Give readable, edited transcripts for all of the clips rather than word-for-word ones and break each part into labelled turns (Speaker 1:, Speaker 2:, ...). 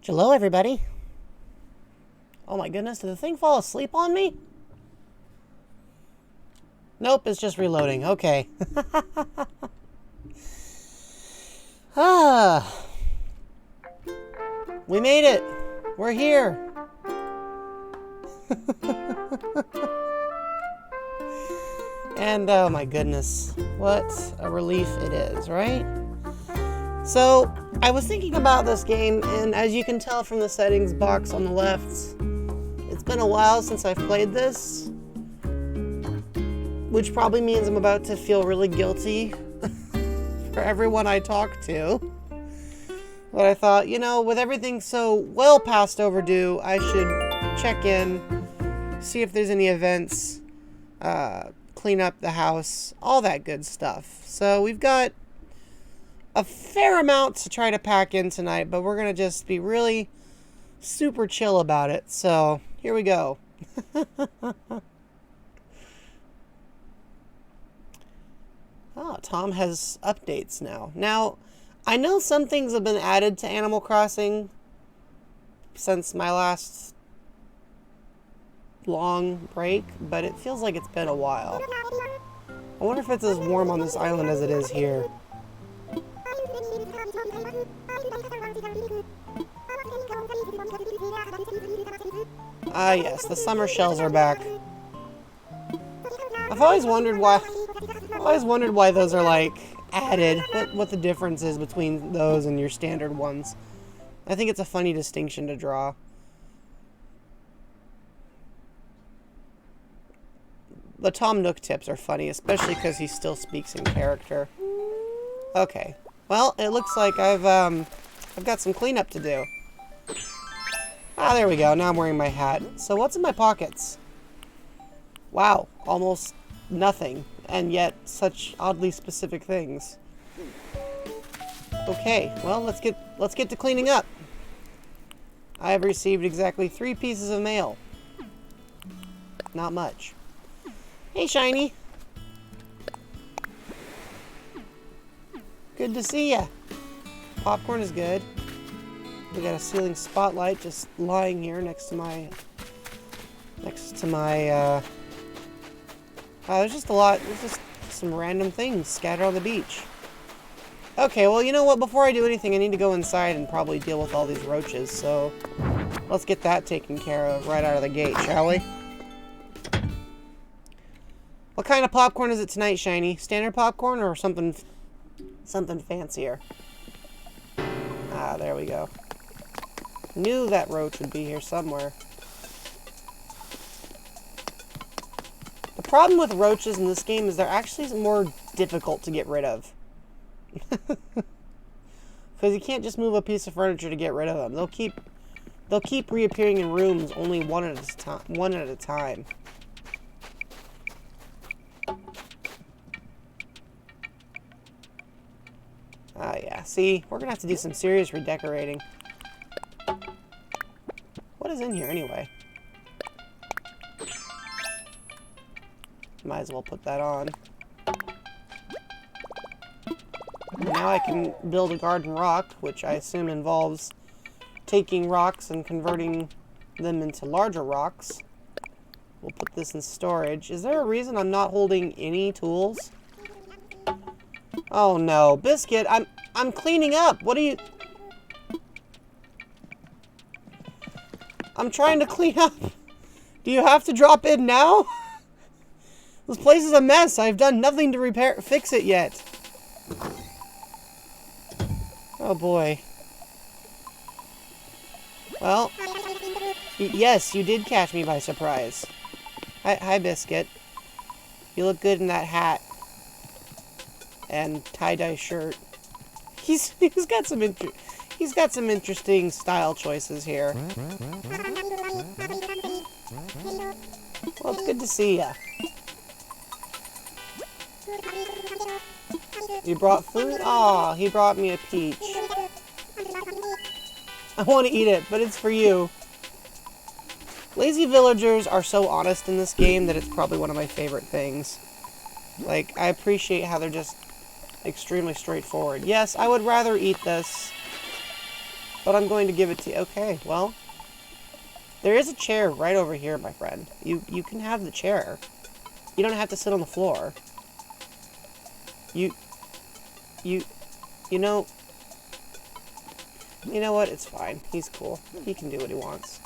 Speaker 1: Hello, everybody. Oh my goodness, did the thing fall asleep on me? Nope, it's just reloading. Okay. We made it. We're here. And oh my goodness, what a relief it is, right? So, I was thinking about this game, and as you can tell from the settings box on the left, it's been a while since I've played this, which probably means I'm about to feel really guilty for everyone I talk to. But I thought, you know, with everything so well past overdue, I should check in, see if there's any events, clean up the house, all that good stuff. So we've got a fair amount to try to pack in tonight, but we're going to just be really super chill about it. So here we go. Oh, Tom has updates now. Now, I know some things have been added to Animal Crossing since my last long break, but it feels like it's been a while. I wonder if it's as warm on this island as it is here. Ah, yes, the summer shells are back. I've always wondered why those are like added. What the difference is between those and your standard ones. I think it's a funny distinction to draw. The Tom Nook tips are funny, especially because he still speaks in character. Okay, well, it looks like I've got some cleanup to do. Ah, there we go. Now I'm wearing my hat. So what's in my pockets? Wow, almost nothing, and yet such oddly specific things. Okay, well, let's get to cleaning up. I have received exactly 3 pieces of mail. Not much. Hey, Shiny. Good to see ya. Popcorn is good. We got a ceiling spotlight just lying here next to my there's just some random things scattered on the beach. Okay, well, you know what? Before I do anything, I need to go inside and probably deal with all these roaches, so let's get that taken care of right out of the gate, shall we? What kind of popcorn is it tonight, Shiny? Standard popcorn or something fancier? Ah, there we go. Knew that roach would be here somewhere. The problem with roaches in this game is they're actually more difficult to get rid of. Because you can't just move a piece of furniture to get rid of them. They'll keep reappearing in rooms only one at a time. Ah, yeah. See, we're gonna have to do some serious redecorating. What is in here anyway? Might as well put that on. Now I can build a garden rock, which I assume involves taking rocks and converting them into larger rocks. We'll put this in storage. Is there a reason I'm not holding any tools? Oh no, Biscuit, I'm cleaning up. What are you... I'm trying to clean up. Do you have to drop in now? This place is a mess. I've done nothing to fix it yet. Oh boy. Well, yes, you did catch me by surprise. Hi, Biscuit. You look good in that hat and tie-dye shirt. He's got some interesting style choices here. Well, it's good to see ya. You brought food? Aw, he brought me a peach. I want to eat it, but it's for you. Lazy villagers are so honest in this game that it's probably one of my favorite things. Like, I appreciate how they're just extremely straightforward. Yes, I would rather eat this, But I'm going to give it to you. Okay, well. There is a chair right over here, my friend. You can have the chair. You don't have to sit on the floor. You know... You know what? It's fine. He's cool. He can do what he wants.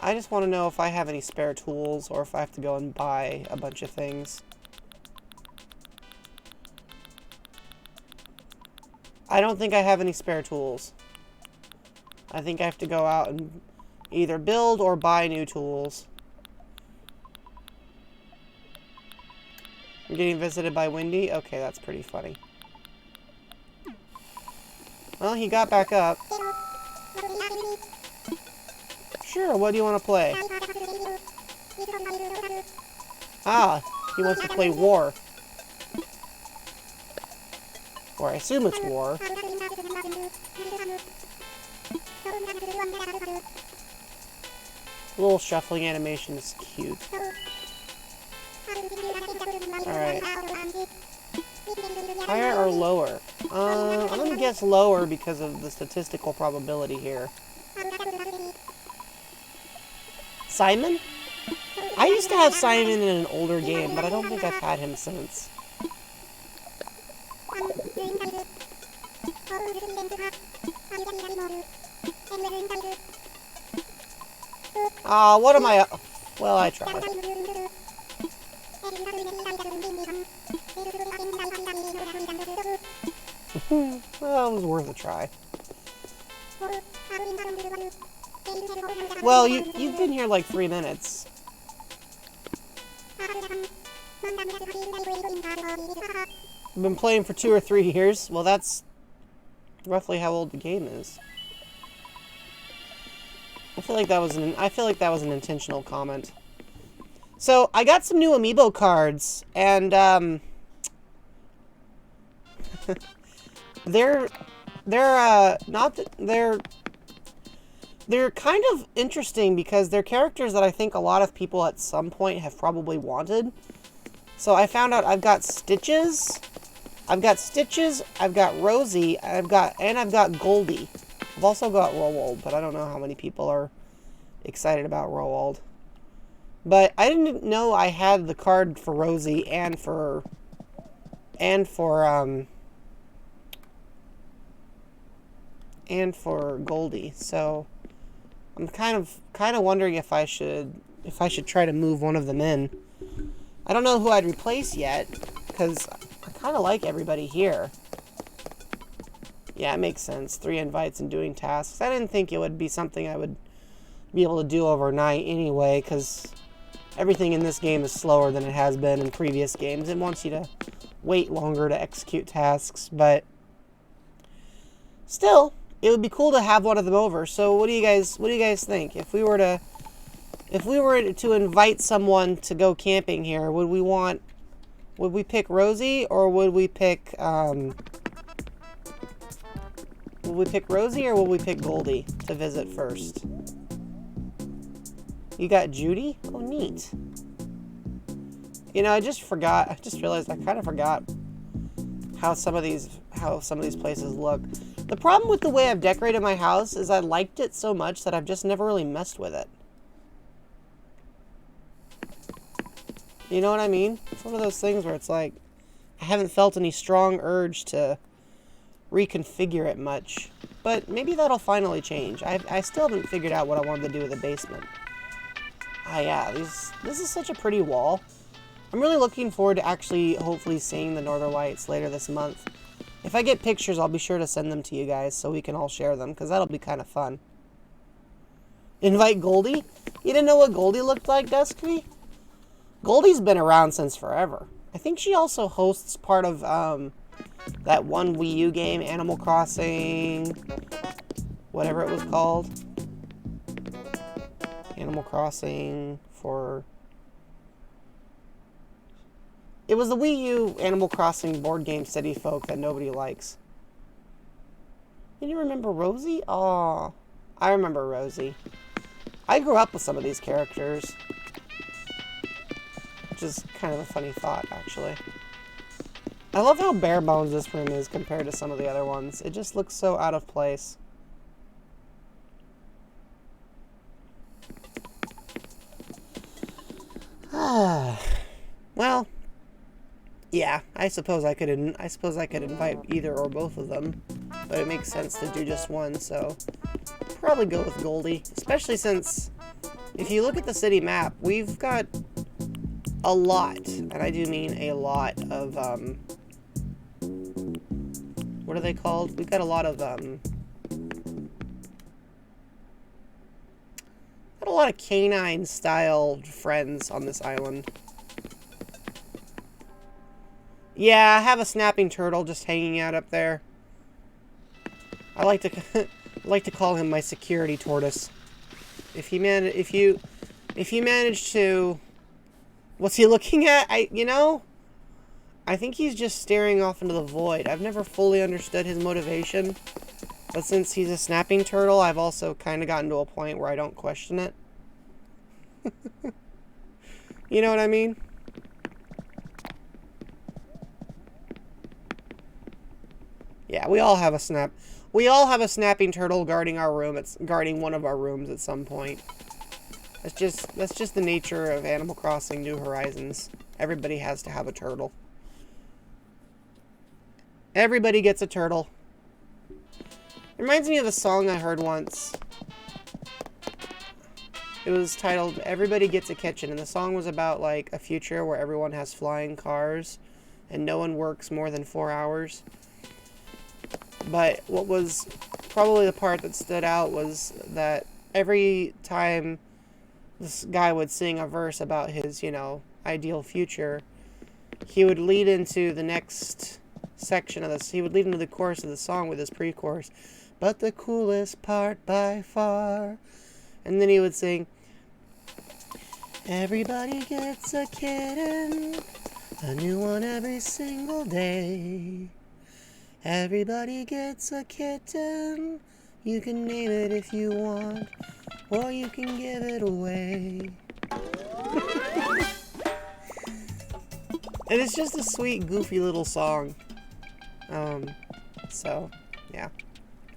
Speaker 1: I just want to know if I have any spare tools or if I have to go and buy a bunch of things. I don't think I have any spare tools. I think I have to go out and either build or buy new tools. I'm getting visited by Wendy? Okay, that's pretty funny. Well, he got back up. Sure, what do you want to play? Ah, he wants to play War. Or I assume it's War. The little shuffling animation is cute. Alright. Higher or lower? I'm gonna guess lower because of the statistical probability here. Simon? I used to have Simon in an older game, but I don't think I've had him since. What am I... Well, I tried. Well, it was worth a try. Well, you've been here like 3 minutes. I've been playing for 2 or 3 years. Well, that's roughly how old the game is. I feel like that was an intentional comment. So I got some new amiibo cards, and they're kind of interesting because they're characters that I think a lot of people at some point have probably wanted. So I found out I've got Stitches, I've got Rosie, I've got Goldie. I've also got Rowold, but I don't know how many people are excited about Rowold. But I didn't know I had the card for Rosie and for Goldie. So I'm kind of wondering if I should try to move one of them in. I don't know who I'd replace yet because I kind of like everybody here. Yeah, it makes sense. 3 invites and doing tasks. I didn't think it would be something I would be able to do overnight anyway, because everything in this game is slower than it has been in previous games. It wants you to wait longer to execute tasks, but still, it would be cool to have one of them over. So what do you guys think? If we were to invite someone to go camping here, would we pick Rosie or would we pick Rosie or will we pick Goldie to visit first? You got Judy? Oh, neat. You know, I just realized I kind of forgot how some of these places look. The problem with the way I've decorated my house is I liked it so much that I've just never really messed with it. You know what I mean? It's one of those things where it's like, I haven't felt any strong urge to reconfigure it much. But maybe that'll finally change. I still haven't figured out what I wanted to do with the basement. Ah, yeah, this is such a pretty wall. I'm really looking forward to actually, hopefully, seeing the Northern Lights later this month. If I get pictures, I'll be sure to send them to you guys so we can all share them, because that'll be kind of fun. Invite Goldie? You didn't know what Goldie looked like, Dusky? Goldie's been around since forever. I think she also hosts part of that one Wii U game, Animal Crossing, whatever it was called. Animal Crossing for... It was the Wii U Animal Crossing board game City Folk that nobody likes. Can you remember Rosie? Aw, I remember Rosie. I grew up with some of these characters. Which is kind of a funny thought, actually. I love how bare bones this room is compared to some of the other ones. It just looks so out of place. Well, yeah, I suppose I could invite either or both of them, but it makes sense to do just one, so probably go with Goldie, especially since if you look at the city map, we've got a lot, and I do mean a lot of what are they called? We've got a lot of canine styled friends on this island. Yeah, I have a snapping turtle just hanging out up there. I like to like to call him my security tortoise. If you manage to, what's he looking at? I think he's just staring off into the void. I've never fully understood his motivation, but since he's a snapping turtle, I've also kind of gotten to a point where I don't question it. You know what I mean? Yeah, we all have a snapping turtle guarding our room. It's guarding one of our rooms at some point. That's just the nature of Animal Crossing New Horizons. Everybody has to have a turtle. Everybody gets a turtle. It reminds me of a song I heard once. It was titled "Everybody Gets a Kitchen," and the song was about like a future where everyone has flying cars and no one works more than 4 hours. But what was probably the part that stood out was that every time this guy would sing a verse about his, ideal future, he would lead into the next section of this. He would lead into the chorus of the song with his pre-chorus. But the coolest part by far. And then he would sing, everybody gets a kitten, a new one every single day. Everybody gets a kitten. You can name it if you want, or you can give it away. And it's just a sweet, goofy little song. So, yeah.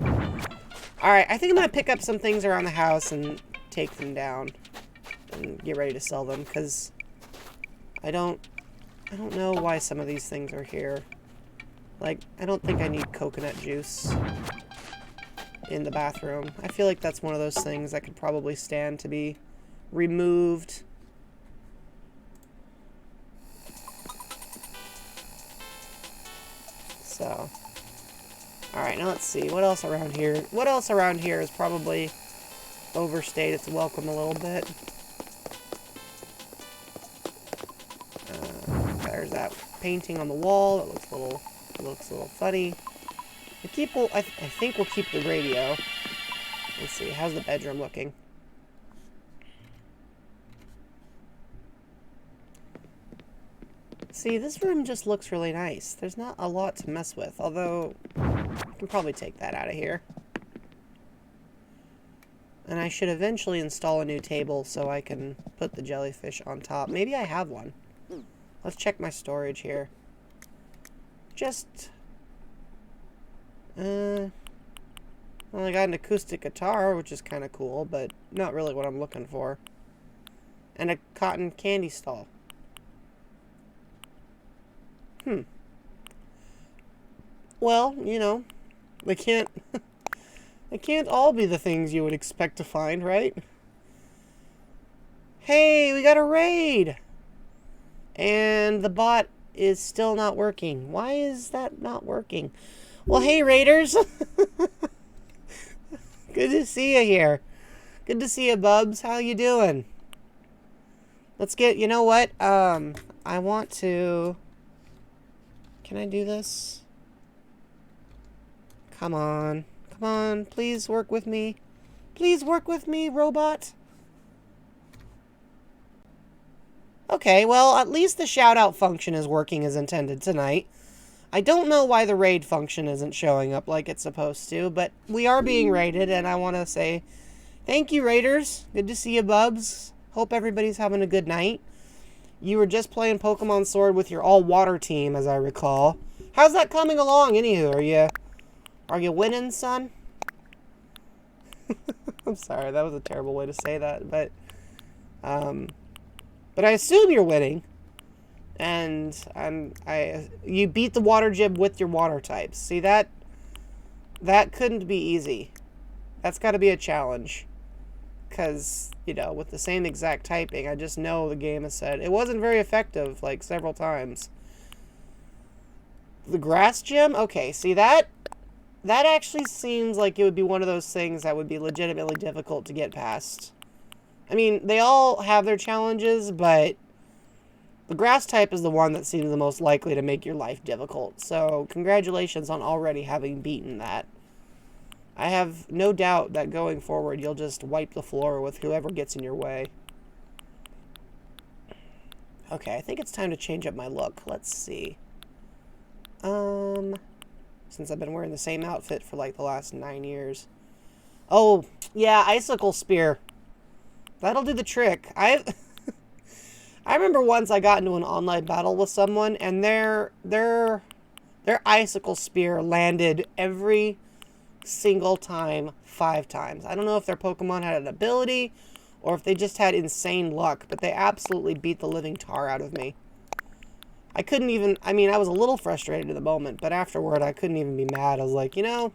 Speaker 1: Alright, I think I'm going to pick up some things around the house and take them down and get ready to sell them, because I don't know why some of these things are here. Like, I don't think I need coconut juice in the bathroom. I feel like that's one of those things that could probably stand to be removed. So, alright, now let's see. What else around here? What else around here is probably overstayed its welcome a little bit? There's that painting on the wall. It looks a little funny. I think we'll keep the radio. Let's see. How's the bedroom looking? See, this room just looks really nice. There's not a lot to mess with, although I can probably take that out of here. And I should eventually install a new table so I can put the jellyfish on top. Maybe I have one. Let's check my storage here. Well, I got an acoustic guitar, which is kind of cool, but not really what I'm looking for. And a cotton candy stall. Well, they can't all be the things you would expect to find, right? Hey, we got a raid! And the bot is still not working. Why is that not working? Well, hey, raiders! Good to see you here. Good to see you, Bubs. How you doing? Let's get, you know what? I want to... Can I do this? Come on. Come on. Please work with me. Please work with me, robot. Okay, well, at least the shout-out function is working as intended tonight. I don't know why the raid function isn't showing up like it's supposed to, but we are being raided, and I want to say thank you, raiders. Good to see you, Bubs. Hope everybody's having a good night. You were just playing Pokemon Sword with your all-water team, as I recall. How's that coming along, anywho? Are you winning, son? I'm sorry, that was a terrible way to say that, but I assume you're winning, and you beat the water gym with your water types. See, that couldn't be easy. That's got to be a challenge, because, you know, with the same exact typing, I just know the game has said it wasn't very effective, like, several times. The grass gym? Okay, see, that actually seems like it would be one of those things that would be legitimately difficult to get past. I mean, they all have their challenges, but the grass type is the one that seems the most likely to make your life difficult. So, congratulations on already having beaten that. I have no doubt that going forward, you'll just wipe the floor with whoever gets in your way. Okay, I think it's time to change up my look. Let's see. Since I've been wearing the same outfit for like the last 9 years. Oh, yeah, icicle spear. That'll do the trick. I remember once I got into an online battle with someone, and their icicle spear landed every single time 5 times. I don't know if their Pokemon had an ability or if they just had insane luck, but they absolutely beat the living tar out of me. I couldn't even, I mean, I was a little frustrated at the moment, but afterward I couldn't even be mad. I was like, you know,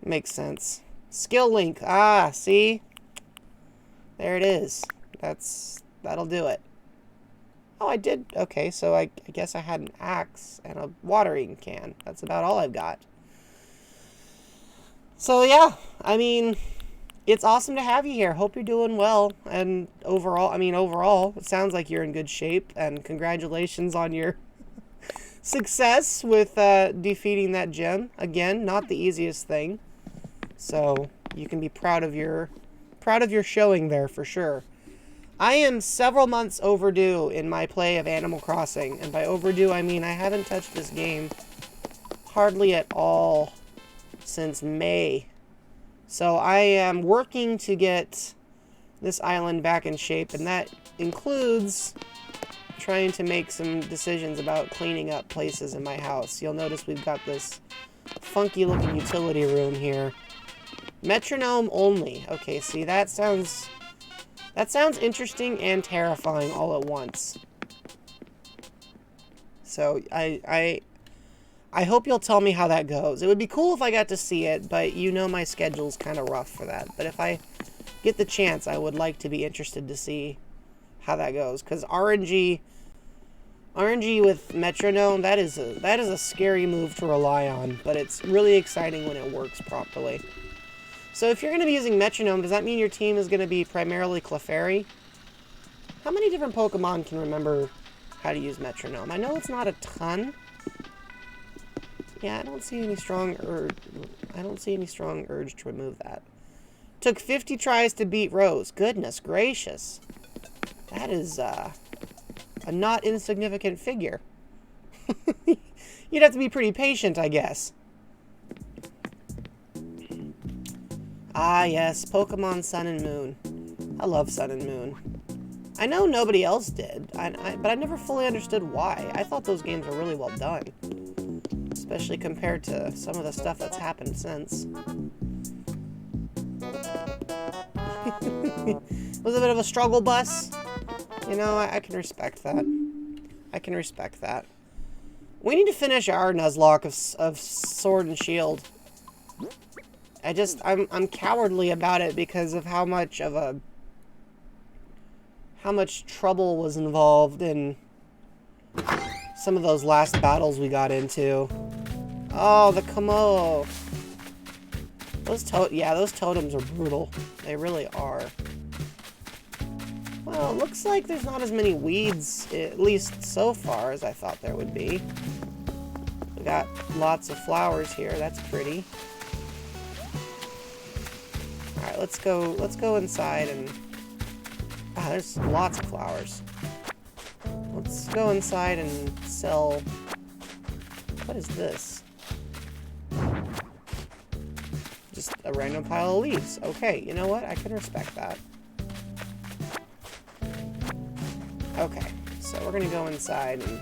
Speaker 1: makes sense. Skill link. Ah, see? There it is. That'll do it. Oh, I did. Okay, so I guess I had an axe and a watering can. That's about all I've got. So, yeah, I mean, it's awesome to have you here. Hope you're doing well. And overall, it sounds like you're in good shape. And congratulations on your success with defeating that gym. Again, not the easiest thing. So, you can be proud of your showing there for sure. I am several months overdue in my play of Animal Crossing. And by overdue, I mean I haven't touched this game hardly at all since May. So I am working to get this island back in shape, and that includes trying to make some decisions about cleaning up places in my house. You'll notice we've got this funky looking utility room here. Metronome only. Okay, see, that sounds interesting and terrifying all at once. So I hope you'll tell me how that goes. It would be cool if I got to see it, but you know my schedule's kind of rough for that. But if I get the chance, I would like to be interested to see how that goes. Because RNG with Metronome, that is a scary move to rely on, but it's really exciting when it works properly. So if you're going to be using Metronome, does that mean your team is going to be primarily Clefairy? How many different Pokemon can remember how to use Metronome? I know it's not a ton. Yeah, I don't see any strong urge to remove that. Took 50 tries to beat Rose. Goodness gracious. That is a not insignificant figure. You'd have to be pretty patient, I guess. Ah, yes, Pokemon Sun and Moon. I love Sun and Moon. I know nobody else did, but I never fully understood why. I thought those games were really well done. Especially compared to some of the stuff that's happened since. It was a bit of a struggle bus. You know, I can respect that. I can respect that. We need to finish our Nuzlocke of Sword and Shield. I'm cowardly about it because of how much trouble was involved in some of those last battles we got into. Oh, the Kamo. Those totems are brutal. They really are. Well, it looks like there's not as many weeds, at least so far, as I thought there would be. We got lots of flowers here. That's pretty. Alright, let's go inside and... Ah, there's lots of flowers. Let's go inside and sell... What is this? Just a random pile of leaves. Okay, you know what? I can respect that. Okay, so we're gonna go inside and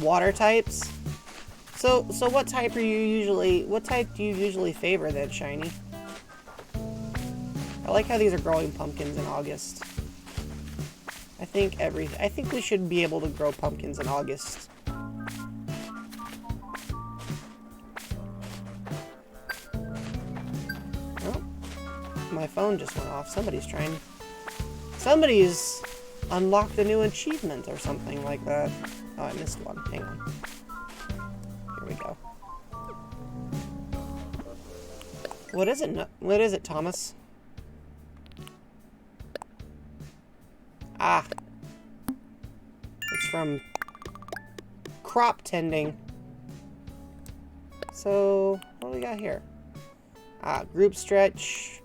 Speaker 1: water types. So what type do you usually favor then, Shiny? I like how these are growing pumpkins in August. I think we should be able to grow pumpkins in August. Oh, my phone just went off. Somebody's unlocked a new achievement or something like that. Oh, I missed one. Hang on. Here we go. What is it? What is it, Thomas? Ah. It's from crop tending. So, what do we got here? Group stretch.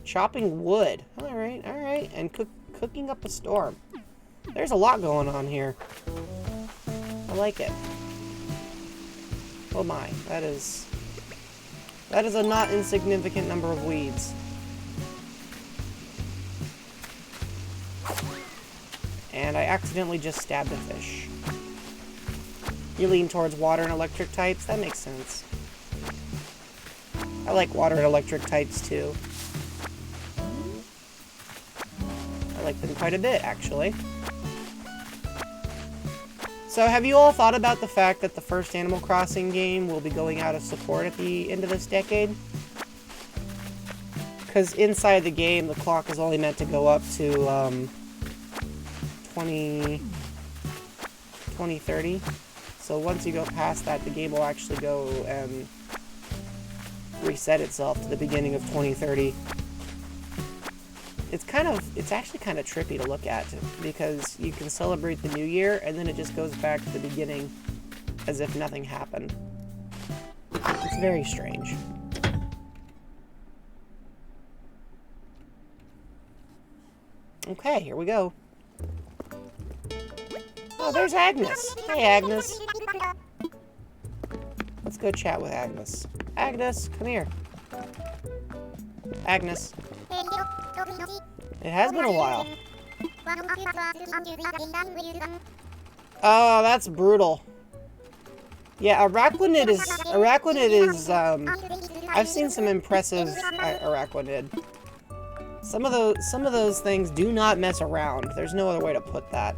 Speaker 1: Chopping wood. Alright, alright. And cooking up a storm. There's a lot going on here. I like it. Oh my, that is a not insignificant number of weeds. And I accidentally just stabbed a fish. You lean towards water and electric types? That makes sense. I like water and electric types too. I like them quite a bit, actually. So have you all thought about the fact that the first Animal Crossing game will be going out of support at the end of this decade? Because inside the game, the clock is only meant to go up to 2030. So once you go past that, the game will actually go and reset itself to the beginning of 2030. It's actually kind of trippy to look at, because you can celebrate the new year and then it just goes back to the beginning as if nothing happened. It's very strange. Okay, here we go. Oh, there's Agnes. Hey, Agnes. Let's go chat with Agnes. Agnes, come here. Agnes. It has been a while. Oh, that's brutal. Yeah, Araquanid is, I've seen some impressive Araquanid. Some of those things do not mess around. There's no other way to put that.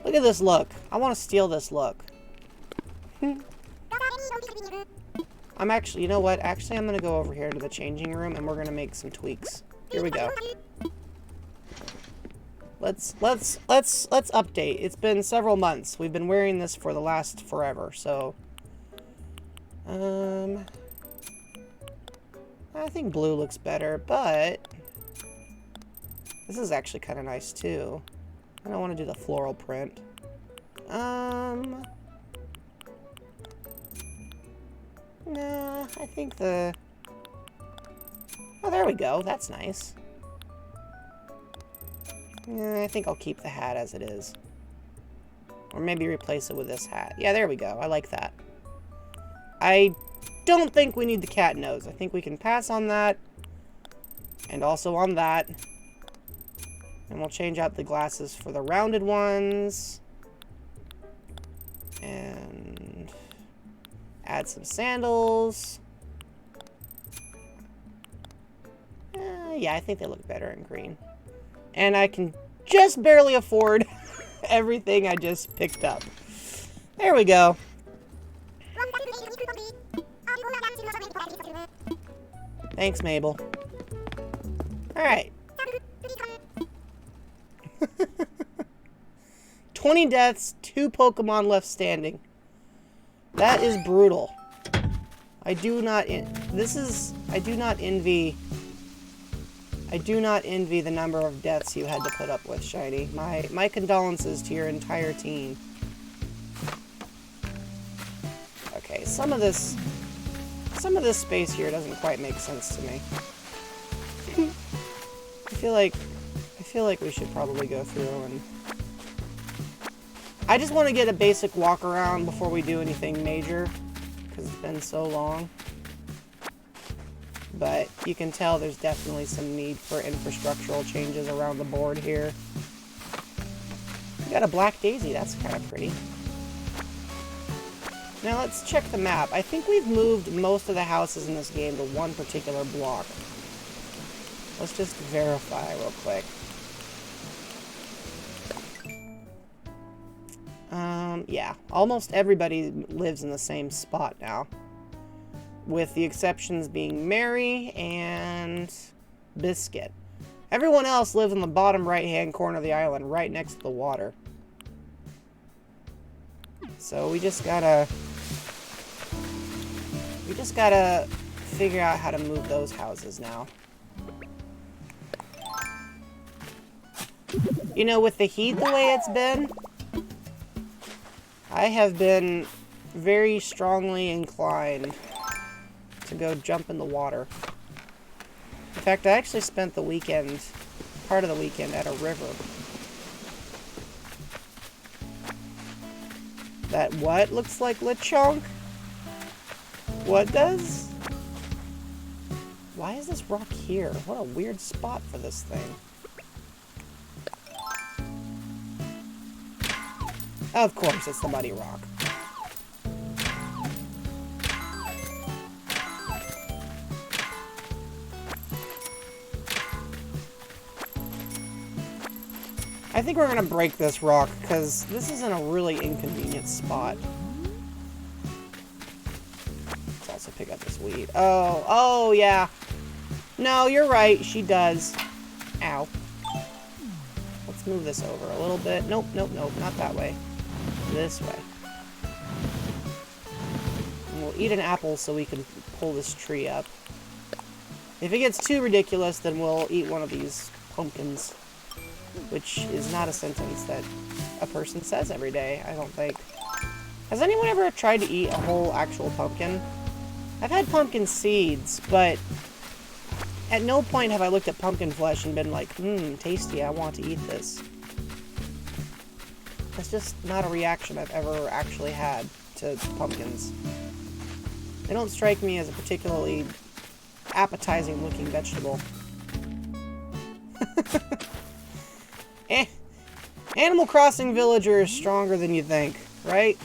Speaker 1: Look at this look. I want to steal this look. I'm actually, you know what? Actually, I'm going to go over here to the changing room and we're going to make some tweaks. Here we go. Let's update. It's been several months. We've been wearing this for the last forever, so I think blue looks better, but this is actually kind of nice too. I don't want to do the floral print. Nah, I think oh, there we go. That's nice. Yeah, I think I'll keep the hat as it is. Or maybe replace it with this hat. Yeah, there we go. I like that. I don't think we need the cat nose. I think we can pass on that. And also on that. And we'll change out the glasses for the rounded ones. And add some sandals. Yeah, I think they look better in green. And I can just barely afford everything I just picked up. There we go. Thanks, Mabel. Alright. 20 deaths, 2 Pokemon left standing. That is brutal. I do not envy the number of deaths you had to put up with, Shiny. My condolences to your entire team. Okay, some of this space here doesn't quite make sense to me. I feel like we should probably go through and I just want to get a basic walk around before we do anything major, because it's been so long. but you can tell there's definitely some need for infrastructural changes around the board here. We got a black daisy. That's kind of pretty. Now let's check the map. I think we've moved most of the houses in this game to one particular block. Let's just verify real quick. Yeah, almost everybody lives in the same spot now, with the exceptions being Mary and Biscuit. Everyone else lives in the bottom right-hand corner of the island, right next to the water. So we just gotta figure out how to move those houses now. You know, with the heat the way it's been, I have been very strongly inclined to go jump in the water. In fact, I actually spent the weekend, part of the weekend, at a river. That what looks like lechonk? What does? Why is this rock here? What a weird spot for this thing. Of course, it's the muddy rock. I think we're gonna break this rock, because this is in a really inconvenient spot. Let's also pick up this weed. Oh, yeah. No, you're right, she does. Ow. Let's move this over a little bit. Nope, nope, nope, not that way. This way. And we'll eat an apple so we can pull this tree up. If it gets too ridiculous, then we'll eat one of these pumpkins. Which is not a sentence that a person says every day, I don't think. Has anyone ever tried to eat a whole actual pumpkin? I've had pumpkin seeds, but at no point have I looked at pumpkin flesh and been like, tasty, I want to eat this. That's just not a reaction I've ever actually had to pumpkins. They don't strike me as a particularly appetizing looking vegetable. Animal Crossing villager is stronger than you think, right?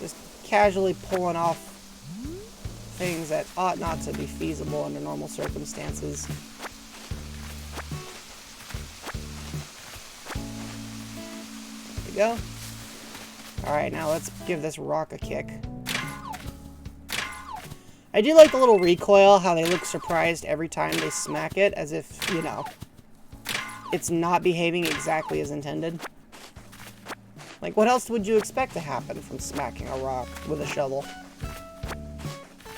Speaker 1: Just casually pulling off things that ought not to be feasible under normal circumstances. There we go. Alright, now let's give this rock a kick. I do like the little recoil, how they look surprised every time they smack it, as if, you know, it's not behaving exactly as intended. Like, what else would you expect to happen from smacking a rock with a shovel?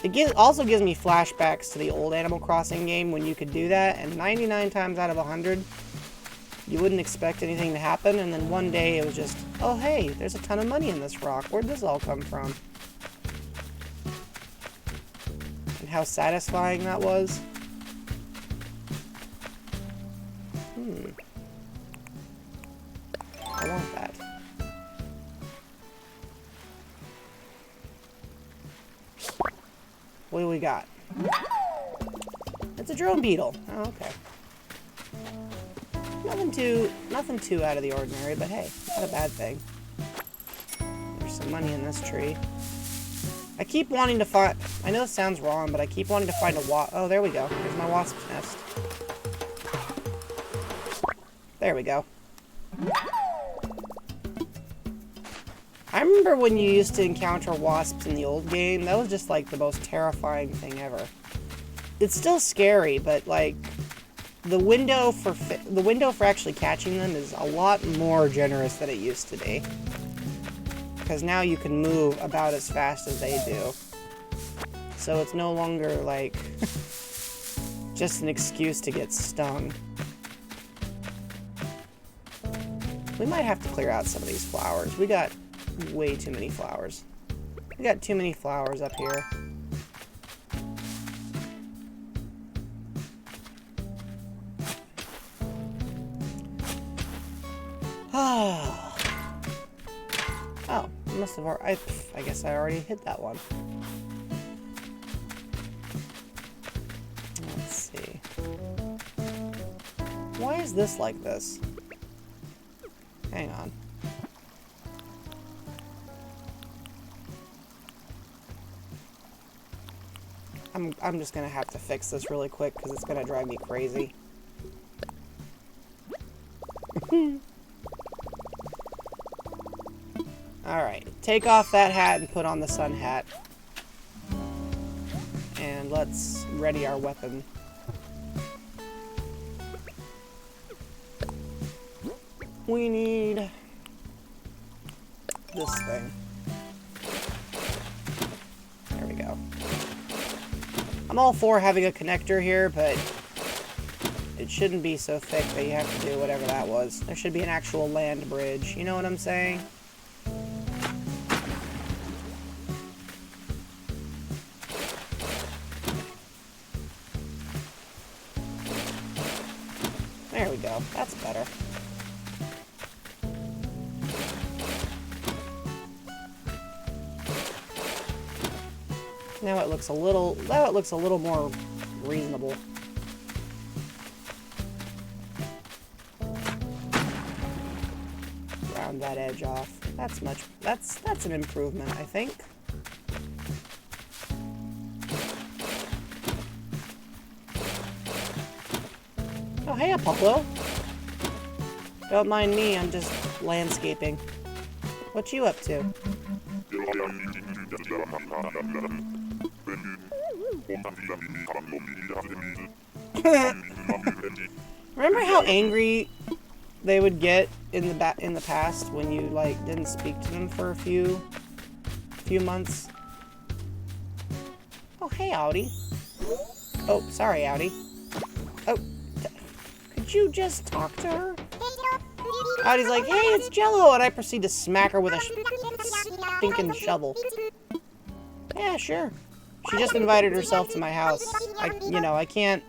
Speaker 1: It also gives me flashbacks to the old Animal Crossing game when you could do that, and 99 times out of 100, you wouldn't expect anything to happen, and then one day it was just, oh hey, there's a ton of money in this rock. Where'd this all come from? And how satisfying that was. I want that. What do we got? It's a drone beetle. Oh, okay. Nothing too out of the ordinary, but hey, not a bad thing. There's some money in this tree. I keep wanting to find... I know this sounds wrong, but I keep wanting to find a wasp... Oh, there we go. There's my wasp's nest. There we go. I remember when you used to encounter wasps in the old game. That was just like the most terrifying thing ever. It's still scary, but like the window for actually catching them is a lot more generous than it used to be. Because now you can move about as fast as they do. So it's no longer like just an excuse to get stung. We might have to clear out some of these flowers. We got way too many flowers. We got too many flowers up here. Oh, must have already... I guess I already hit that one. is this like this? Hang on. I'm just gonna have to fix this really quick because it's gonna drive me crazy. Alright, take off that hat and put on the sun hat. And let's ready our weapon. We need this thing. There we go. I'm all for having a connector here, but it shouldn't be so thick that you have to do whatever that was. There should be an actual land bridge. You know what I'm saying? There we go. That's better. Now it looks a little more reasonable. Round that edge off. That's an improvement, I think. Oh, hey, Apollo. Don't mind me, I'm just landscaping. What you up to? Remember how angry they would get in the past when you like didn't speak to them for a few months? Oh, hey, Audi. Oh, sorry, Audi. Oh, could you just talk to her? Audi's like, hey, it's Jello, and I proceed to smack her with a stinking shovel. Yeah, sure. She just invited herself to my house. I can't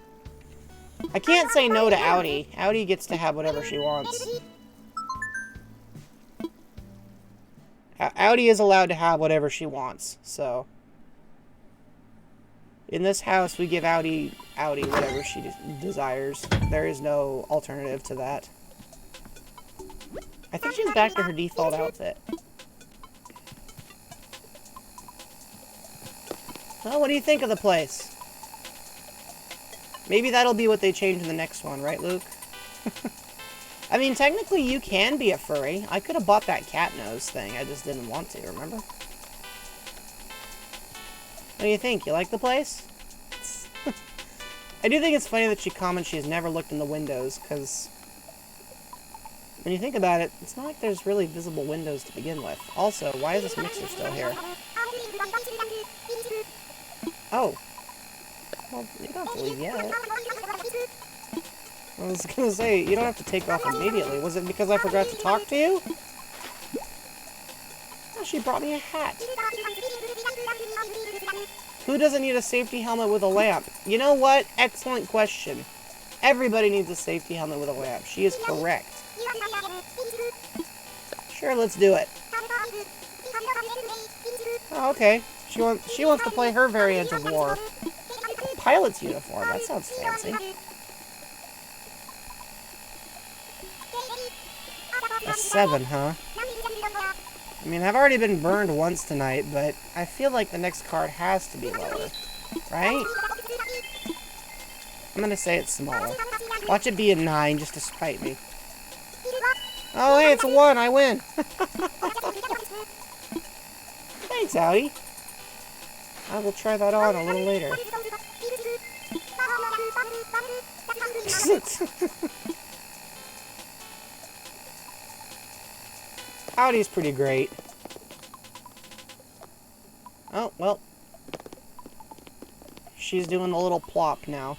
Speaker 1: say no to Audi. Audi gets to have whatever she wants. Audi is allowed to have whatever she wants, so. In this house, we give Audi whatever she desires. There is no alternative to that. I think she's back to her default outfit. Well, what do you think of the place? Maybe that'll be what they change in the next one, right, Luke? I mean, technically you can be a furry. I could have bought that cat nose thing. I just didn't want to, remember? What do you think? You like the place? I do think it's funny that she comments she's never looked in the windows, because when you think about it, it's not like there's really visible windows to begin with. Also, why is this mixer still here? Oh. Well, you don't have to leave yet. I was gonna say, you don't have to take off immediately. Was it because I forgot to talk to you? Oh, she brought me a hat. Who doesn't need a safety helmet with a lamp? You know what? Excellent question. Everybody needs a safety helmet with a lamp. She is correct. Sure, let's do it. Oh, okay. She wants to play her variant of war. Pilot's uniform. That sounds fancy. A 7, huh? I mean, I've already been burned once tonight, but I feel like the next card has to be lower. Right? I'm gonna say it's smaller. Watch it be a 9 just to spite me. Oh, hey, it's a 1. I win. Thanks, Audi. I will try that on a little later. Audi's pretty great. Oh, well. She's doing a little plop now.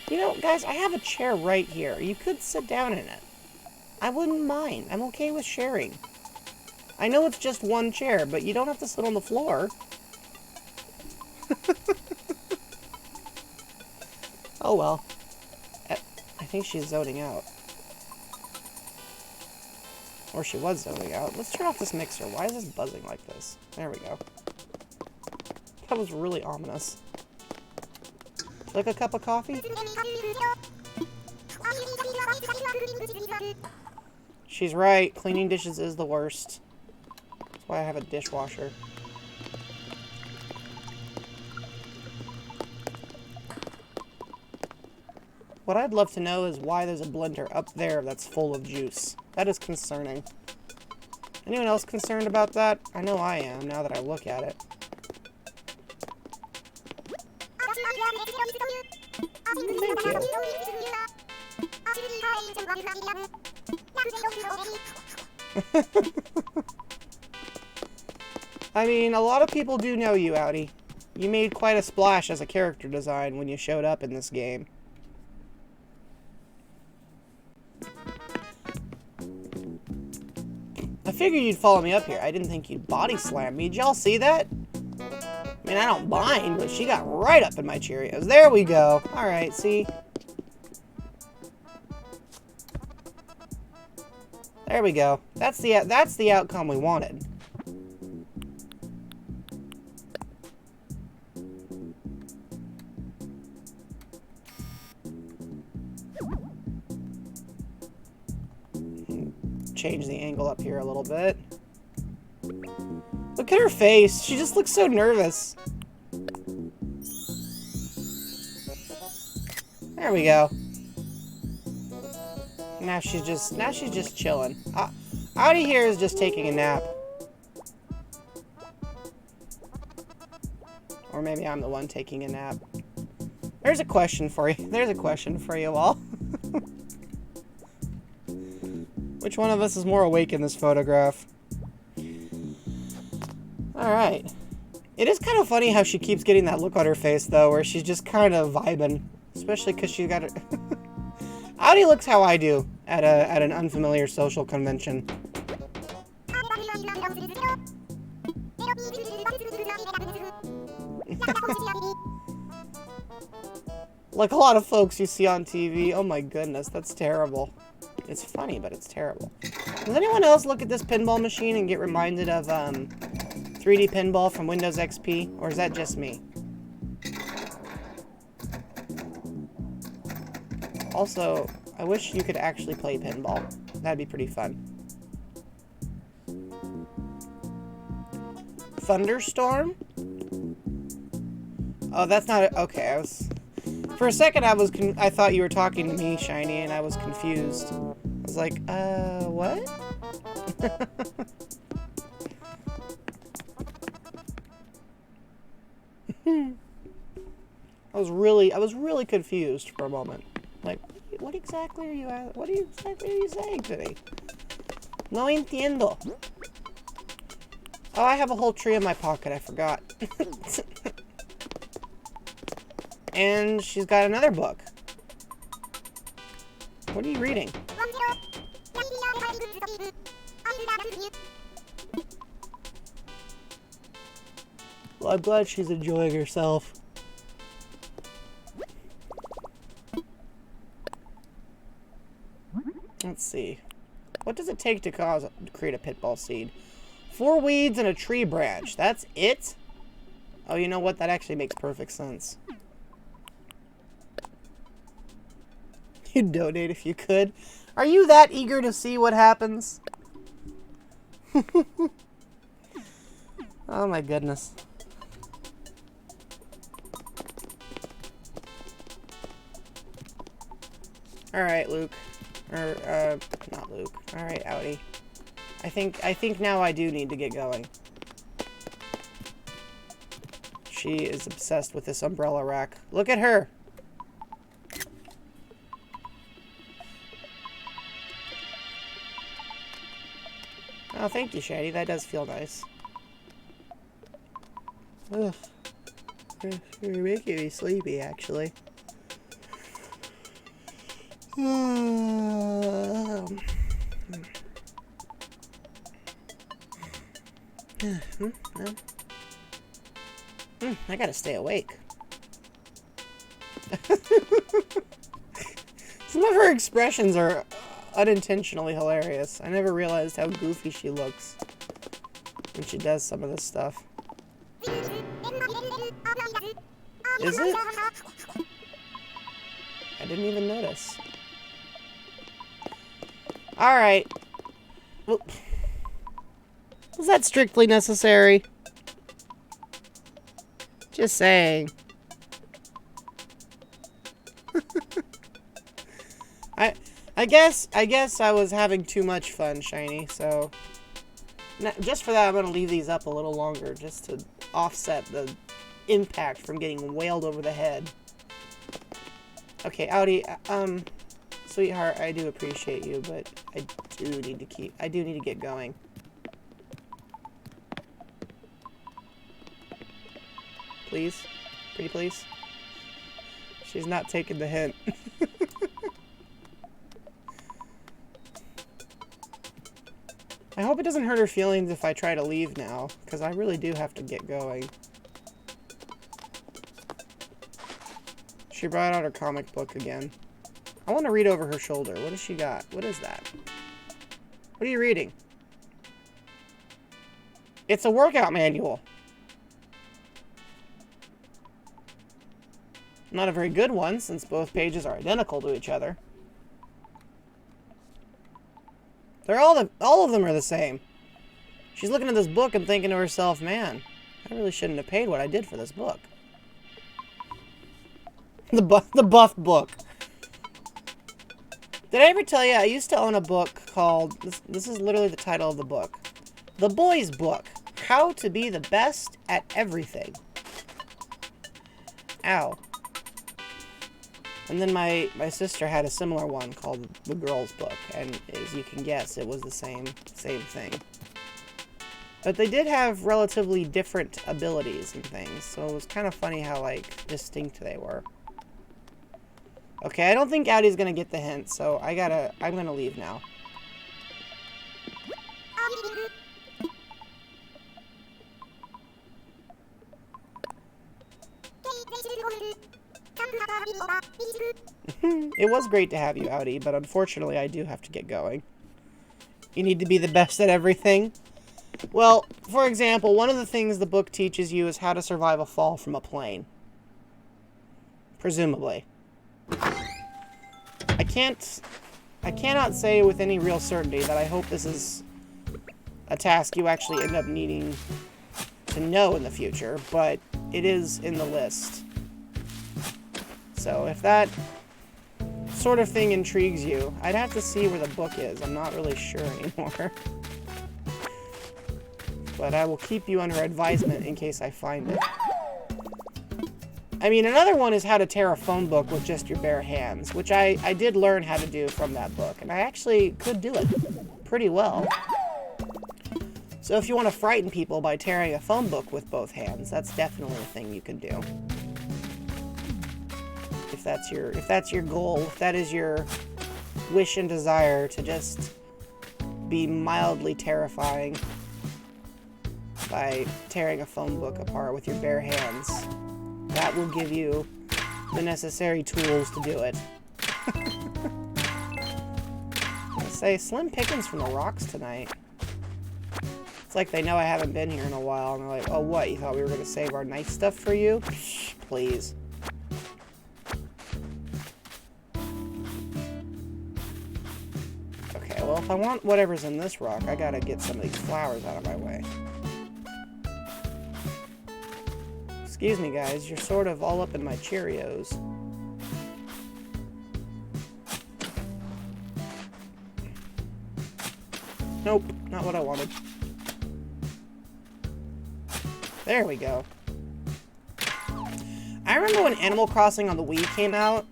Speaker 1: You know, guys, I have a chair right here. You could sit down in it. I wouldn't mind. I'm okay with sharing. I know it's just one chair, but you don't have to sit on the floor. Oh well. I think she's zoning out. Or she was zoning out. Let's turn off this mixer. Why is this buzzing like this? There we go. That was really ominous. Like a cup of coffee? She's right. Cleaning dishes is the worst. That's why I have a dishwasher. What I'd love to know is why there's a blender up there that's full of juice. That is concerning. Anyone else concerned about that? I know I am, now that I look at it. Thank you. I mean, a lot of people do know you, Audi. You made quite a splash as a character design when you showed up in this game. I figured you'd follow me up here. I didn't think you'd body slam me. Did y'all see that? I mean, I don't mind, but she got right up in my Cheerios. There we go. Alright, see? There we go. That's the outcome we wanted. Change the angle up here a little bit. Look at her face. She just looks so nervous. There we go. Now she's just chilling. Audi here is just taking a nap. Or maybe I'm the one taking a nap. There's a question for you. There's a question for you all. Which one of us is more awake in this photograph? Alright. It is kind of funny how she keeps getting that look on her face, though, where she's just kind of vibing. Especially because she got it. Audi looks how I do at an unfamiliar social convention. Like a lot of folks you see on TV. Oh my goodness, that's terrible. It's funny, but it's terrible. Does anyone else look at this pinball machine and get reminded of 3D pinball from Windows XP? Or is that just me? Also, I wish you could actually play pinball. That'd be pretty fun. Thunderstorm? Oh, that's not... Okay, for a second, I thought you were talking to me, Shiny, and I was confused. I was like, what? I was really confused for a moment. Like, what exactly are you saying to me? No entiendo. Oh, I have a whole tree in my pocket, I forgot. And she's got another book. What are you reading? Well, I'm glad she's enjoying herself. Let's see. What does it take to create a pitball seed? 4 weeds and a tree branch. That's it? Oh, you know what? That actually makes perfect sense. You'd donate if you could. Are you that eager to see what happens? Oh my goodness. Alright, Luke. Or, not Luke. Alright, Audi. I think now I do need to get going. She is obsessed with this umbrella rack. Look at her! Oh, thank you, Shady. That does feel nice. Ugh. You're making me sleepy, actually. I gotta stay awake. Some of her expressions are unintentionally hilarious. I never realized how goofy she looks when she does some of this stuff. Is it? didn't even notice. Alright. Well, was that strictly necessary? Just saying. I guess I was having too much fun, Shiny, so just for that I'm going to leave these up a little longer just to offset the impact from getting wailed over the head. Okay, Audi, sweetheart, I do appreciate you, but I do need to get going. Please? Pretty please? She's not taking the hint. I hope it doesn't hurt her feelings if I try to leave now, because I really do have to get going. She brought out her comic book again. I want to read over her shoulder. What has she got? What is that? What are you reading? It's a workout manual. Not a very good one, since both pages are identical to each other. All of them are the same. She's looking at this book and thinking to herself, man, I really shouldn't have paid what I did for this book. The buff book. Did I ever tell you I used to own a book called, this is literally the title of the book, The Boys Book, How to Be the Best at Everything. Ow. And then my sister had a similar one called The Girls Book, and as you can guess, it was the same thing. But they did have relatively different abilities and things, so it was kind of funny how, like, distinct they were. Okay, I don't think Audie's gonna get the hint, so I'm gonna leave now. It was great to have you, Audie, but unfortunately I do have to get going. You need to be the best at everything. Well, for example, one of the things the book teaches you is how to survive a fall from a plane. Presumably. I cannot say with any real certainty that I hope this is a task you actually end up needing to know in the future, but it is in the list. So if that sort of thing intrigues you, I'd have to see where the book is. I'm not really sure anymore. But I will keep you under advisement in case I find it. I mean, another one is how to tear a phone book with just your bare hands, which I did learn how to do from that book, and I actually could do it pretty well. So if you want to frighten people by tearing a phone book with both hands, that's definitely a thing you can do. If that's your goal, if that is your wish and desire to just be mildly terrifying by tearing a phone book apart with your bare hands, that will give you the necessary tools to do it. I say, slim pickings from the rocks tonight. It's like they know I haven't been here in a while, and they're like, oh, what, you thought we were going to save our nice stuff for you? Psh, please. Okay, well, if I want whatever's in this rock, I gotta get some of these flowers out of my way. Excuse me, guys, you're sort of all up in my Cheerios. Nope, not what I wanted. There we go. I remember when Animal Crossing on the Wii came out,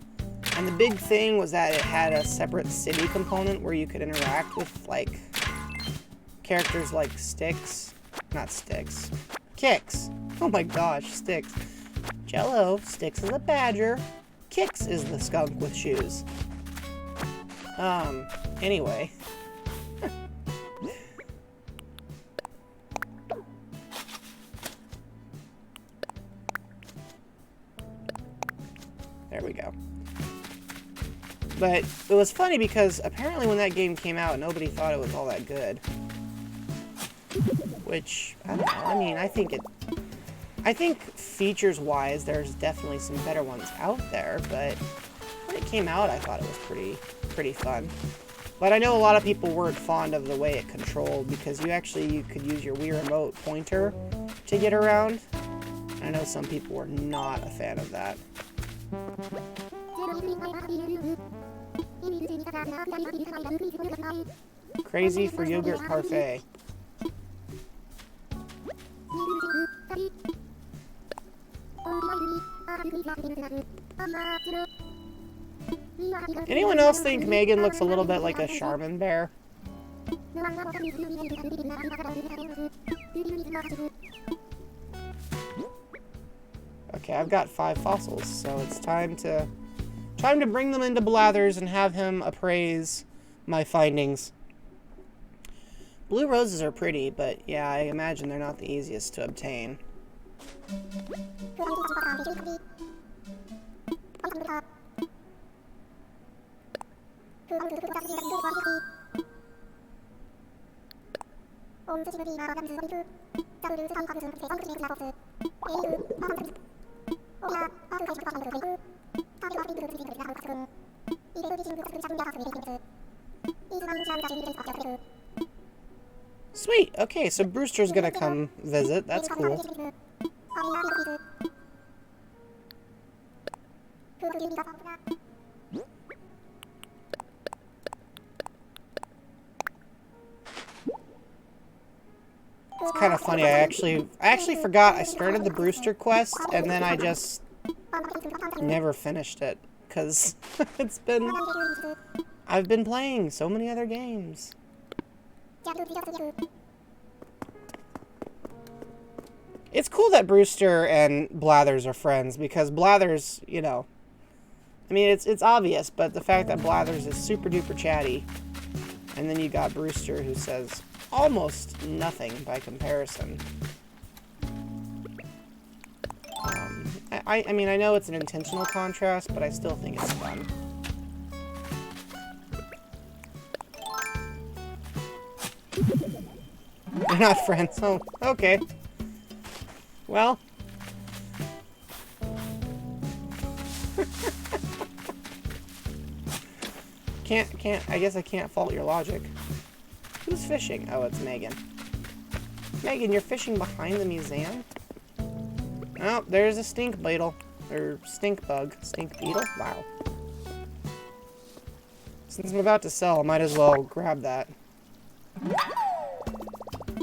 Speaker 1: and the big thing was that it had a separate city component where you could interact with, like, characters like Sticks. Not Sticks. Kicks. Oh my gosh, Sticks. Jello, Sticks is a badger. Kicks is the skunk with shoes. Anyway. There we go. But it was funny because apparently when that game came out, nobody thought it was all that good. Which, I don't know, I mean, I think features-wise, there's definitely some better ones out there, but when it came out, I thought it was pretty fun. But I know a lot of people weren't fond of the way it controlled, because you could use your Wii Remote pointer to get around. I know some people were not a fan of that. Crazy for yogurt parfait. Anyone else think Megan looks a little bit like a Charmin bear? Okay, I've got 5 fossils, so it's time to bring them into Blathers and have him appraise my findings. Blue roses are pretty, but yeah, I imagine they're not the easiest to obtain. Sweet, okay, so Brewster's gonna come visit, that's cool. It's kind of funny, I actually forgot I started the Brewster quest, and then I just never finished it, because I've been playing so many other games. It's cool that Brewster and Blathers are friends, because Blathers, you know, I mean, it's obvious, but the fact that Blathers is super duper chatty, and then you got Brewster who says almost nothing by comparison. I mean, I know it's an intentional contrast, but I still think it's fun. They're not friends. Oh, okay. Well. I guess I can't fault your logic. Who's fishing? Oh, it's Megan. Megan, you're fishing behind the museum? Oh, there's a stink beetle. Or stink bug. Stink beetle? Wow. Since I'm about to sell, I might as well grab that.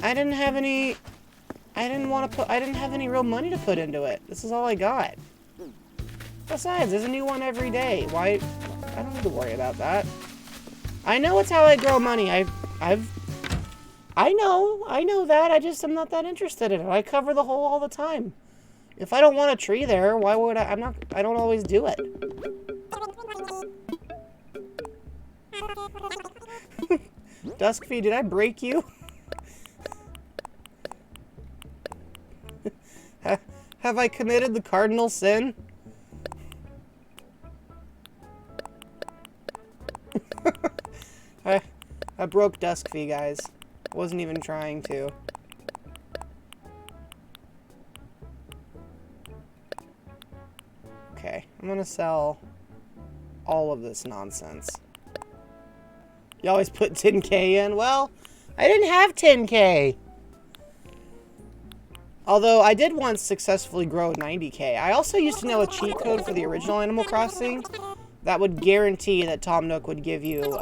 Speaker 1: I didn't have any real money to put into it. This is all I got. Besides, there's a new one every day. Why? I don't need to worry about that. I know it's how I grow money. I know that. I'm not that interested in it. I cover the hole all the time. If I don't want a tree there, why would I? I don't always do it. Duskfy, did I break you? Have I committed the cardinal sin? I broke Duskfy, guys. Wasn't even trying to. Okay, I'm gonna sell all of this nonsense. You always put 10K in? Well, I didn't have 10K. Although I did once successfully grow 90K. I also used to know a cheat code for the original Animal Crossing that would guarantee that Tom Nook would give you,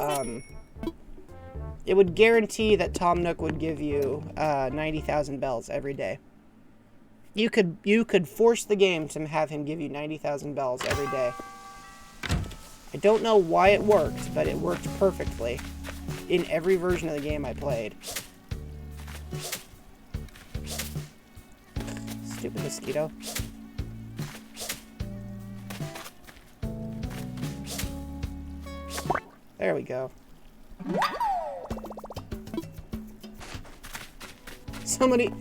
Speaker 1: it would guarantee that Tom Nook would give you 90,000 bells every day. You could force the game to have him give you 90,000 bells every day. I don't know why it worked, but it worked perfectly in every version of the game I played. Stupid mosquito. There we go. Somebody...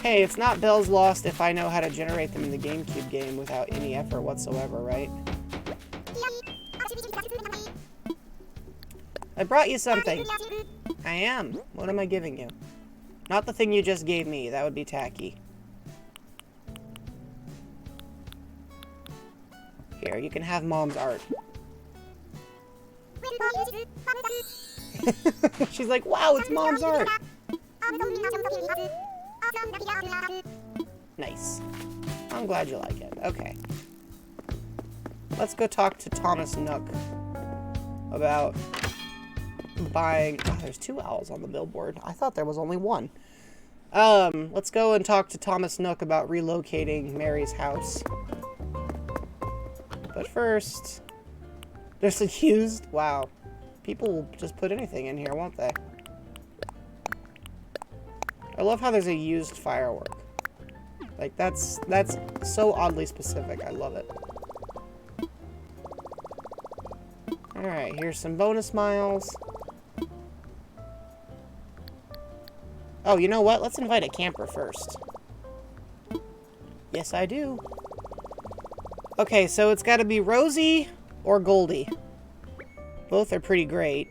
Speaker 1: Hey, it's not bells lost if I know how to generate them in the GameCube game without any effort whatsoever, right? I brought you something. I am. What am I giving you? Not the thing you just gave me. That would be tacky. Here, you can have Mom's art. She's like, wow, it's Mom's art. Nice. I'm glad you like it. Okay. Let's go talk to Thomas Nook about buying... Oh, there's 2 owls on the billboard. I thought there was only 1. Let's go and talk to Thomas Nook about relocating Mary's house. But first... There's a used... Wow. People will just put anything in here, won't they? I love how there's a used firework. Like, that's so oddly specific. I love it. Alright, here's some bonus miles. Oh, you know what? Let's invite a camper first. Yes, I do. Okay, so it's got to be Rosie or Goldie. Both are pretty great.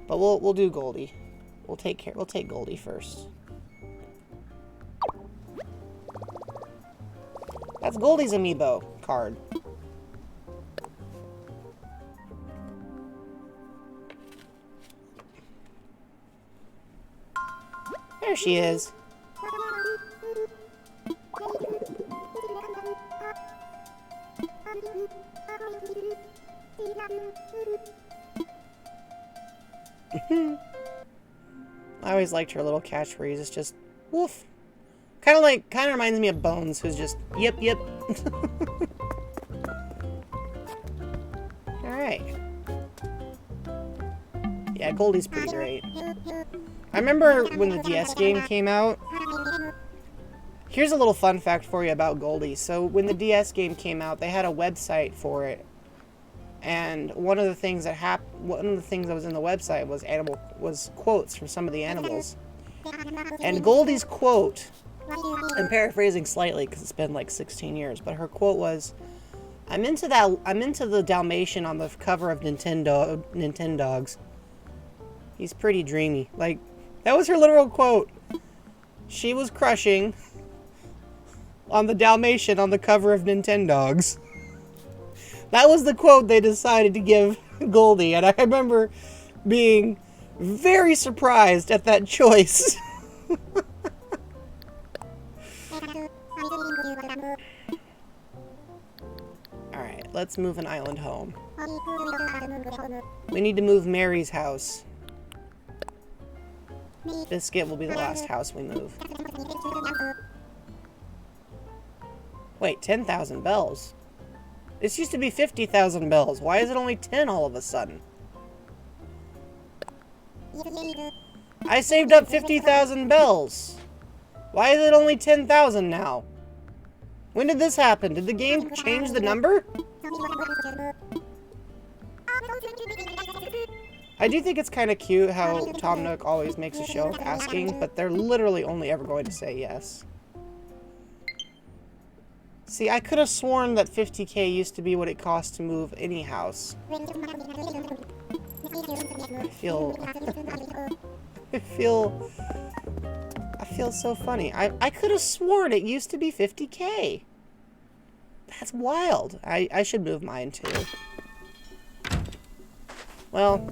Speaker 1: But we'll do Goldie. We'll take Goldie first. That's Goldie's amiibo card. There she is. I always liked her little catchphrase. It's just woof. Kind of reminds me of Bones, who's just yep. All right. Yeah, Goldie's pretty great. I remember when the DS game came out. Here's a little fun fact for you about Goldie. So when the DS game came out, they had a website for it, and one of the things that was in the website was quotes from some of the animals. And Goldie's quote, I'm paraphrasing slightly because it's been like 16 years, but her quote was, I'm into the Dalmatian on the cover of Nintendogs. He's pretty dreamy." Like, that was her literal quote. She was crushing on the Dalmatian on the cover of Nintendogs. That was the quote they decided to give Goldie, and I remember being very surprised at that choice. Alright, let's move an island home. We need to move Mary's house. Biscuit will be the last house we move. Wait, 10,000 bells? This used to be 50,000 bells. Why is it only 10 all of a sudden? I saved up 50,000 bells. Why is it only 10,000 now? When did this happen? Did the game change the number? I do think it's kind of cute how Tom Nook always makes a show of asking, but they're literally only ever going to say yes. See, I could have sworn that 50K used to be what it cost to move any house. I feel so funny. I could have sworn it used to be 50K. That's wild. I should move mine too. Well,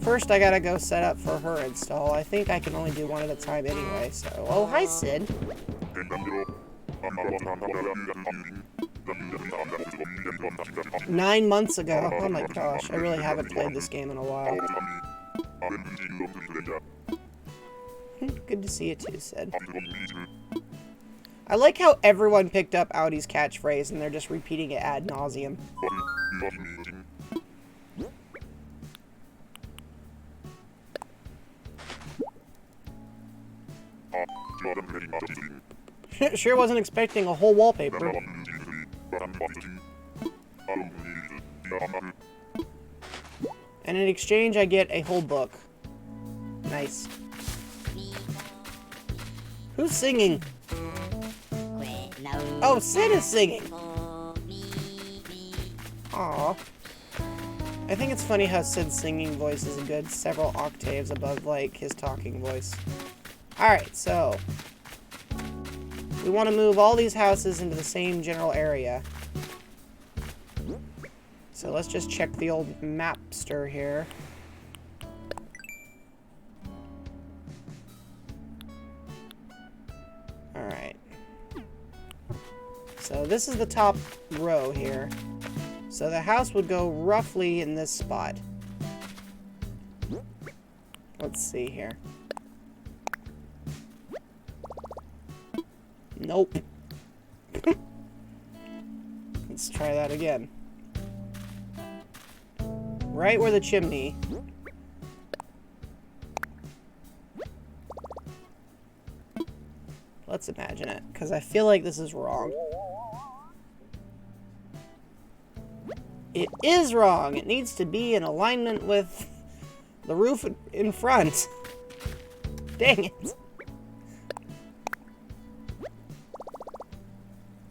Speaker 1: first I gotta go set up for her install. I think I can only do one at a time anyway, so... Oh, hi, Sid. 9 months ago. Oh my gosh, I really haven't played this game in a while. Good to see you too, Sid. I like how everyone picked up Audi's catchphrase and they're just repeating it ad nauseum. Sure wasn't expecting a whole wallpaper. And in exchange, I get a whole book. Nice. Who's singing? Oh, Sid is singing! Aww. I think it's funny how Sid's singing voice is a good several octaves above, like, his talking voice. Alright, so... we want to move all these houses into the same general area. So let's just check the old mapster here. Alright. So this is the top row here. So the house would go roughly in this spot. Let's see here. Nope. Let's try that again. Right where the chimney. Let's imagine it, because I feel like this is wrong. It is wrong! It needs to be in alignment with the roof in front. Dang it.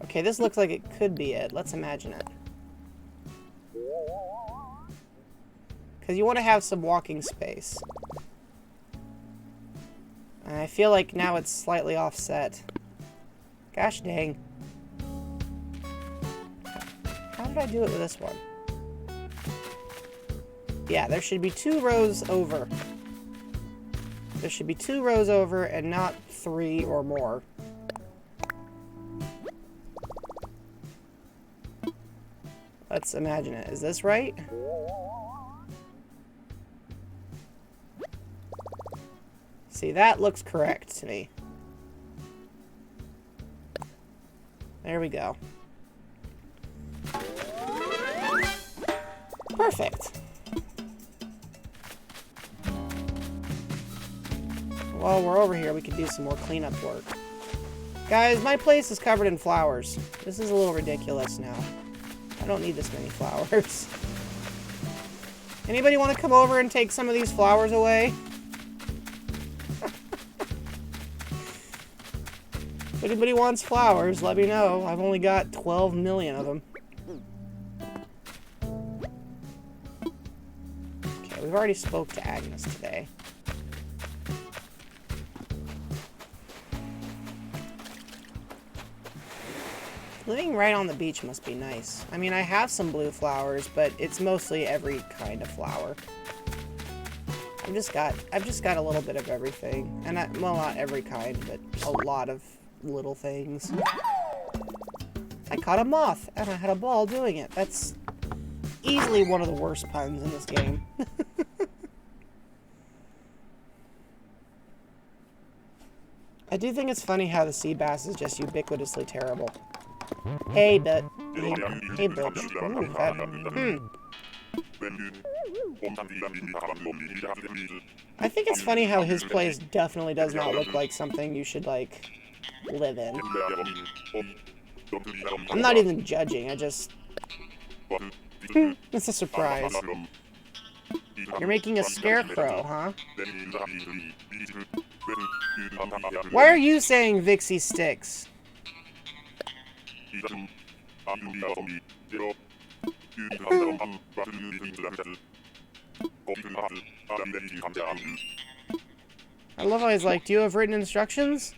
Speaker 1: Okay, this looks like it could be it. Let's imagine it. Because you want to have some walking space. And I feel like now it's slightly offset. Gosh dang. How did I do it with this one? Yeah, there should be 2 rows over. There should be 2 rows over and not 3 or more. Let's imagine it. Is this right? See, that looks correct to me. There we go. Perfect. While we're over here, we could do some more cleanup work. Guys, my place is covered in flowers. This is a little ridiculous now. I don't need this many flowers. Anybody want to come over and take some of these flowers away? If anybody wants flowers, let me know. I've only got 12 million of them. Okay, we've already spoke to Agnes today. Living right on the beach must be nice. I mean, I have some blue flowers, but it's mostly every kind of flower. I've just got a little bit of everything. And well, not every kind, but a lot of little things. I caught a moth, and I had a ball doing it. That's easily one of the worst puns in this game. I do think it's funny how the sea bass is just ubiquitously terrible. Hey, but... Hey, bitch. Ooh, I think it's funny how his place definitely does not look like something you should, like, live in. I'm not even judging, I just... It's a surprise. You're making a scarecrow, huh? Why are you saying Vixie sticks? I love how he's like, do you have written instructions?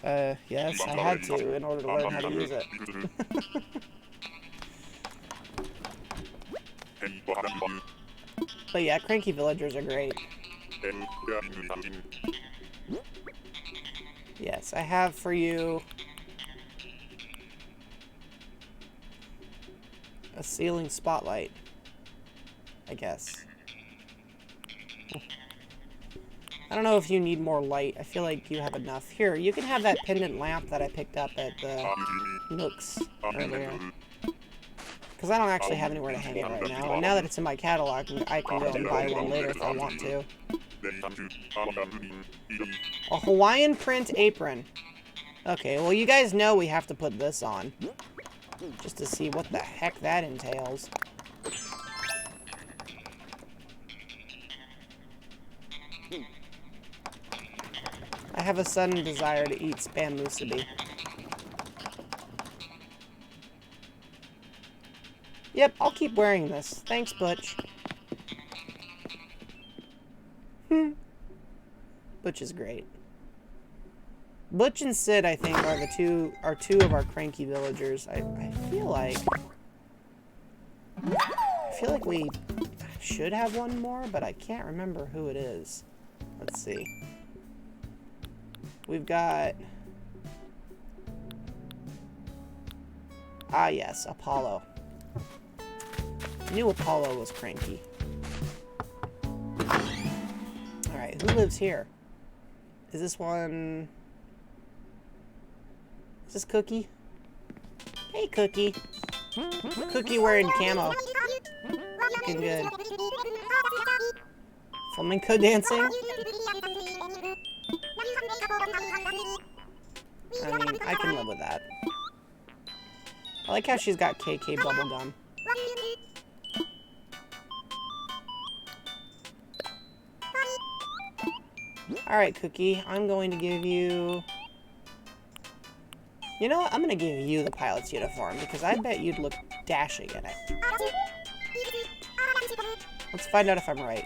Speaker 1: Yes, I had to in order to learn how to use it. But yeah, cranky villagers are great. Yes, I have for you a ceiling spotlight, I guess. I don't know if you need more light. I feel like you have enough. Here, you can have that pendant lamp that I picked up at the Nooks earlier. Because I don't actually have anywhere to hang it right now. And now that it's in my catalog, I can go and buy one later if I want to. A Hawaiian print apron. Okay, well you guys know we have to put this on. Just to see what the heck that entails. I have a sudden desire to eat spam musubi. Yep, I'll keep wearing this. Thanks, Butch. Butch is great. Butch and Sid, I think, are two of our cranky villagers. I feel like. feel like we should have one more, but I can't remember who it is. Let's see. We've got... Ah, yes, Apollo. I knew Apollo was cranky. Alright, who lives here? Is this one... Is this Cookie? Hey, Cookie. Cookie wearing camo. Looking good. Flamenco dancing? I mean, I can live with that. I like how she's got KK bubblegum. Alright, Cookie. I'm going to give you... You know what? I'm going to give you the pilot's uniform because I bet you'd look dashing in it. Let's find out if I'm right.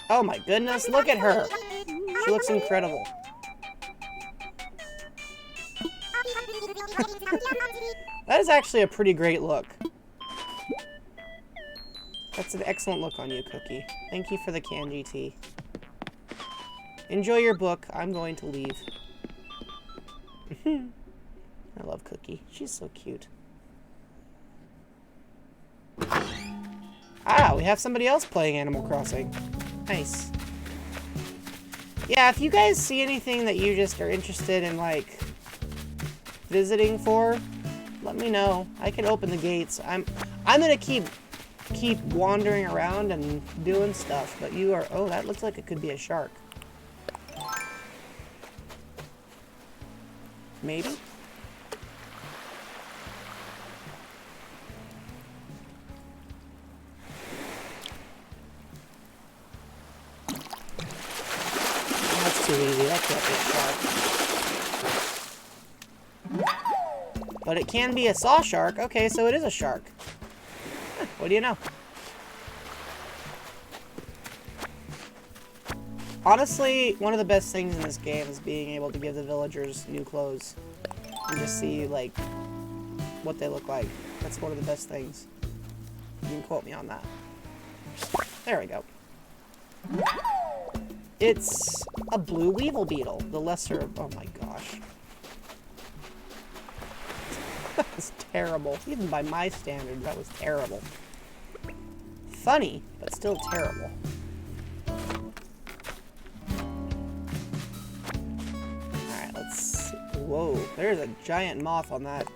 Speaker 1: Oh my goodness, look at her! She looks incredible. That is actually a pretty great look. That's an excellent look on you, Cookie. Thank you for the candy tea. Enjoy your book. I'm going to leave. I love Cookie. She's so cute. Ah, we have somebody else playing Animal Crossing. Nice. Yeah, if you guys see anything that you just are interested in, like, visiting for, let me know. I can open the gates. I'm gonna keep wandering around and doing stuff, but you are... Oh, that looks like it could be a shark. Maybe? That's too easy. That can't be a shark. But it can be a saw shark. Okay, so it is a shark. Huh, what do you know? Honestly, one of the best things in this game is being able to give the villagers new clothes. And just see, like, what they look like. That's one of the best things. You can quote me on that. There we go. It's a blue weevil beetle. The lesser... Oh my gosh. That was terrible. Even by my standards, that was terrible. Funny, but still terrible. Alright, let's see. Whoa, there's a giant moth on that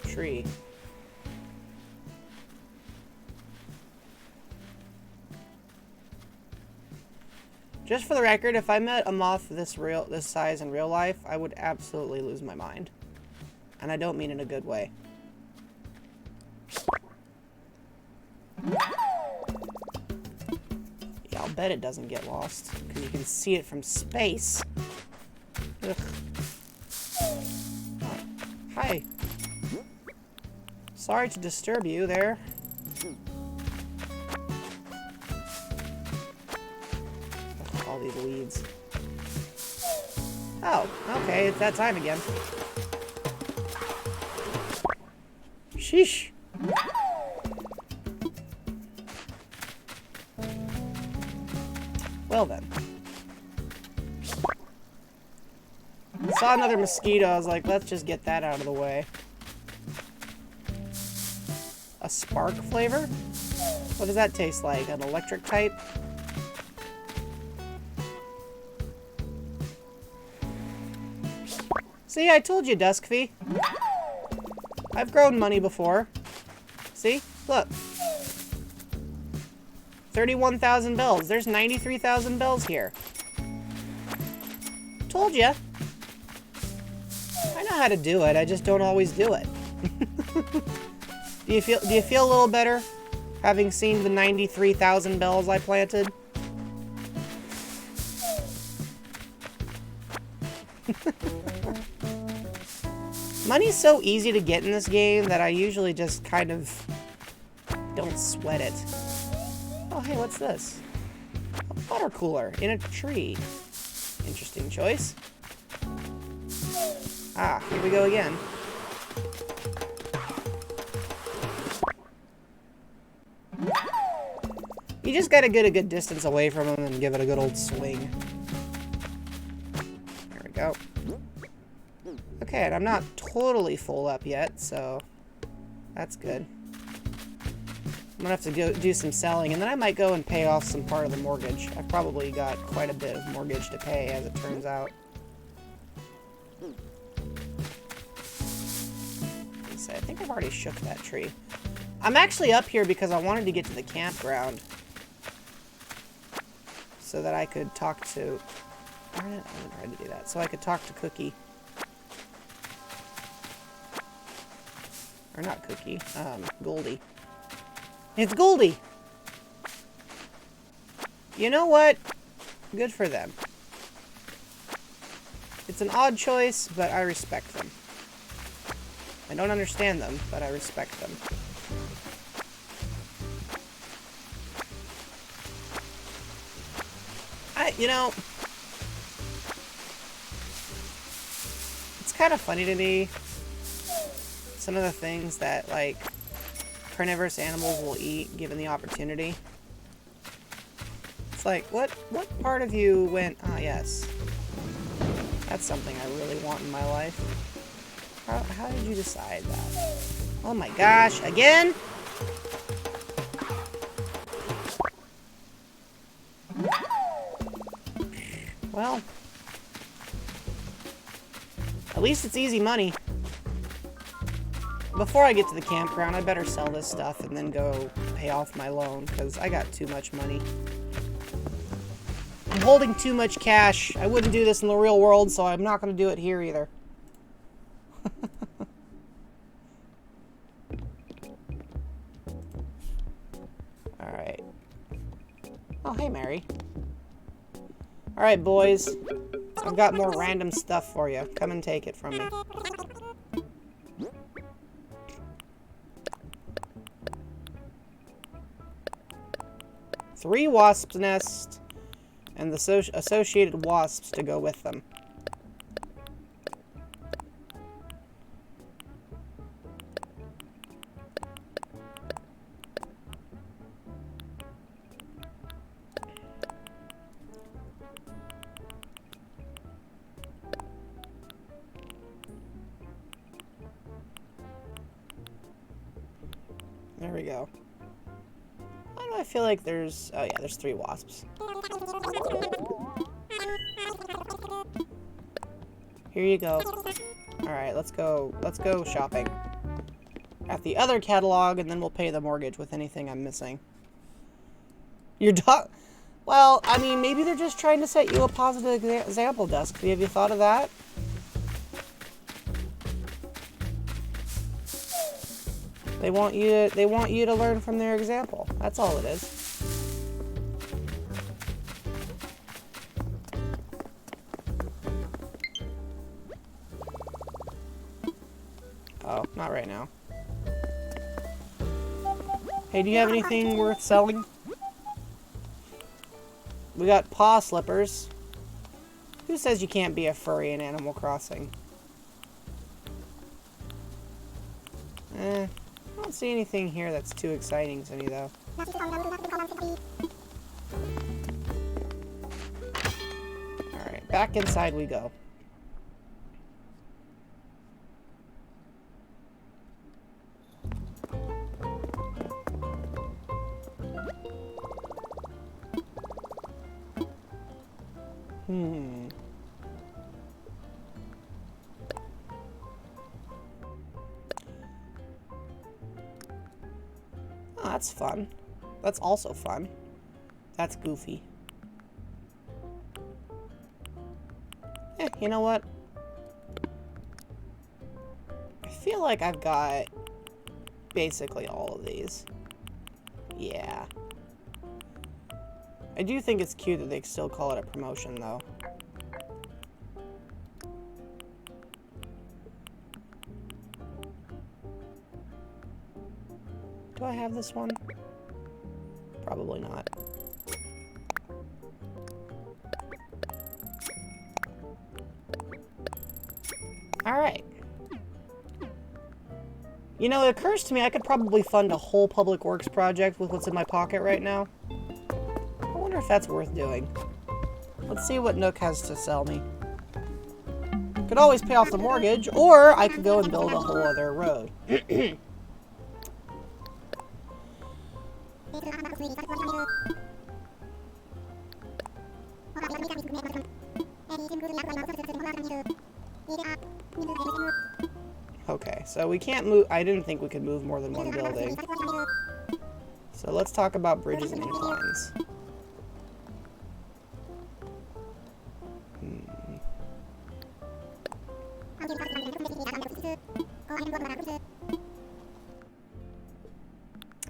Speaker 1: tree. Just for the record, if I met a moth this size in real life, I would absolutely lose my mind. And I don't mean in a good way. Yeah, I'll bet it doesn't get lost, because you can see it from space. Ugh. Oh, hi. Sorry to disturb you there. Ugh, all these weeds. Oh, okay, it's that time again. Sheesh. Well then. Saw another mosquito, I was like, let's just get that out of the way. A spark flavor? What does that taste like? An electric type? See, I told you, Duskfy. I've grown money before. See? Look. 31,000 bells. There's 93,000 bells here. Told ya. I know how to do it. I just don't always do it. Do you feel a little better having seen the 93,000 bells I planted? Money's so easy to get in this game that I usually just kind of don't sweat it. Oh, hey, what's this? A water cooler in a tree. Interesting choice. Ah, here we go again. You just gotta get a good distance away from them and give it a good old swing. There we go. Okay, and I'm not totally full up yet, so that's good. I'm gonna have to go do some selling, and then I might go and pay off some part of the mortgage. I've probably got quite a bit of mortgage to pay, as it turns out. I think I've already shook that tree. I'm actually up here because I wanted to get to the campground so that I could talk to... I'm gonna try to do that. So I could talk to Cookie. Or not Cookie. Goldie. It's Goldie! You know what? Good for them. It's an odd choice, but I respect them. I don't understand them, but I respect them. You know, it's kind of funny to me, some of the things that, like, carnivorous animals will eat, given the opportunity. It's like, what part of you went, ah, yes, that's something I really want in my life. How did you decide that? Oh my gosh, again? Well, at least it's easy money. Before I get to the campground, I better sell this stuff and then go pay off my loan, because I got too much money. I'm holding too much cash. I wouldn't do this in the real world, so I'm not going to do it here either. Alright. Oh, hey, Mary. Alright, boys. I've got more random stuff for you. Come and take it from me. Three wasp nests and the associated wasps to go with them. There we go. Why do I feel like there's... Oh yeah, there's 3 wasps. Here you go. Alright, let's go shopping. At the other catalog, and then we'll pay the mortgage with anything I'm missing. Your dog... Well, I mean, maybe they're just trying to set you a positive example, Dusky. Have you thought of that? They want you to learn from their example. That's all it is. Oh, not right now. Hey, do you have anything worth selling? We got paw slippers. Who says you can't be a furry in Animal Crossing? I don't see anything here that's too exciting to me, though. Alright, back inside we go. Oh, that's fun. That's also fun. That's goofy. You know what? I feel like I've got basically all of these. Yeah. I do think it's cute that they still call it a promotion, though. Do I have this one? Probably not. Alright. You know, it occurs to me I could probably fund a whole public works project with what's in my pocket right now. wonder if that's worth doing. Let's see what Nook has to sell me. Could always pay off the mortgage, or I could go and build a whole other road. Okay, so we can't move. I didn't think we could move more than one building. So let's talk about bridges and inclines.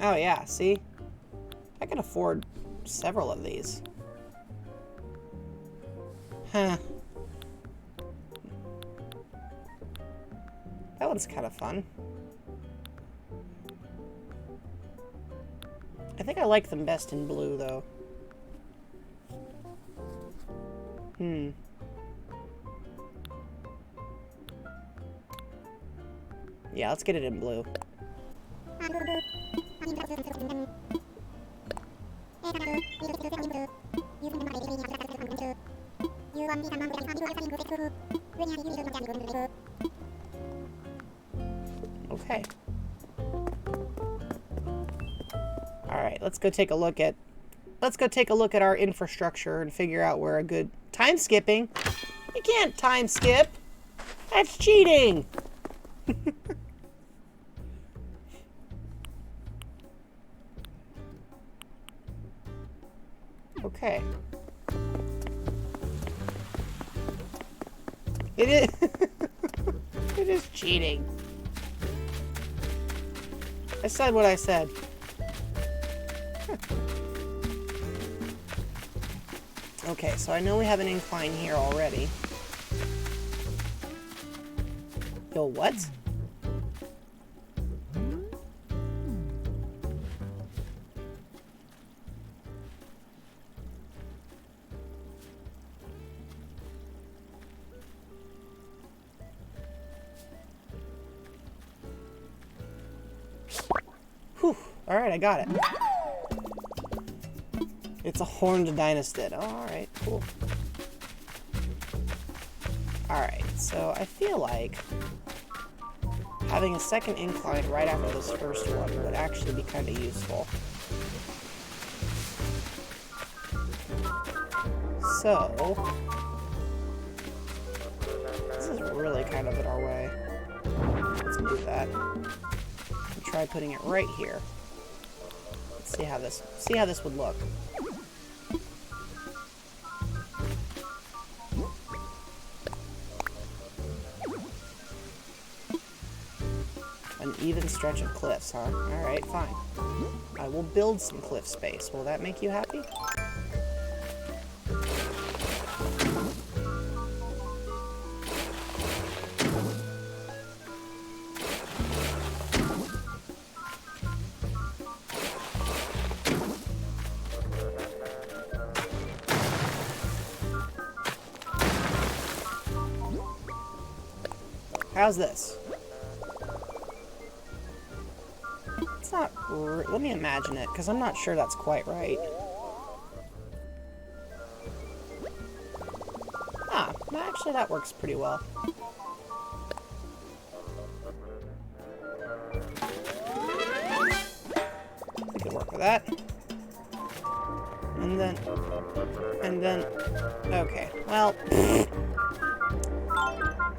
Speaker 1: Oh yeah, see? I can afford several of these. Huh. That one's kind of fun. I think I like them best in blue, though. Yeah, let's get it in blue. Okay. Alright, let's go take a look at our infrastructure and figure out where a good time skipping. You can't time skip. That's cheating. Okay. It is it is cheating. I said what I said. Okay, so I know we have an incline here already. Yo, what? Whew. Alright, I got it. It's a horned dynastid. Oh, alright, cool. Alright, so I feel like having a second incline right after this first one would actually be kind of useful. So, this is really kind of in our way. Let's move that. And try putting it right here. Let's see how this would look. An even stretch of cliffs, huh? Alright, fine. I will build some cliff space. Will that make you happy? How's this? It's not... Let me imagine it, because I'm not sure that's quite right. Ah, actually that works pretty well. We could work with that. And then... Okay, well...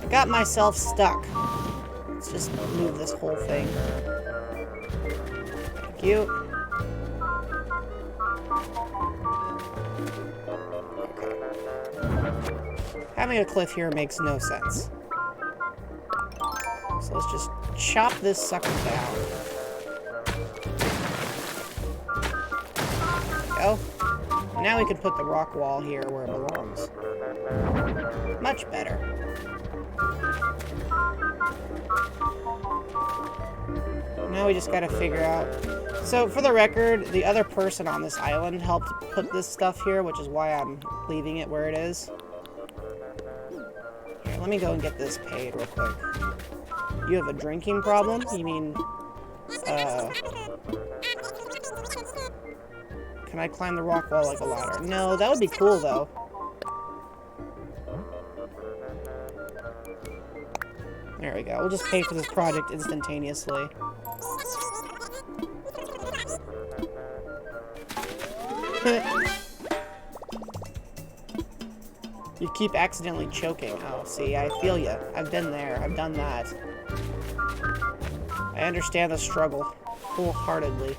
Speaker 1: I got myself stuck. Let's just move this whole thing. Thank you. Okay. Having a cliff here makes no sense. So let's just chop this sucker down. There we go. Now we can put the rock wall here where it belongs. Much better. Now we just gotta figure out... So, for the record, the other person on this island helped put this stuff here, which is why I'm leaving it where it is. Here, let me go and get this paid real quick. You have a drinking problem? You mean... Can I climb the rock wall like a ladder? No, that would be cool, though. There we go. We'll just pay for this project instantaneously. You keep accidentally choking. Oh, see, I feel ya. I've been there. I've done that. I understand the struggle wholeheartedly.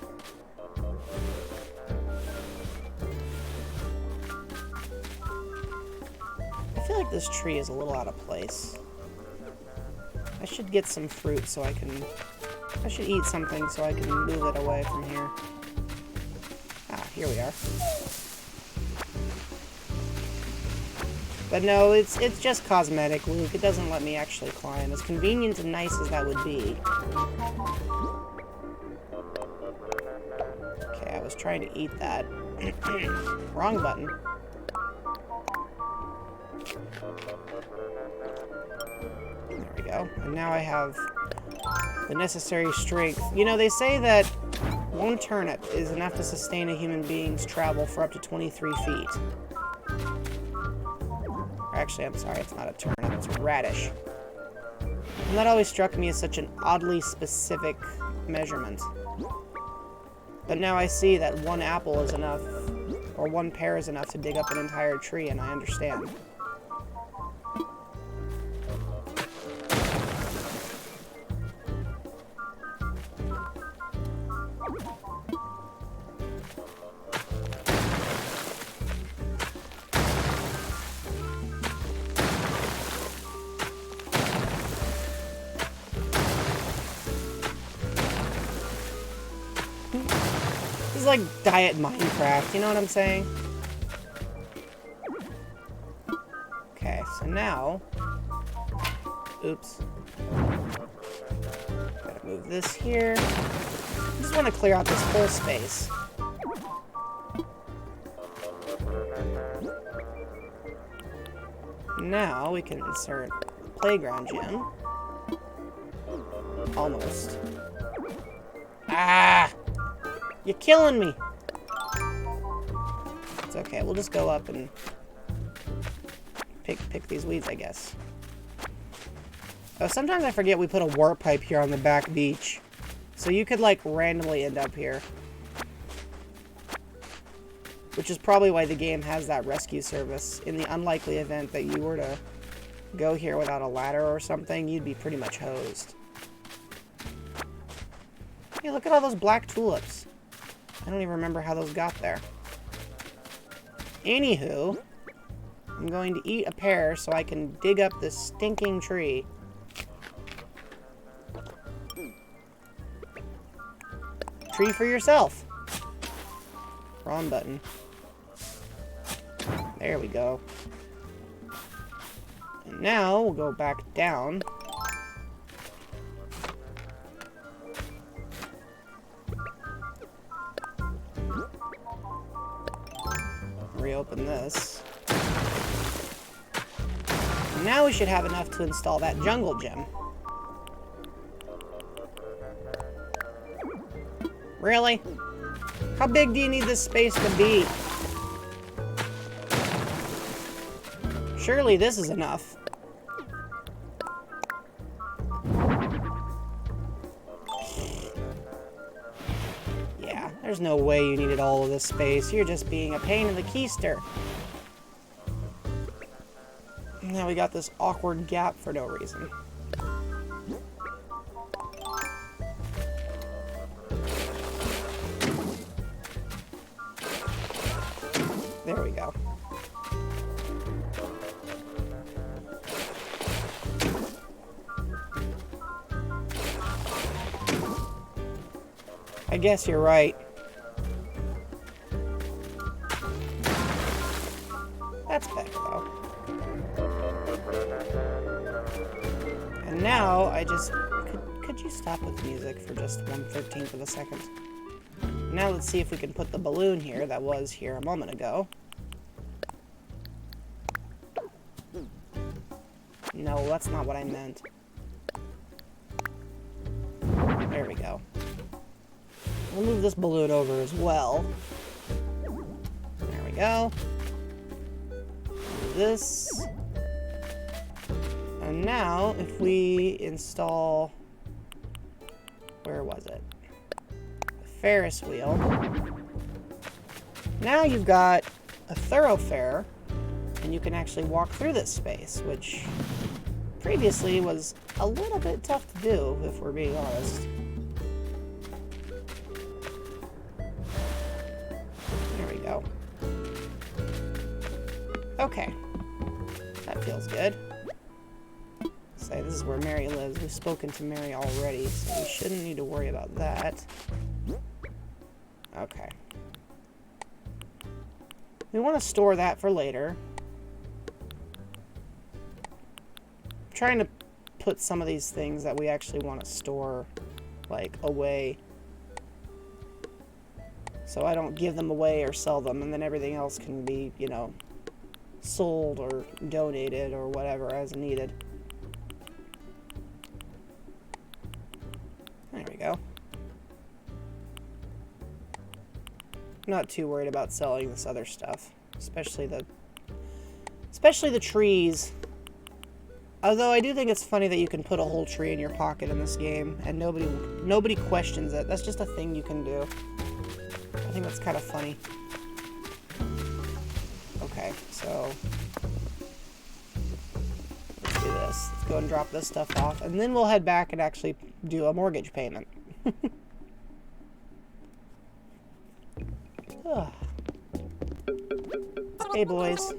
Speaker 1: I feel like this tree is a little out of place. I should get some fruit so I can... I should eat something so I can move it away from here. Ah, here we are. But no, it's just cosmetic, Luke. It doesn't let me actually climb. As convenient and nice as that would be. Okay, I was trying to eat that. Wrong button. There we go. And now I have the necessary strength. You know, they say that one turnip is enough to sustain a human being's travel for up to 23 feet. Actually, I'm sorry, it's not a turnip, it's a radish. And that always struck me as such an oddly specific measurement. But now I see that one apple is enough, or one pear is enough to dig up an entire tree, and I understand. This is like Diet Minecraft, you know what I'm saying? Okay, so now... Oops. Gotta move this here. I just want to clear out this whole space. Now we can insert the playground gym. Almost. Ah! You're killing me! It's okay, we'll just go up and pick these weeds, I guess. Oh, sometimes I forget we put a warp pipe here on the back beach. So you could, like, randomly end up here. Which is probably why the game has that rescue service. In the unlikely event that you were to go here without a ladder or something, you'd be pretty much hosed. Hey, look at all those black tulips. I don't even remember how those got there. Anywho, I'm going to eat a pear so I can dig up this stinking tree. Tree for yourself. Wrong button. There we go. And now we'll go back down. Reopen this. And now we should have enough to install that jungle gym. Really? How big do you need this space to be? Surely this is enough. Yeah, there's no way you needed all of this space. You're just being a pain in the keister. Now we got this awkward gap for no reason. There we go. I guess you're right. That's better, though. And now, I just... Could you stop with music for just 1/13 of a second? Now let's see if we can put the balloon here that was here a moment ago. No, that's not what I meant. There we go. We'll move this balloon over as well. we go. This. And now, if we install... Where was it? The Ferris wheel. Now you've got a thoroughfare, and you can actually walk through this space, which previously was a little bit tough to do, if we're being honest. There we go. Okay. That feels good. Say, this is where Mary lives. We've spoken to Mary already, so we shouldn't need to worry about that. Okay. We want to store that for later. I'm trying to put some of these things that we actually want to store, like, away. So I don't give them away or sell them, and then everything else can be, you know, sold or donated or whatever as needed. There we go. I'm not too worried about selling this other stuff, especially the trees. Although I do think it's funny that you can put a whole tree in your pocket in this game and nobody questions it. That's just a thing you can do. I think that's kind of funny. Okay, so let's do this. Let's go and drop this stuff off, and then we'll head back and actually do a mortgage payment. Hey, boys.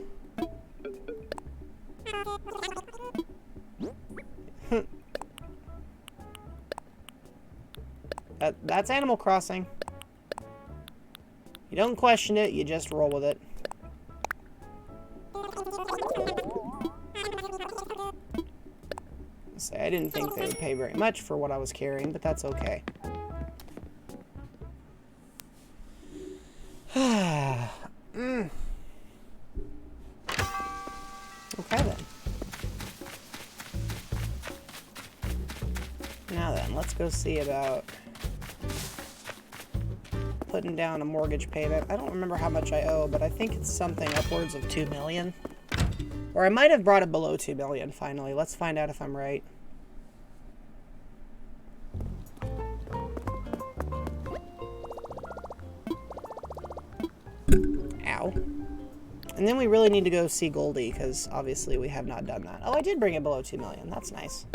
Speaker 1: That's Animal Crossing. You don't question it, you just roll with it. Say, I didn't think they would pay very much for what I was carrying, but that's okay. Okay then. Now then, let's go see about putting down a mortgage payment. I don't remember how much I owe, but I think it's something upwards of 2 million. Or I might have brought it below 2 million finally. Let's find out if I'm right. Ow. And then we really need to go see Goldie, because obviously we have not done that. Oh, I did bring it below 2 million. That's nice.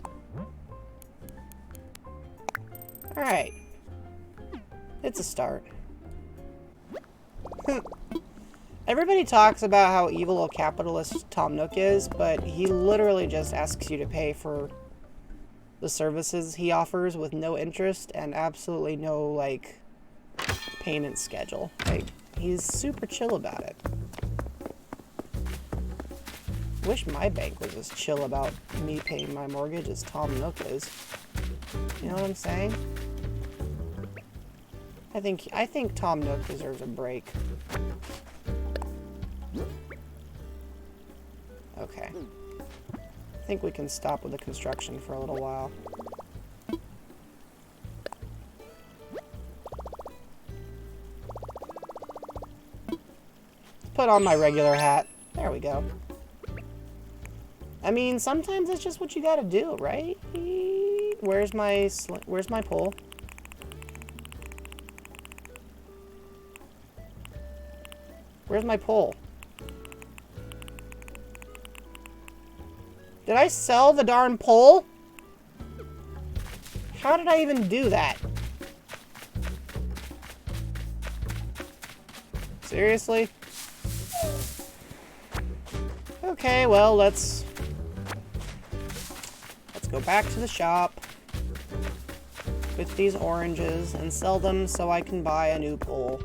Speaker 1: Alright. It's a start. Everybody talks about how evil a capitalist Tom Nook is, but he literally just asks you to pay for the services he offers with no interest and absolutely no, like, payment schedule. Like, he's super chill about it. Wish my bank was as chill about me paying my mortgage as Tom Nook is. You know what I'm saying? I think Tom Nook deserves a break. Okay. I think we can stop with the construction for a little while. Put on my regular hat. There we go. I mean, sometimes it's just what you gotta do, right? Where's my pole? Where's my pole? Did I sell the darn pole? How did I even do that? Seriously? Okay, well, let's go back to the shop with these oranges and sell them so I can buy a new pole.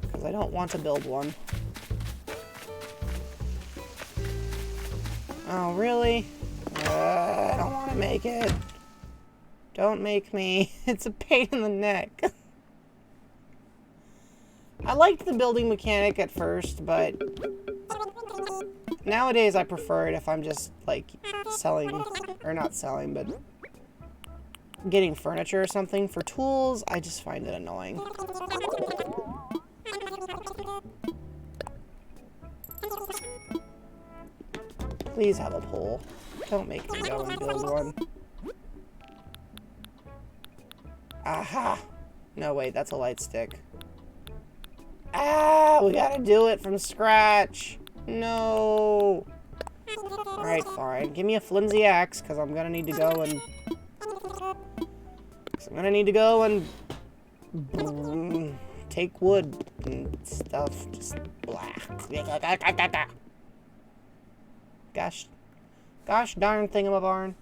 Speaker 1: Because I don't want to build one. Oh, really? I don't want to make it. Don't make me. It's a pain in the neck. I liked the building mechanic at first, but nowadays I prefer it if I'm just, like, selling, or not selling, but getting furniture or something for tools, I just find it annoying. Please have a pole. Don't make me go and build one. Aha! No, wait, that's a light stick. Ah, we gotta do it from scratch. No. Alright, fine. Give me a flimsy axe, because I'm gonna need to go and... take wood and stuff. Just blah. Gosh darn thingamabarn.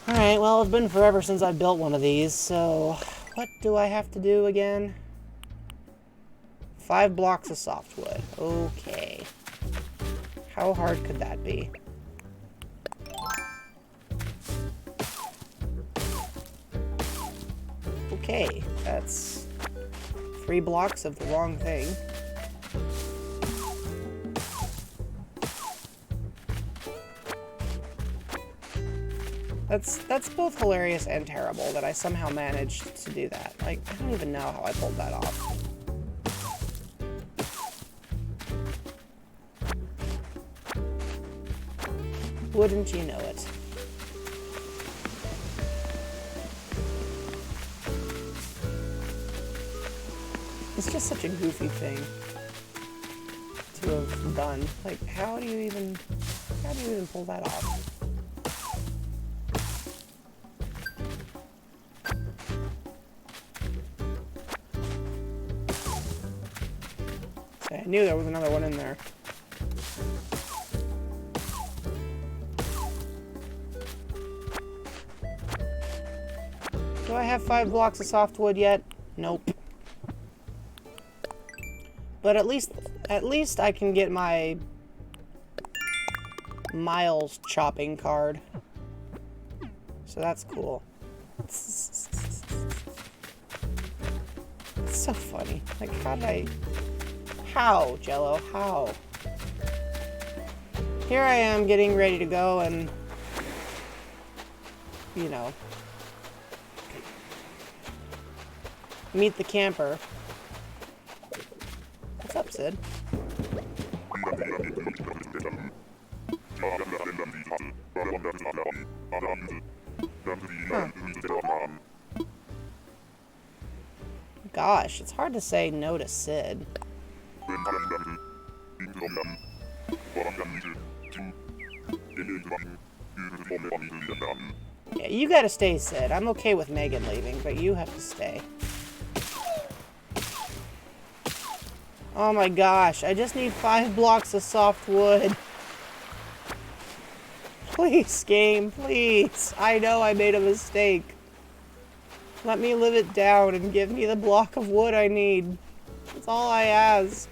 Speaker 1: Alright, well, it's been forever since I built one of these, so... What do I have to do again? 5 blocks of softwood. Okay. How hard could that be? Okay, that's 3 blocks of the wrong thing. That's both hilarious and terrible that I somehow managed to do that. Like, I don't even know how I pulled that off. Wouldn't you know it? It's just such a goofy thing to have done. Like, how do you even pull that off? I knew there was another one in there. Do I have 5 blocks of softwood yet? Nope. But at least I can get my miles chopping card. So that's cool. It's so funny. Like, how, Jello? How? Here I am getting ready to go and, you know, meet the camper. What's up, Sid? Huh. Gosh, it's hard to say no to Sid. Yeah, you gotta stay, Sid. I'm okay with Megan leaving, but you have to stay. Oh my gosh, I just need 5 blocks of softwood. Please, game, please. I know I made a mistake. Let me live it down and give me the block of wood I need. That's all I ask.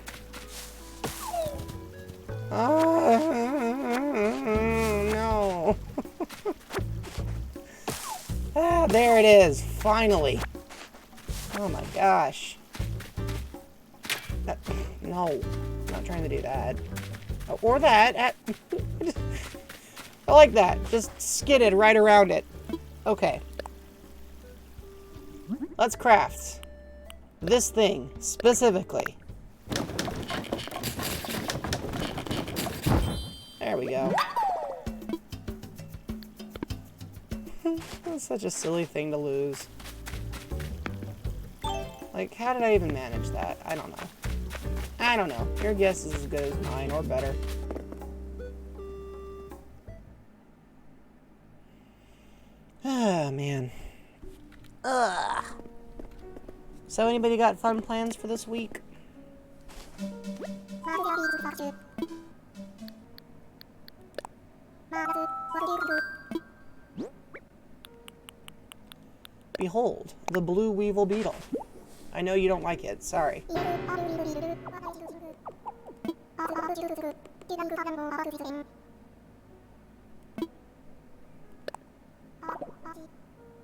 Speaker 1: No. Ah, there it is. Finally. Oh my gosh. No. I'm not trying to do that. Or that. I like that. Just skidded right around it. Okay. Let's craft this thing specifically. There we go. That's such a silly thing to lose. Like, how did I even manage that? I don't know. I don't know. Your guess is as good as mine, or better. Ah, man. Ugh. So, anybody got fun plans for this week? Behold, the blue weevil beetle. I know you don't like it, sorry.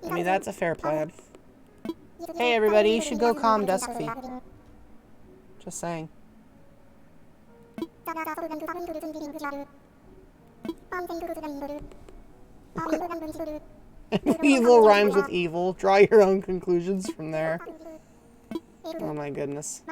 Speaker 1: I mean, that's a fair plan. Hey everybody, you should go calm Duskfeet. Just saying. Evil rhymes with evil. Draw your own conclusions from there. Oh my goodness.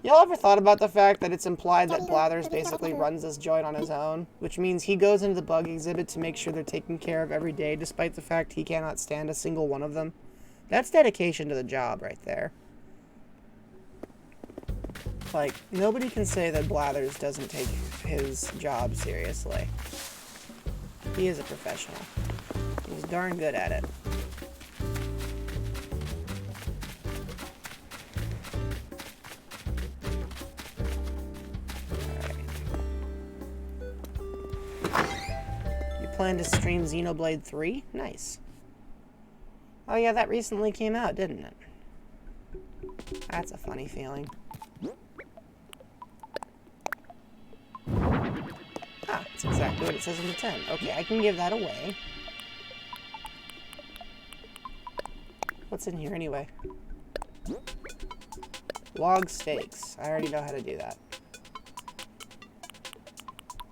Speaker 1: Y'all ever thought about the fact that it's implied that Blathers basically runs this joint on his own? Which means he goes into the bug exhibit to make sure they're taken care of every day, despite the fact he cannot stand a single one of them. That's dedication to the job right there. Like, nobody can say that Blathers doesn't take his job seriously. He is a professional. He's darn good at it. Plan to stream Xenoblade 3? Nice. Oh yeah, that recently came out, didn't it? That's a funny feeling. Ah, that's exactly what it says in the 10. Okay, I can give that away. What's in here anyway? Log steaks. I already know how to do that.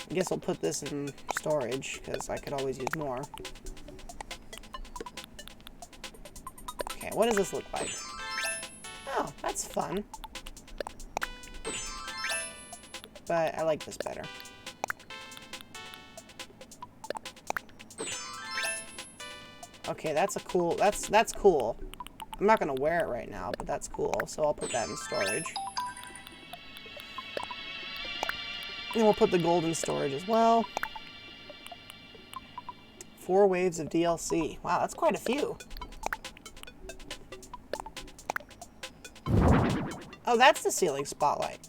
Speaker 1: I guess I'll put this in storage, because I could always use more. Okay, what does this look like? Oh, that's fun. But I like this better. Okay, that's a cool, that's cool. I'm not gonna wear it right now, but that's cool, so I'll put that in storage. And we'll put the gold in storage as well. 4 waves of DLC. Wow, that's quite a few. Oh, that's the ceiling spotlight.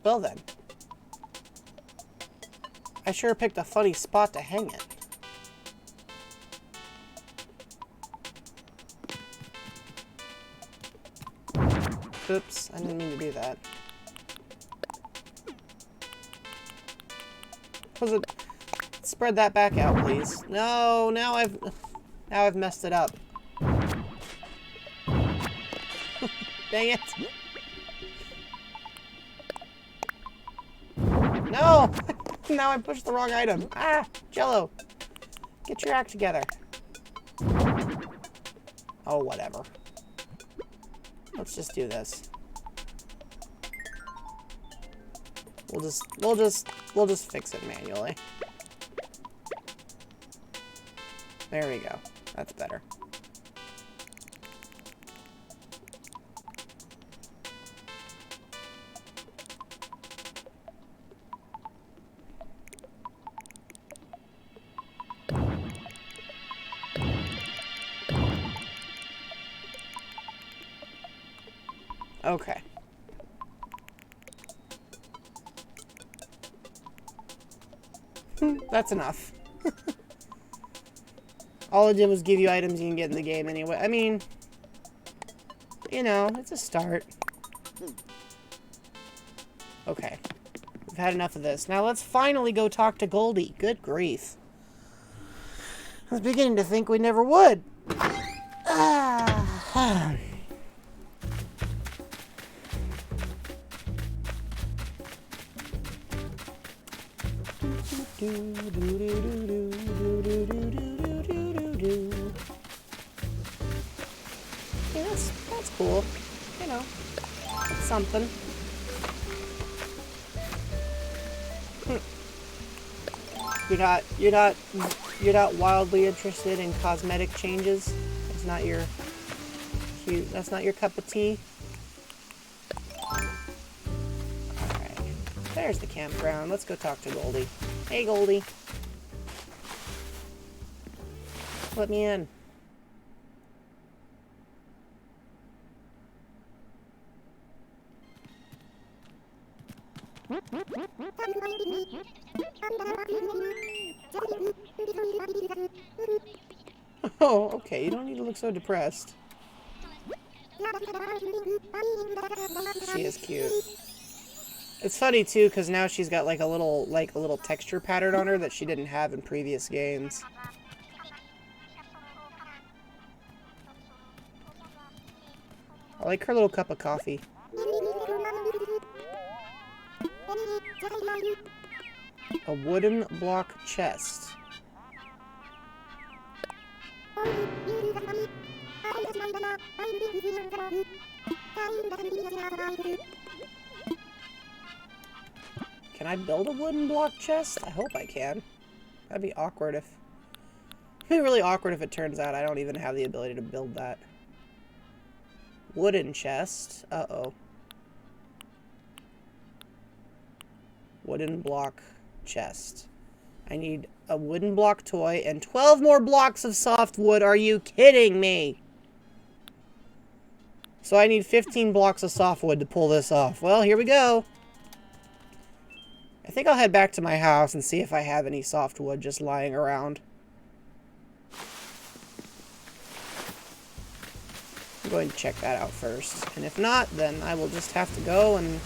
Speaker 1: Well then. I sure picked a funny spot to hang it. Oops, I didn't mean to do that. Was it? Spread that back out, please. No, now I've messed it up. Dang it. No! Now I pushed the wrong item. Ah, Jello. Get your act together. Oh, whatever. Let's just do this. We'll just fix it manually. There we go. That's better. Okay. That's enough. All it did was give you items you can get in the game anyway. I mean, you know, it's a start. Okay. We've had enough of this. Now let's finally go talk to Goldie. Good grief. I was beginning to think we never would. Yeah, that's cool. You know, it's something. You're not wildly interested in cosmetic changes. It's not your cute. That's not your cup of tea. All right, there's the campground. Let's go talk to Goldie. Hey, Goldie. Let me in. Oh, okay. You don't need to look so depressed. She is cute. It's funny too, because now she's got like a little texture pattern on her that she didn't have in previous games. I like her little cup of coffee. A wooden block chest. Can I build a wooden block chest? I hope I can. That'd be awkward if... It'd be really awkward if it turns out I don't even have the ability to build that. Wooden chest. Uh-oh. Wooden block chest. I need a wooden block toy and 12 more blocks of softwood. Are you kidding me? So I need 15 blocks of softwood to pull this off. Well, here we go. I think I'll head back to my house and see if I have any softwood just lying around. I'm going to check that out first. And if not, then I will just have to go and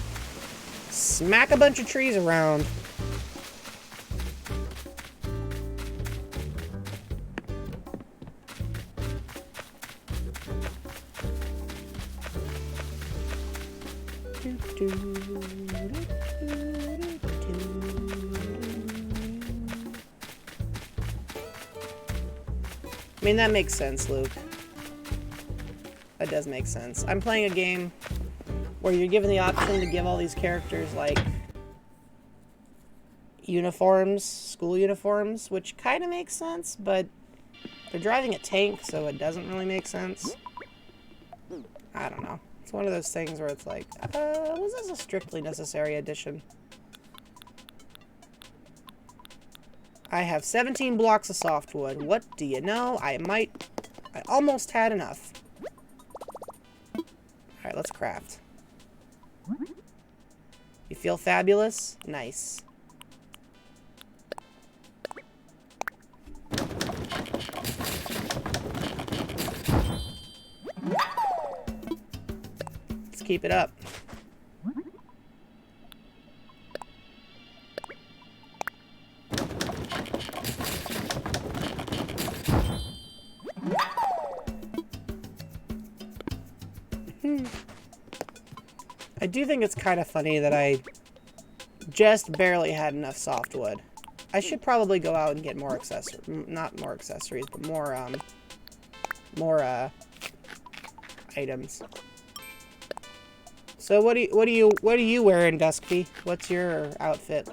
Speaker 1: smack a bunch of trees around. I mean, that makes sense, Luke. That does make sense. I'm playing a game where you're given the option to give all these characters, like, uniforms, school uniforms, which kind of makes sense, but they're driving a tank, so it doesn't really make sense. I don't know. It's one of those things where it's like, was this a strictly necessary addition? I have 17 blocks of softwood. What do you know? I almost had enough. Alright, let's craft. You feel fabulous? Nice. Let's keep it up. I do think it's kind of funny that I just barely had enough softwood. I should probably go out and get more accessories. Not more accessories, but more items. So what are you wearing, Dusky? What's your outfit?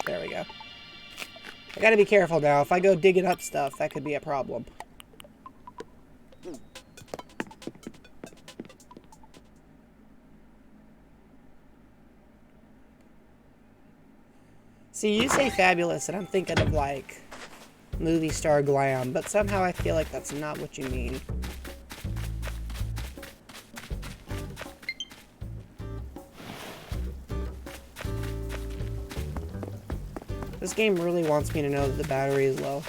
Speaker 1: There we go. I gotta be careful now. If I go digging up stuff, that could be a problem. See, you say fabulous, and I'm thinking of, like, movie star glam, but somehow I feel like that's not what you mean. This game really wants me to know that the battery is low.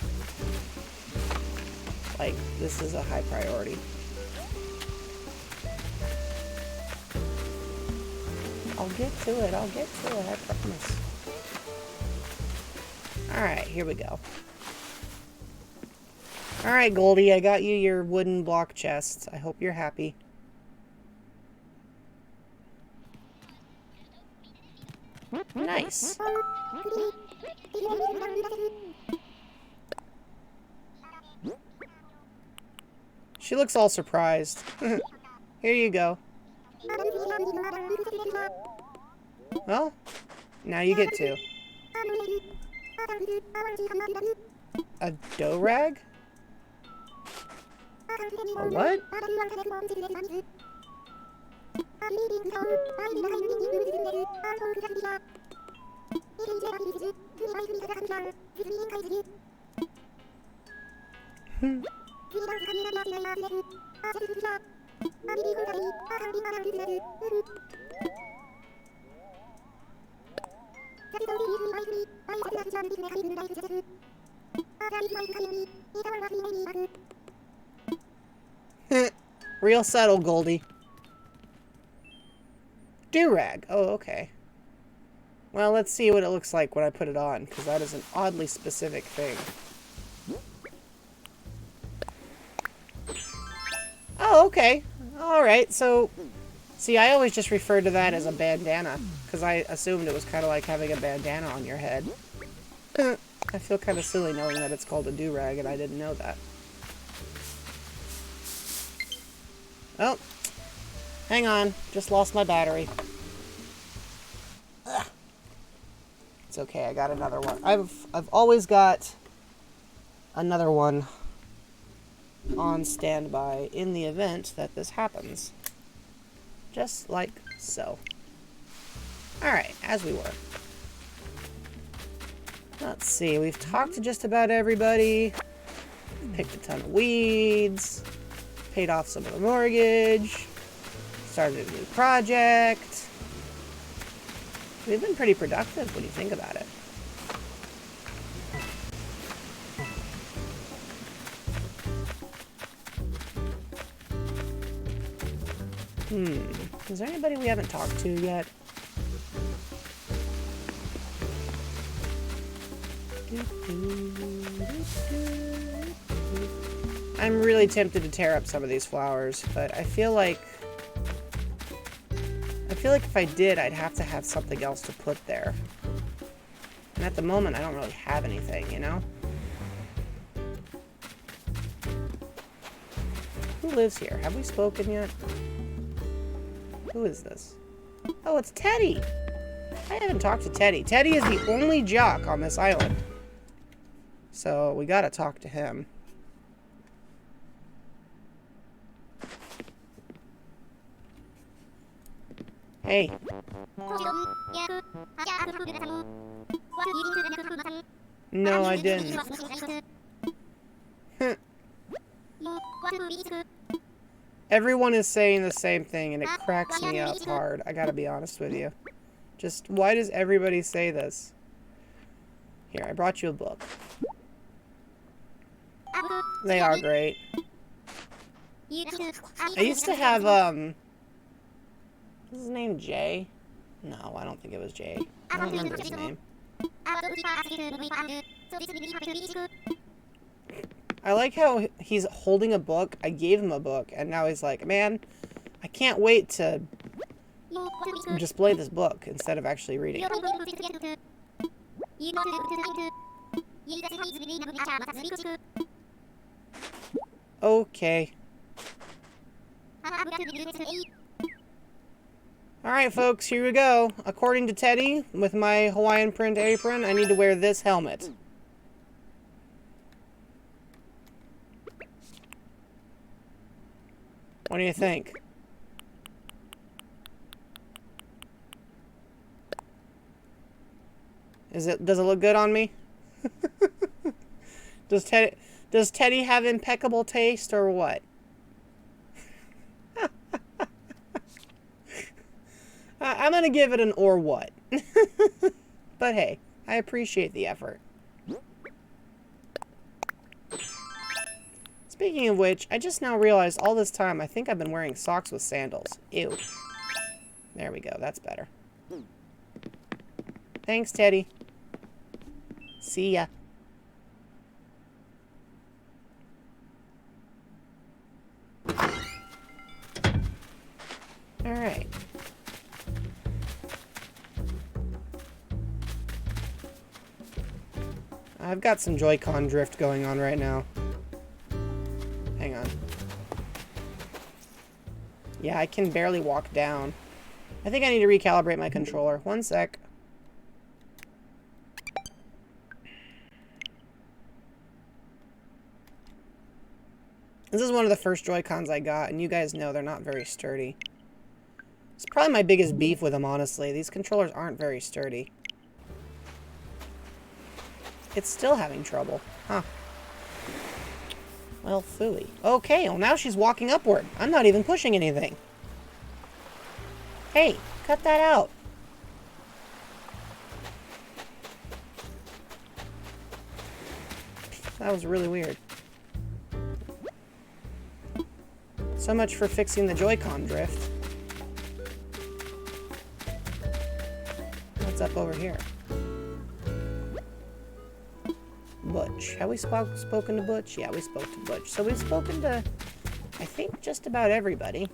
Speaker 1: Like, this is a high priority. I'll get to it, I promise. Alright, here we go. Alright, Goldie, I got you your wooden block chests. I hope you're happy. Nice. She looks all surprised. Here you go. Well, now you get two. A dough rag? A what? Real subtle, Goldie. Do-rag. Oh, okay. Well, let's see what it looks like when I put it on, because that is an oddly specific thing. Oh, okay. Alright, so... See, I always just referred to that as a bandana, because I assumed it was kind of like having a bandana on your head. I feel kind of silly knowing that it's called a do-rag, and I didn't know that. Oh. Hang on. Just lost my battery. Ugh. It's okay, I got another one. I've always got another one on standby in the event that this happens. Just like so. Alright, as we were. Let's see, we've talked to just about everybody. Picked a ton of weeds. Paid off some of the mortgage. Started a new project. We've been pretty productive when you think about it. Is there anybody we haven't talked to yet? I'm really tempted to tear up some of these flowers, but I feel like if I did, I'd have to have something else to put there. And at the moment, I don't really have anything, you know? Who lives here? Have we spoken yet? Who is this? Oh, it's Teddy! I haven't talked to Teddy. Teddy is the only jock on this island. So, we gotta talk to him. Hey. No, I didn't. Everyone is saying the same thing, and it cracks me up hard. I gotta be honest with you. Just, why does everybody say this? Here, I brought you a book. They are great. I used to have, is his name Jay? No, I don't think it was Jay. I don't remember his name. I like how he's holding a book. I gave him a book, and now he's like, man, I can't wait to display this book instead of actually reading it. Okay. Alright, folks, here we go. According to Teddy, with my Hawaiian print apron, I need to wear this helmet. What do you think? Does it look good on me? Does Teddy have impeccable taste or what? I'm gonna give it an or what. But hey, I appreciate the effort. Speaking of which, I just now realized all this time I think I've been wearing socks with sandals. Ew. There we go, that's better. Thanks, Teddy. See ya. Alright. I've got some Joy-Con drift going on right now. Hang on. Yeah, I can barely walk down. I think I need to recalibrate my controller. One sec. This is one of the first Joy-Cons I got, and you guys know they're not very sturdy. It's probably my biggest beef with them, honestly. These controllers aren't very sturdy. It's still having trouble. Huh. Well, phooey. Okay, well now she's walking upward. I'm not even pushing anything. Hey, cut that out. That was really weird. So much for fixing the Joy-Con drift. What's up over here? Butch. Have we spoken to Butch? Yeah, we spoke to Butch. So we've spoken to I think just about everybody.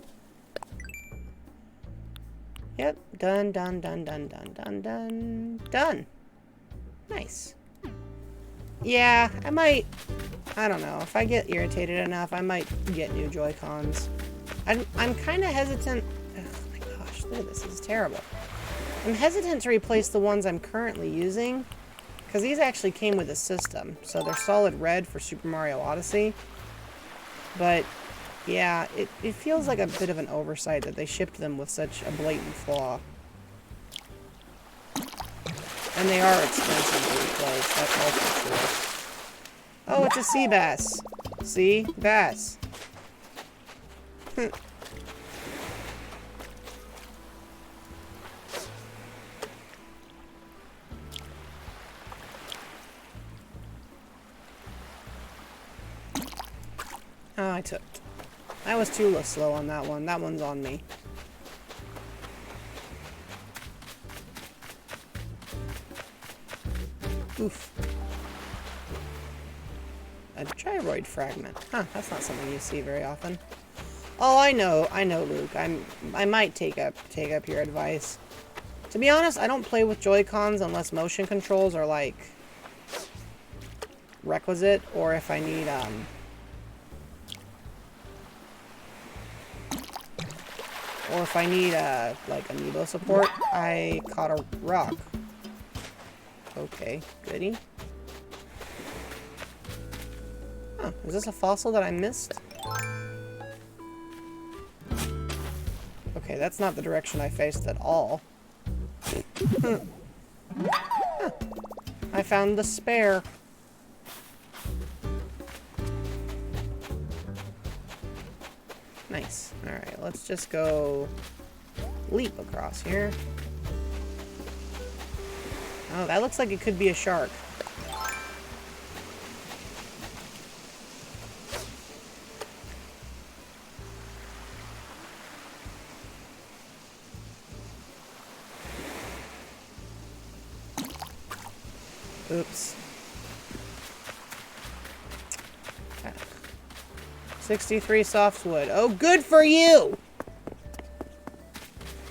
Speaker 1: Yep, done, done, done, done, done, done, done, done. Nice. Yeah, I don't know. If I get irritated enough, I might get new Joy-Cons. I'm kind of hesitant. Oh my gosh, look at this. This is terrible. I'm hesitant to replace the ones I'm currently using, because these actually came with a system. So they're solid red for Super Mario Odyssey. But yeah, it feels like a bit of an oversight that they shipped them with such a blatant flaw. And they are expensive to replace, that's also true. Oh, it's a sea bass. See? Bass. Oh, I was too slow on that one. That one's on me. Oof. A gyroid fragment. Huh, that's not something you see very often. Oh, I know, Luke. I might take up your advice. To be honest, I don't play with Joy-Cons unless motion controls are like requisite, or if I need like amiibo support. I caught a rock. Okay, goody. Huh, is this a fossil that I missed? Okay, that's not the direction I faced at all. Huh. I found the spare. Nice. Alright, let's just go leap across here. Oh, that looks like it could be a shark. Oops. 63 softwood. Oh, good for you!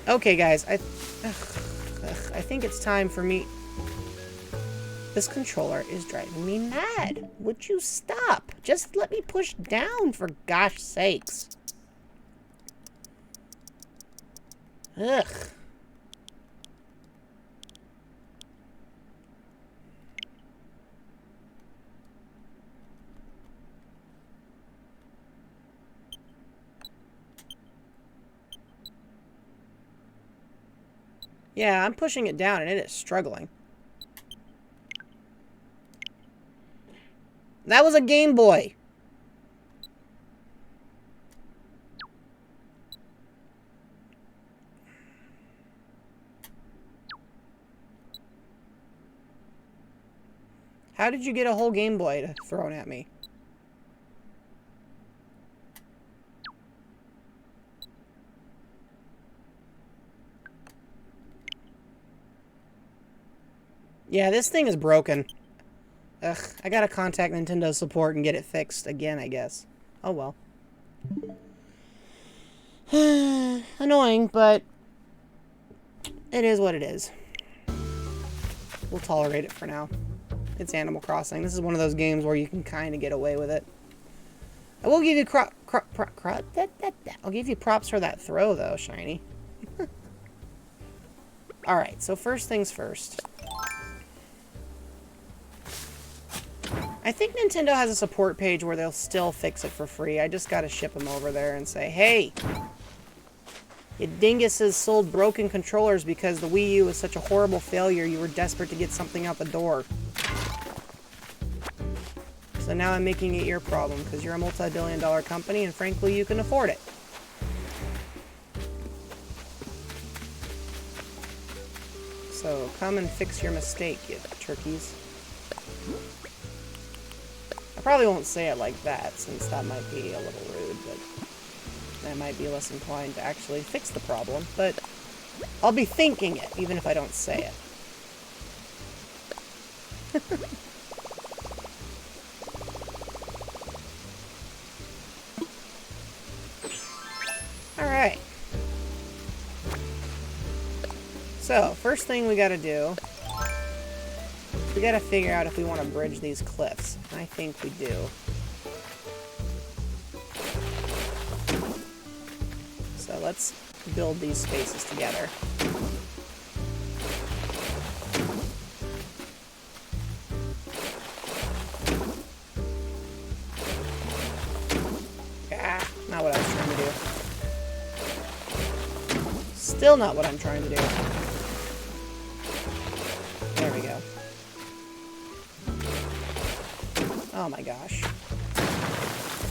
Speaker 1: Okay, guys. I think it's time for me... This controller is driving me mad. Would you stop? Just let me push down, for gosh sakes. Ugh. Yeah, I'm pushing it down and it is struggling. That was a Game Boy. How did you get a whole Game Boy thrown at me? Yeah, this thing is broken. Ugh, I gotta contact Nintendo support and get it fixed again, I guess. Oh well. Annoying, but it is what it is. We'll tolerate it for now. It's Animal Crossing. This is one of those games where you can kind of get away with it. I will give you I'll give you props for that throw, though, Shiny. Alright, so first things first. I think Nintendo has a support page where they'll still fix it for free. I just gotta ship them over there and say, hey, you dinguses sold broken controllers because the Wii U was such a horrible failure you were desperate to get something out the door. So now I'm making it your problem because you're a multi-billion-dollar company and frankly you can afford it. So come and fix your mistake, you turkeys. I probably won't say it like that, since that might be a little rude, but I might be less inclined to actually fix the problem, but I'll be thinking it, even if I don't say it. Alright. So, first thing we gotta do, we gotta figure out if we want to bridge these cliffs. I think we do. So let's build these spaces together. Ah, not what I was trying to do. Still not what I'm trying to do. There we go. Oh my gosh.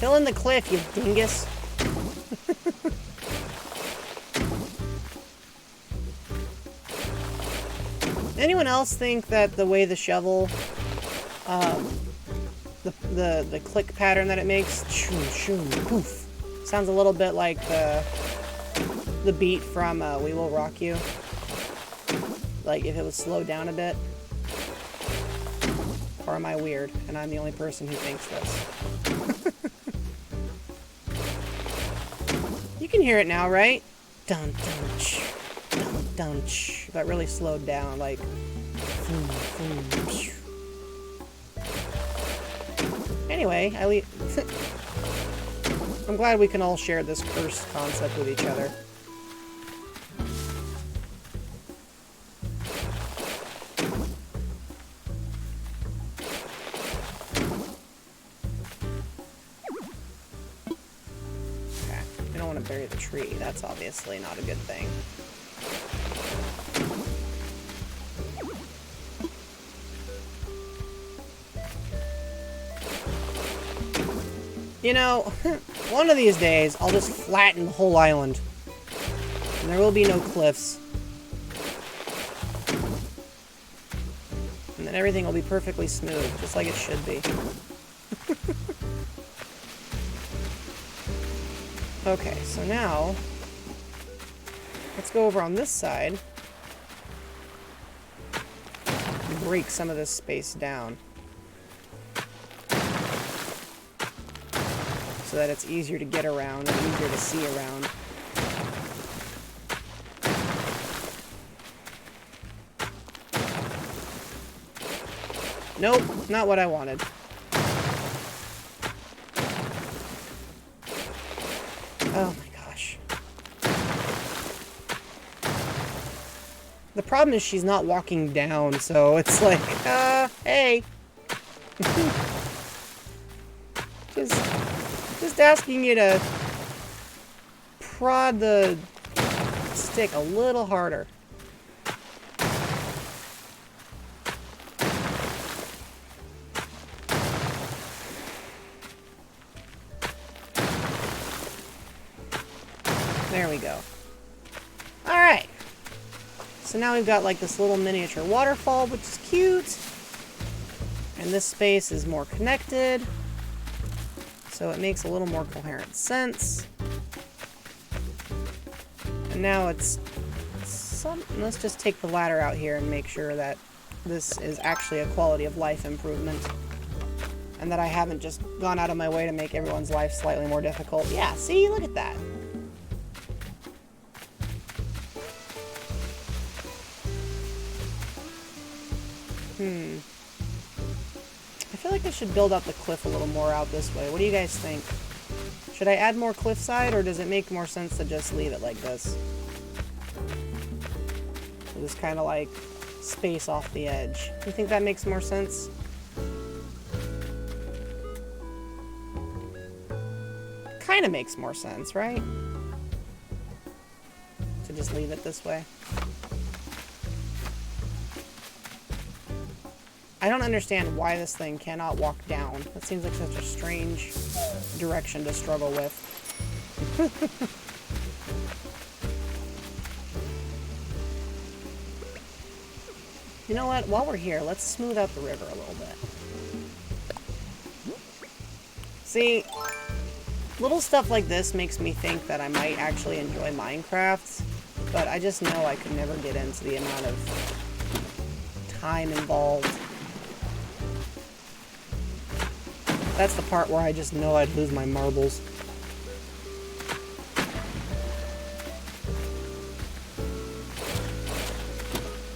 Speaker 1: Fill in the cliff, you dingus. Anyone else think that the way the shovel, the click pattern that it makes, shoo, shoo, poof, sounds a little bit like the beat from We Will Rock You? Like if it was slowed down a bit? Or am I weird and I'm the only person who thinks this? You can hear it now, right? Dun dun ch, dun dun ch. But really slowed down, like. Anyway, I'm glad we can all share this cursed concept with each other. Bury the tree. That's obviously not a good thing. You know, one of these days, I'll just flatten the whole island. And there will be no cliffs. And then everything will be perfectly smooth, just like it should be. Okay, so now, let's go over on this side and break some of this space down so that it's easier to get around and easier to see around. Nope, not what I wanted. Oh my gosh. The problem is she's not walking down, so it's like, hey. just asking you to prod the stick a little harder. There we go. Alright. So now we've got like this little miniature waterfall, which is cute. And this space is more connected. So it makes a little more coherent sense. And now it's let's just take the ladder out here and make sure that this is actually a quality of life improvement. And that I haven't just gone out of my way to make everyone's life slightly more difficult. Yeah, see? Look at that. I feel like I should build up the cliff a little more out this way. What do you guys think? Should I add more cliffside, or does it make more sense to just leave it like this? So just kind of like space off the edge. Do you think that makes more sense? Kind of makes more sense, right? To just leave it this way. I don't understand why this thing cannot walk down. That seems like such a strange direction to struggle with. You know what? While we're here, let's smooth out the river a little bit. See, little stuff like this makes me think that I might actually enjoy Minecraft, but I just know I could never get into the amount of time involved. That's the part where I just know I'd lose my marbles.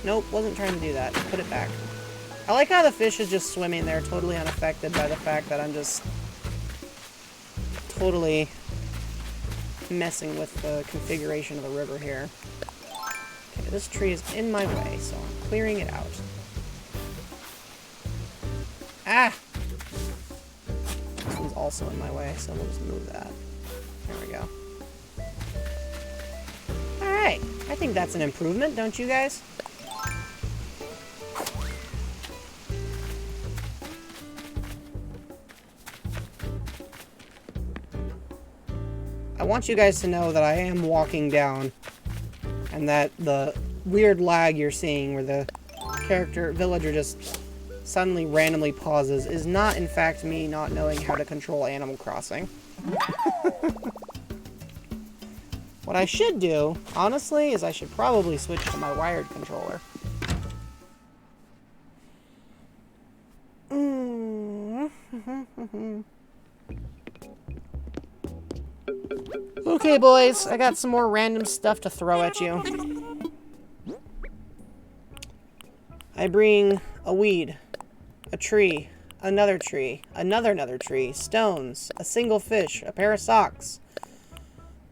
Speaker 1: Nope, wasn't trying to do that. Put it back. I like how the fish is just swimming there, totally unaffected by the fact that I'm just totally messing with the configuration of the river here. Okay, this tree is in my way, so I'm clearing it out. Ah! This one's also in my way, so we'll just move that. There we go. Alright, I think that's an improvement, don't you guys? I want you guys to know that I am walking down, and that the weird lag you're seeing where the villager just suddenly randomly pauses is not in fact me not knowing how to control Animal Crossing. What I should do, honestly, is I should probably switch to my wired controller. Okay, boys, I got some more random stuff to throw at you. I bring a weed, a tree, another tree, another tree, stones, a single fish, a pair of socks,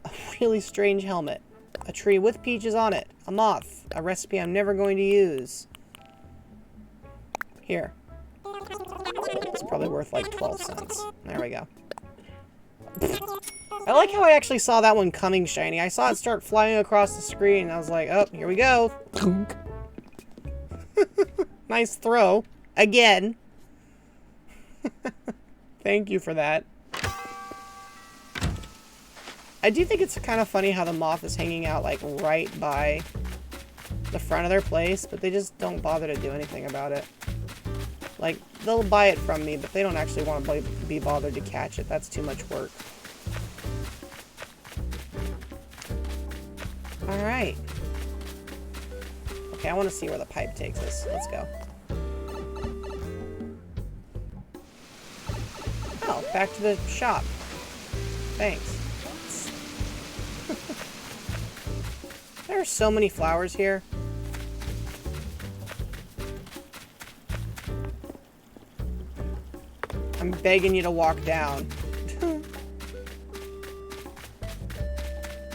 Speaker 1: a really strange helmet, a tree with peaches on it, a moth, a recipe I'm never going to use. Here. It's probably worth like 12 cents. There we go. I like how I actually saw that one coming, Shiny. I saw it start flying across the screen, and I was like, oh, here we go. Nice throw. Again. Thank you for that. I do think it's kind of funny how the moth is hanging out, like, right by the front of their place, but they just don't bother to do anything about it. Like, they'll buy it from me, but they don't actually want to be bothered to catch it. That's too much work. Alright. Okay, I want to see where the pipe takes us. Let's go. Oh, back to the shop. Thanks. There are so many flowers here. I'm begging you to walk down.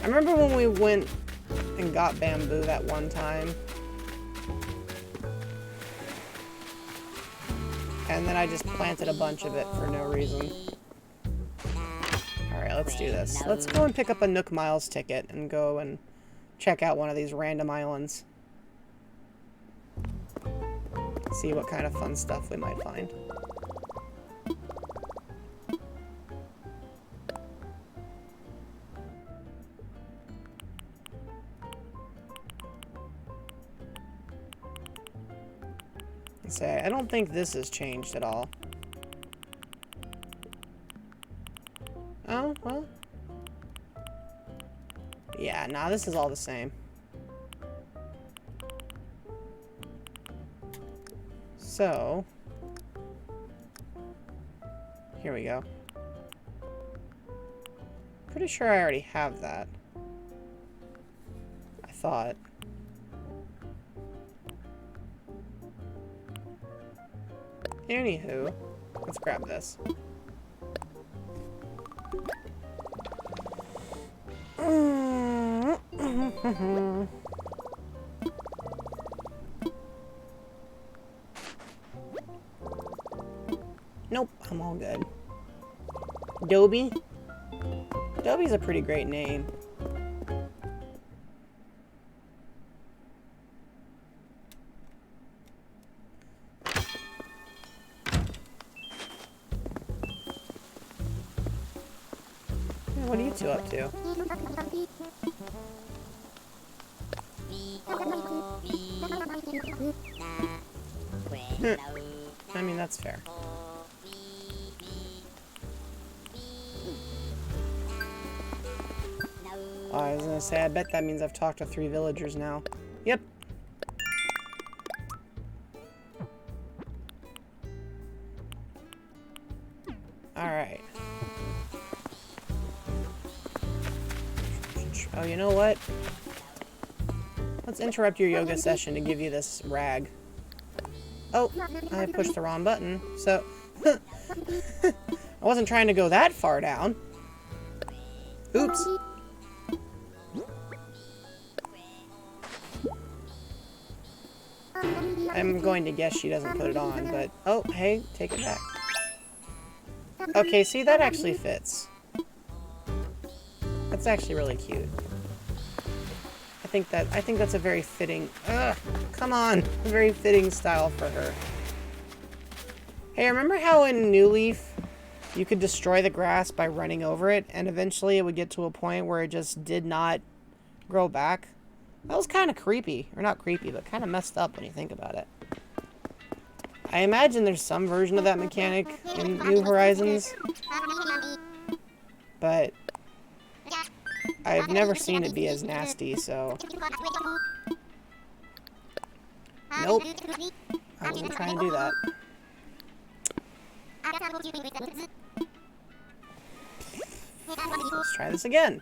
Speaker 1: I remember when we went and got bamboo that one time. And then I just planted a bunch of it for no reason. Alright, let's do this. Let's go and pick up a Nook Miles ticket and go and check out one of these random islands. See what kind of fun stuff we might find. Say, I don't think this has changed at all. Oh, well. Yeah, nah, this is all the same. So, here we go. Pretty sure I already have that. I thought. Anywho, let's grab this. Nope, I'm all good. Dobie? Dobie's a pretty great name. What are you two up to? I mean, that's fair. Oh, I was gonna say, I bet that means I've talked to 3 villagers now. Yep. Alright. Oh, you know what? Let's interrupt your yoga session to give you this rag. Oh, I pushed the wrong button. So, I wasn't trying to go that far down. Oops. I'm going to guess she doesn't put it on, but... Oh, hey, take it back. Okay, see, that actually fits. That's actually really cute. I think that's a very fitting... Ugh, come on! A very fitting style for her. Hey, remember how in New Leaf you could destroy the grass by running over it, and eventually it would get to a point where it just did not grow back? That was kind of creepy. Or not creepy, but kind of messed up when you think about it. I imagine there's some version of that mechanic in New Horizons, but I've never seen it be as nasty, so... Nope. I wasn't trying to do that. Let's try this again.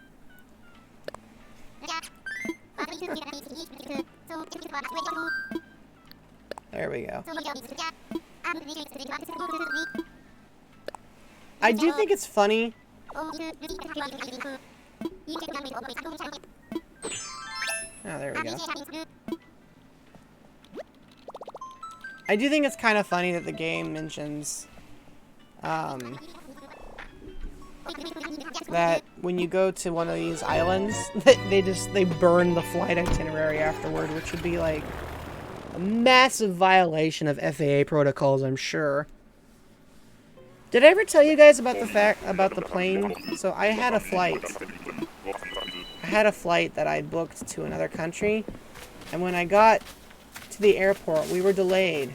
Speaker 1: There we go. I do think it's funny. Oh, there we go. I do think it's kind of funny that the game mentions that when you go to one of these islands, they burn the flight itinerary afterward, which would be like a massive violation of FAA protocols, I'm sure. Did I ever tell you guys about the plane? So I had a flight. That I booked to another country, and when I got to the airport, we were delayed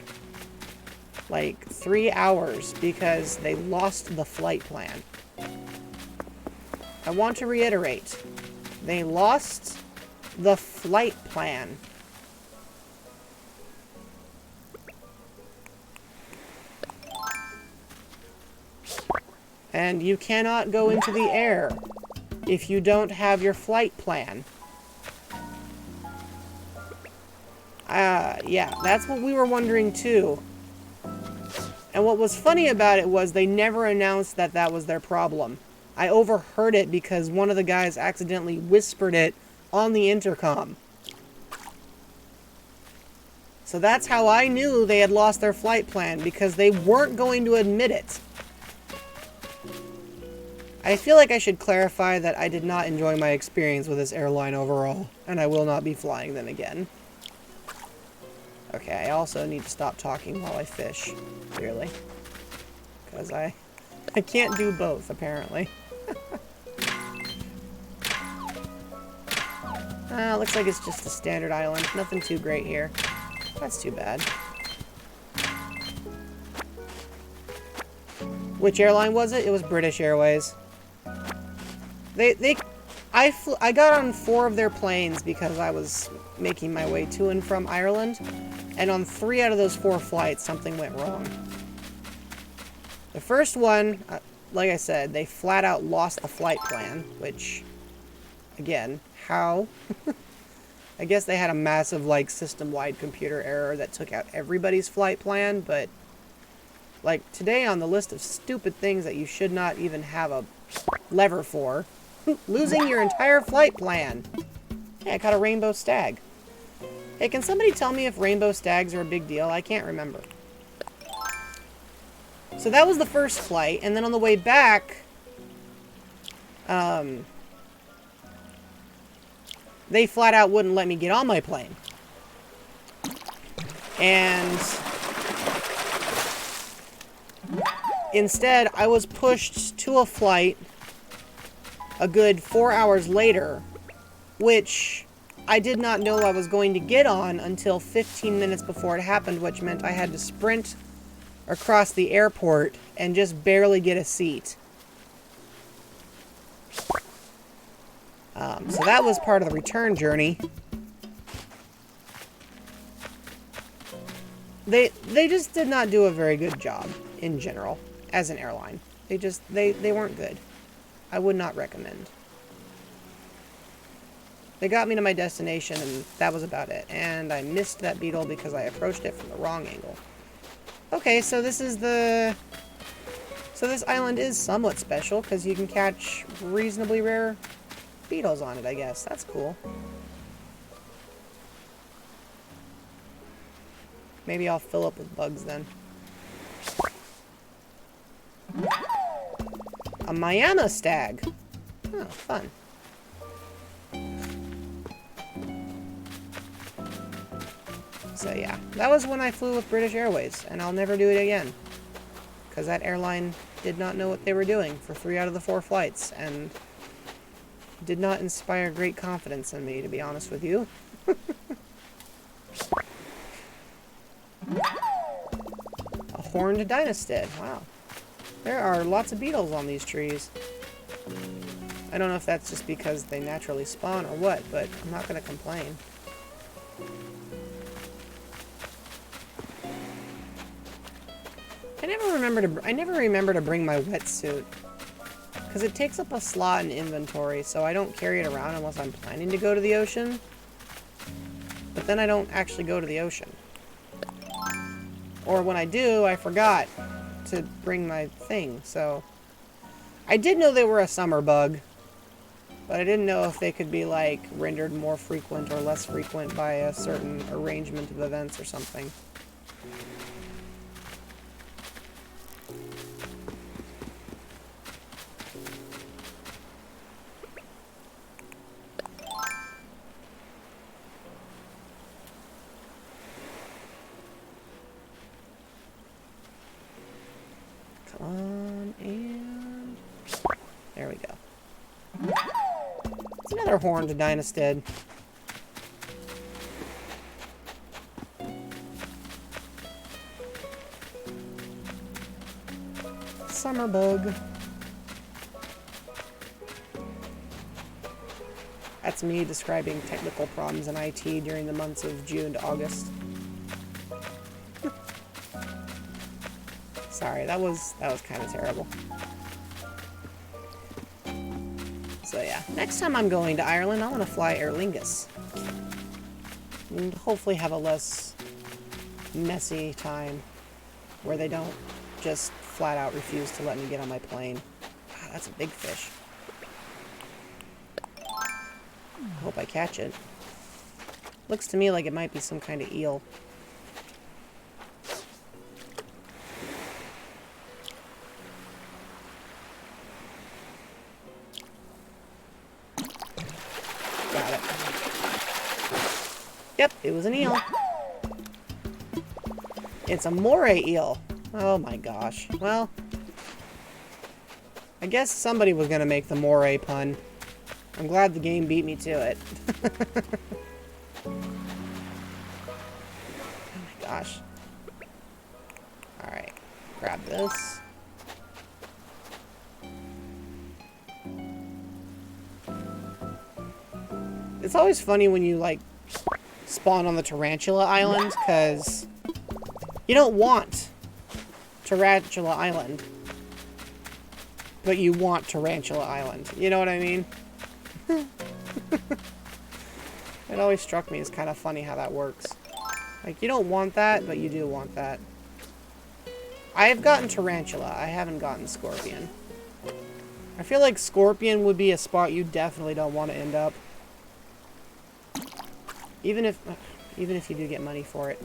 Speaker 1: like 3 hours because they lost the flight plan. I want to reiterate, they lost the flight plan. And you cannot go into the air if you don't have your flight plan. Yeah, that's what we were wondering too. And what was funny about it was they never announced that that was their problem. I overheard it because one of the guys accidentally whispered it on the intercom. So that's how I knew they had lost their flight plan, because they weren't going to admit it. I feel like I should clarify that I did not enjoy my experience with this airline overall, and I will not be flying them again. Okay, I also need to stop talking while I fish, clearly. Because I can't do both, apparently. Looks like it's just a standard island. Nothing too great here. That's too bad. Which airline was it? It was British Airways. I got on 4 of their planes because I was making my way to and from Ireland, and on 3 out of those 4 flights, something went wrong. The first one, like I said, they flat out lost the flight plan, which, again, how? I guess they had a massive, like, system-wide computer error that took out everybody's flight plan, but, like, today on the list of stupid things that you should not even have a lever for, losing your entire flight plan. Hey, I caught a rainbow stag. Hey, can somebody tell me if rainbow stags are a big deal? I can't remember. So that was the first flight, and then on the way back, they flat out wouldn't let me get on my plane. And instead, I was pushed to a flight a good 4 hours later, which I did not know I was going to get on until 15 minutes before it happened, which meant I had to sprint across the airport and just barely get a seat. So that was part of the return journey. They just did not do a very good job in general as an airline. They weren't good. I would not recommend. They got me to my destination, and that was about it. And I missed that beetle because I approached it from the wrong angle. Okay, so this is the... So this island is somewhat special, because you can catch reasonably rare beetles on it, I guess. That's cool. Maybe I'll fill up with bugs then. A Miami stag. Oh, fun. So yeah, that was when I flew with British Airways, and I'll never do it again. Because that airline did not know what they were doing for 3 out of the 4 flights, and did not inspire great confidence in me, to be honest with you. A horned dynastid. Wow. There are lots of beetles on these trees. I don't know if that's just because they naturally spawn or what, but I'm not going to complain. I never remember to bring my wetsuit, because it takes up a slot in inventory, so I don't carry it around unless I'm planning to go to the ocean. But then I don't actually go to the ocean. Or when I do, I forgot to bring my thing, so... I did know they were a summer bug, but I didn't know if they could be, like, rendered more frequent or less frequent by a certain arrangement of events or something. Come on, and... there we go. It's another horned dynastid. Summer bug. That's me describing technical problems in IT during the months of June to August. Sorry, that was kind of terrible. So yeah, next time I'm going to Ireland, I want to fly Aer Lingus. And hopefully have a less messy time where they don't just flat out refuse to let me get on my plane. Wow, that's a big fish. I hope I catch it. Looks to me like it might be some kind of eel. Got it. Yep, it was an eel. It's a moray eel. Oh my gosh. Well, I guess somebody was gonna make the moray pun. I'm glad the game beat me to it. Oh my gosh. Alright, grab this. It's always funny when you, like, spawn on the Tarantula Island, because you don't want Tarantula Island, but you want Tarantula Island. You know what I mean? It always struck me as kind of funny how that works. Like, you don't want that, but you do want that. I have gotten Tarantula. I haven't gotten Scorpion. I feel like Scorpion would be a spot you definitely don't want to end up. Even if you do get money for it.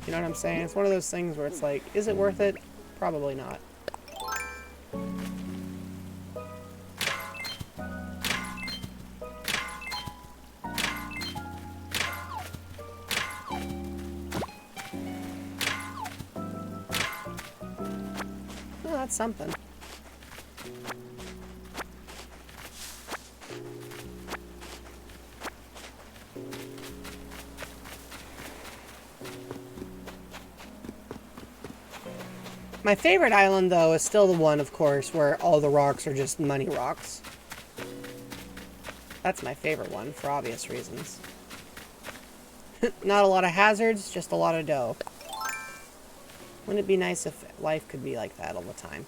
Speaker 1: You know what I'm saying? It's one of those things where it's like, is it worth it? Probably not. Oh, that's something. My favorite island, though, is still the one, of course, where all the rocks are just money rocks. That's my favorite one, for obvious reasons. Not a lot of hazards, just a lot of dough. Wouldn't it be nice if life could be like that all the time?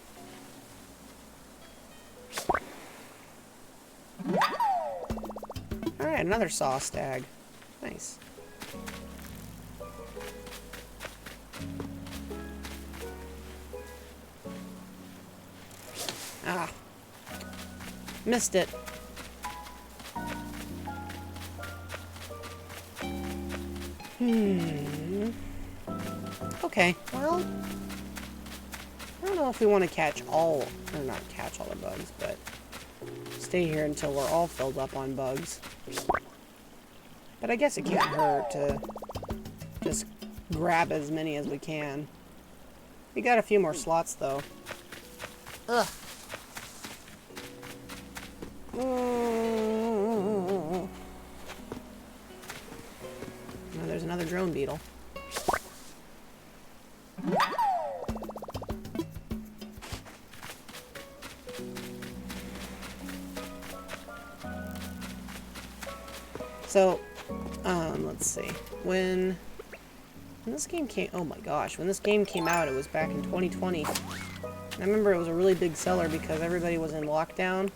Speaker 1: another saw stag. Nice. Ah. Missed it. Okay, well, I don't know if we want to catch all, or not catch all the bugs, but stay here until we're all filled up on bugs. But I guess it can't hurt to just grab as many as we can. We got a few more slots, though. Ugh. Oh, there's another drone beetle. So, let's see. When this game came, oh my gosh, when this game came out, it was back in 2020. I remember it was a really big seller because everybody was in lockdown.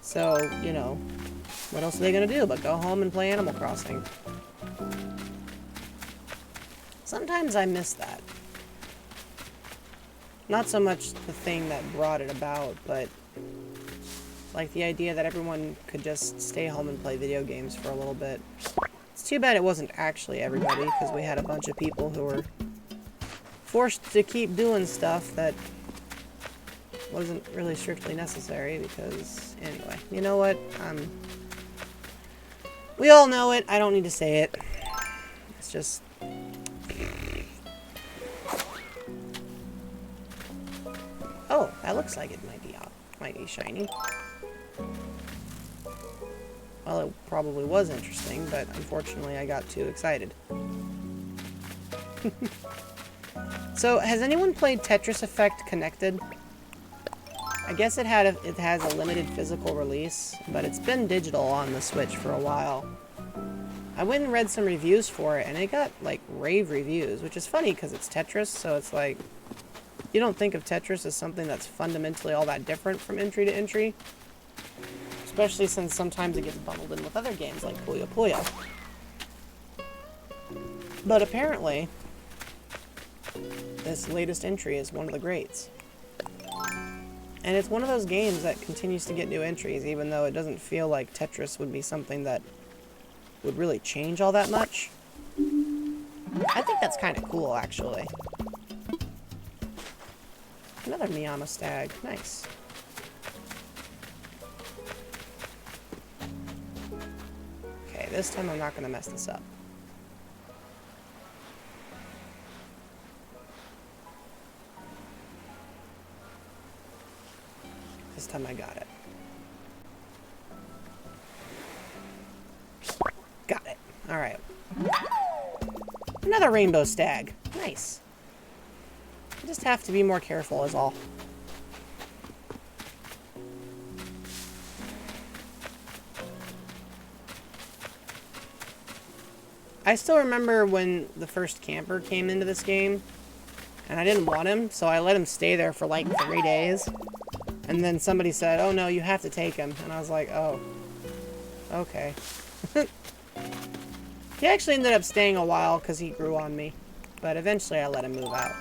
Speaker 1: So, you know, what else are they gonna do but go home and play Animal Crossing? Sometimes I miss that. Not so much the thing that brought it about, but like the idea that everyone could just stay home and play video games for a little bit. It's too bad it wasn't actually everybody, because we had a bunch of people who were forced to keep doing stuff that wasn't really strictly necessary, because, anyway, you know what? We all know it. I don't need to say it. It's just... Oh, that looks like it might be shiny. Well, it probably was interesting, but unfortunately I got too excited. So, has anyone played Tetris Effect Connected? I guess it has a limited physical release, but it's been digital on the Switch for a while. I went and read some reviews for it, and it got, like, rave reviews, which is funny because it's Tetris, so it's like, you don't think of Tetris as something that's fundamentally all that different from entry to entry. Especially since sometimes it gets bundled in with other games like Puyo Puyo. But apparently, this latest entry is one of the greats. And it's one of those games that continues to get new entries, even though it doesn't feel like Tetris would be something that would really change all that much. I think that's kind of cool, actually. Another Miyama stag. Nice. Okay, this time I'm not going to mess this up. This time I got it. Got it. Alright. Another rainbow stag. Nice. I just have to be more careful is all. I still remember when the first camper came into this game, and I didn't want him, so I let him stay there for like 3 days. And then somebody said, oh no, you have to take him. And I was like, oh, okay. He actually ended up staying a while because he grew on me. But eventually I let him move out.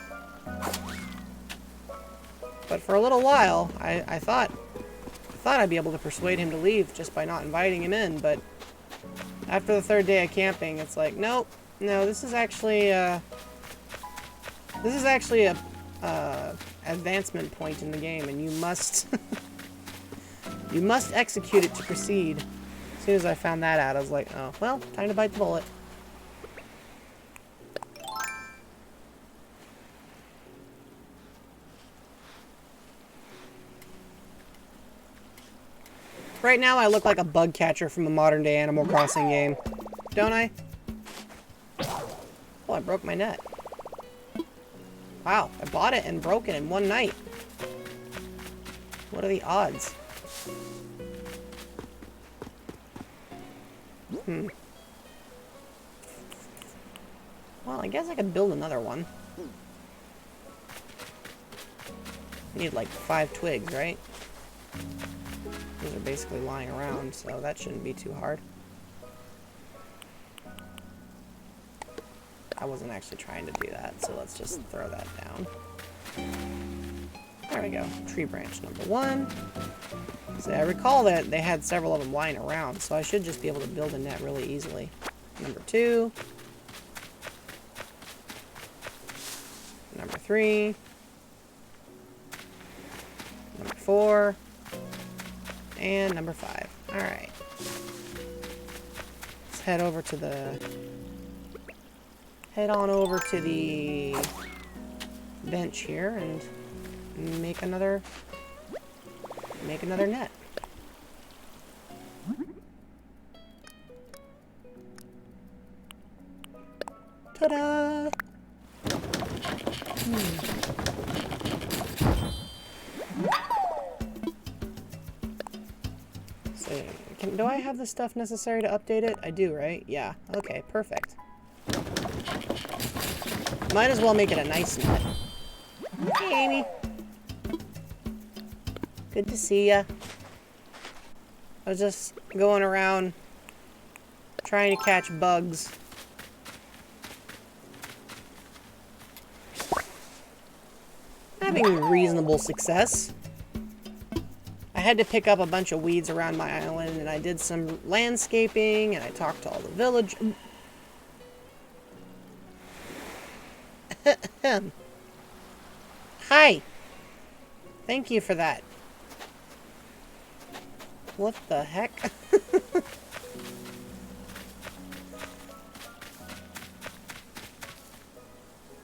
Speaker 1: But for a little while, I thought I'd be able to persuade him to leave just by not inviting him in, but after the 3rd day of camping, it's like, nope, no, this is actually a advancement point in the game, and you must you must execute it to proceed. As soon as I found that out, I was like, oh, well, time to bite the bullet. Right now, I look like a bug catcher from a modern-day Animal Crossing game. Don't I? Oh, I broke my net. Wow, I bought it and broke it in one night. What are the odds? Well, I guess I could build another one. Need like 5 twigs, right? These are basically lying around, so that shouldn't be too hard. I wasn't actually trying to do that, so let's just throw that down. There we go. Tree branch number 1. So I recall that they had several of them lying around, so I should just be able to build a net really easily. Number 2. Number 3. Number 4. And number 5. Alright. Let's head over to the... Head on over to the bench here and make another net. Ta-da! So, do I have the stuff necessary to update it? I do, right? Yeah. Okay, perfect. Might as well make it a nice net. Hey, Amy. Good to see ya. I was just going around trying to catch bugs. Having reasonable success. I had to pick up a bunch of weeds around my island, and I did some landscaping, and I talked to all the village... Hi! Thank you for that. What the heck?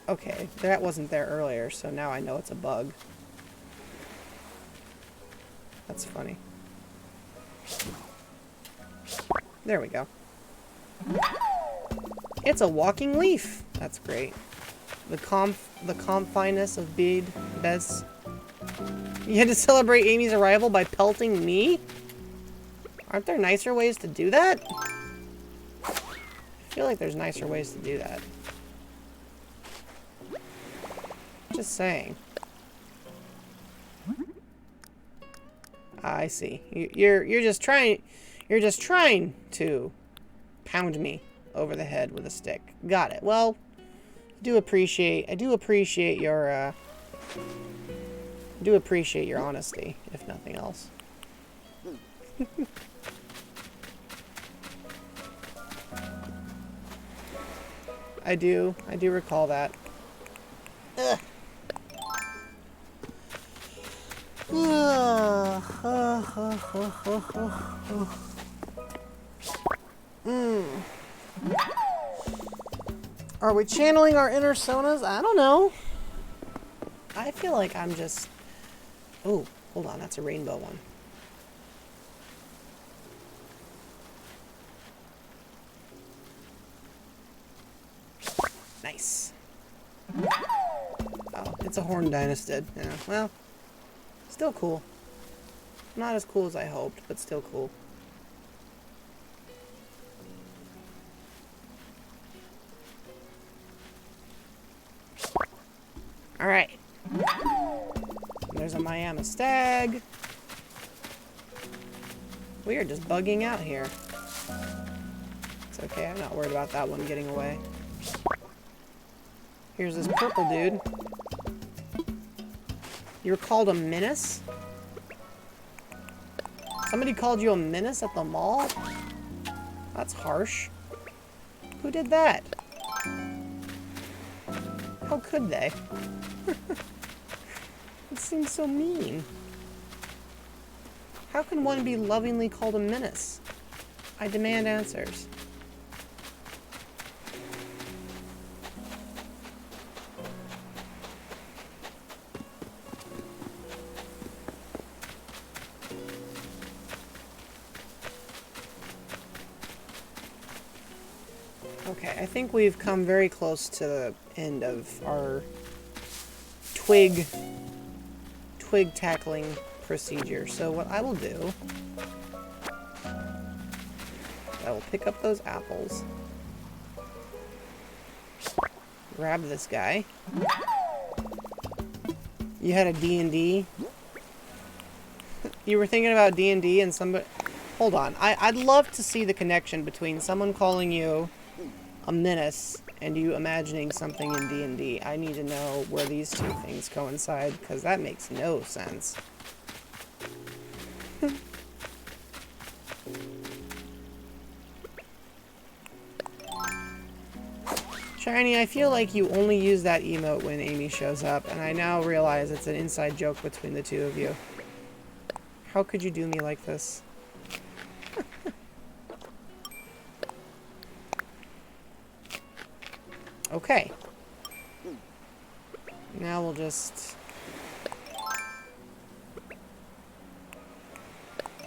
Speaker 1: Okay, that wasn't there earlier, so now I know it's a bug. That's funny. There we go. It's a walking leaf. That's great. The confineness of Bez. You had to celebrate Amy's arrival by pelting me? Aren't there nicer ways to do that? I feel like there's nicer ways to do that. Just saying. I see. You're just trying to pound me over the head with a stick. Got it. Well, I do appreciate your honesty, if nothing else. I do recall that. Ugh. Are we channeling our inner sonas? I don't know. I feel like I'm just... Oh, hold on. That's a rainbow one. Nice. Oh, it's a horned dynastid. Yeah, well, still cool. Not as cool as I hoped, but still cool. Alright. There's a Miami stag. We are just bugging out here. It's okay, I'm not worried about that one getting away. Here's this purple dude. You were called a menace? Somebody called you a menace at the mall? That's harsh. Who did that? How could they? It seems so mean. How can one be lovingly called a menace? I demand answers. Okay, I think we've come very close to the end of our twig tackling procedure. So what I will do, I will pick up those apples, grab this guy. You had a D&D? You were thinking about D&D and somebody... Hold on. I'd love to see the connection between someone calling you a menace and you imagining something in D&D. I need to know where these two things coincide, because that makes no sense. Shiny, I feel like you only use that emote when Amy shows up, and I now realize it's an inside joke between the two of you. How could you do me like this? Okay. Now we'll just...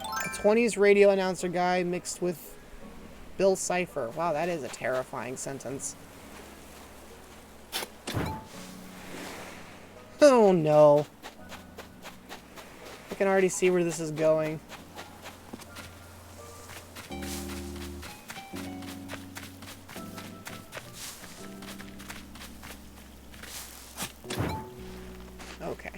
Speaker 1: A 20s radio announcer guy mixed with Bill Cipher. Wow, that is a terrifying sentence. Oh no. I can already see where this is going. Okay.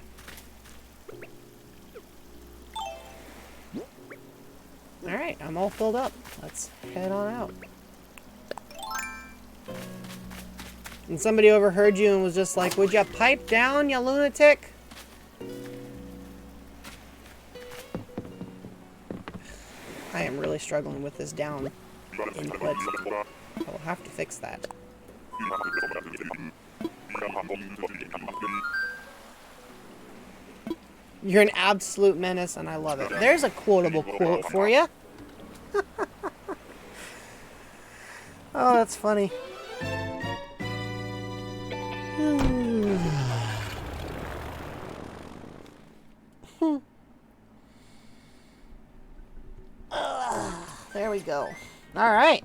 Speaker 1: Alright, I'm all filled up. Let's head on out. And somebody overheard you and was just like, would you pipe down, you lunatic? I am really struggling with this down input. I will have to fix that. You're an absolute menace, and I love it. There's a quotable quote for you. Oh, that's funny. There we go. All right.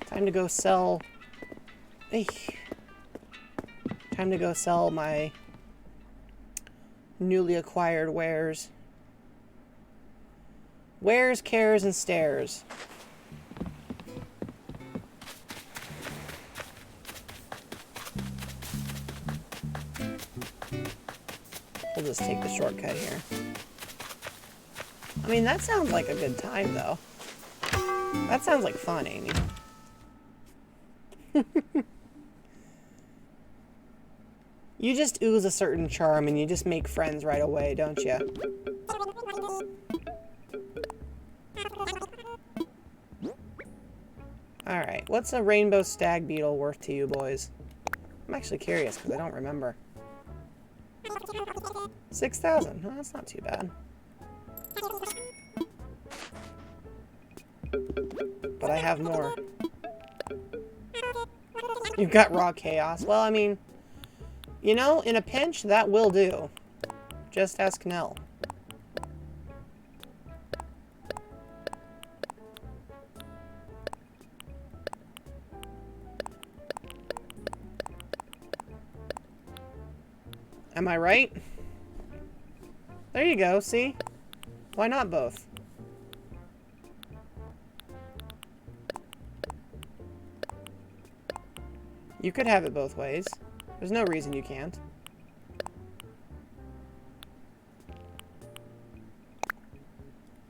Speaker 1: Time to go sell. Time to go sell my newly acquired wares. Wares, cares, and stares. We'll just take the shortcut here. I mean, that sounds like a good time, though. That sounds like fun, Amy. You just ooze a certain charm and you just make friends right away, don't you? Alright, what's a rainbow stag beetle worth to you boys? I'm actually curious because I don't remember. 6,000. Oh, that's not too bad. But I have more. You've got raw chaos. Well, I mean, you know, in a pinch, that will do. Just ask Nell. Am I right? There you go, see? Why not both? You could have it both ways. There's no reason you can't.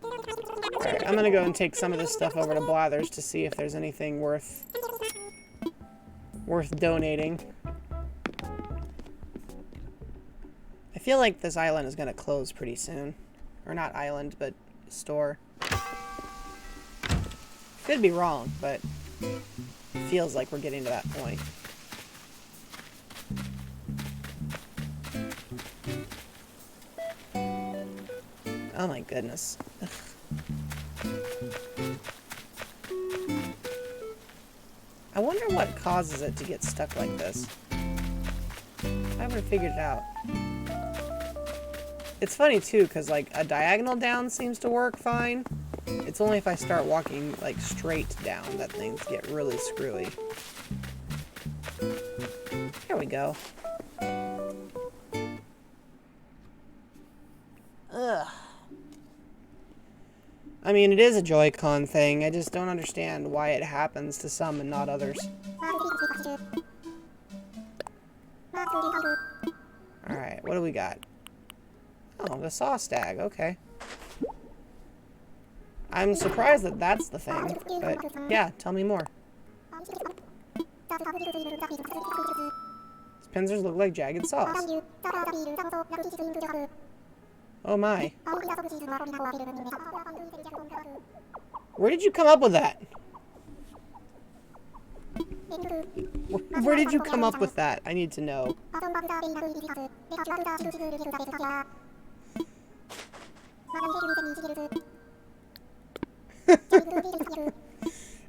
Speaker 1: Alright, I'm gonna go and take some of this stuff over to Blathers to see if there's anything worth donating. I feel like this island is gonna close pretty soon. Or not island, but store. Could be wrong, but it feels like we're getting to that point. Oh my goodness. Ugh. I wonder what causes it to get stuck like this. I haven't figured it out. It's funny too, because like a diagonal down seems to work fine. It's only if I start walking like straight down that things get really screwy. There we go. Ugh. I mean, it is a Joy-Con thing. I just don't understand why it happens to some and not others. Alright, what do we got? Oh, the saw stag. Okay. I'm surprised that that's the thing, but yeah, tell me more. These pincers look like jagged saws. Oh my. Where did you come up with that? Where did you come up with that? I need to know.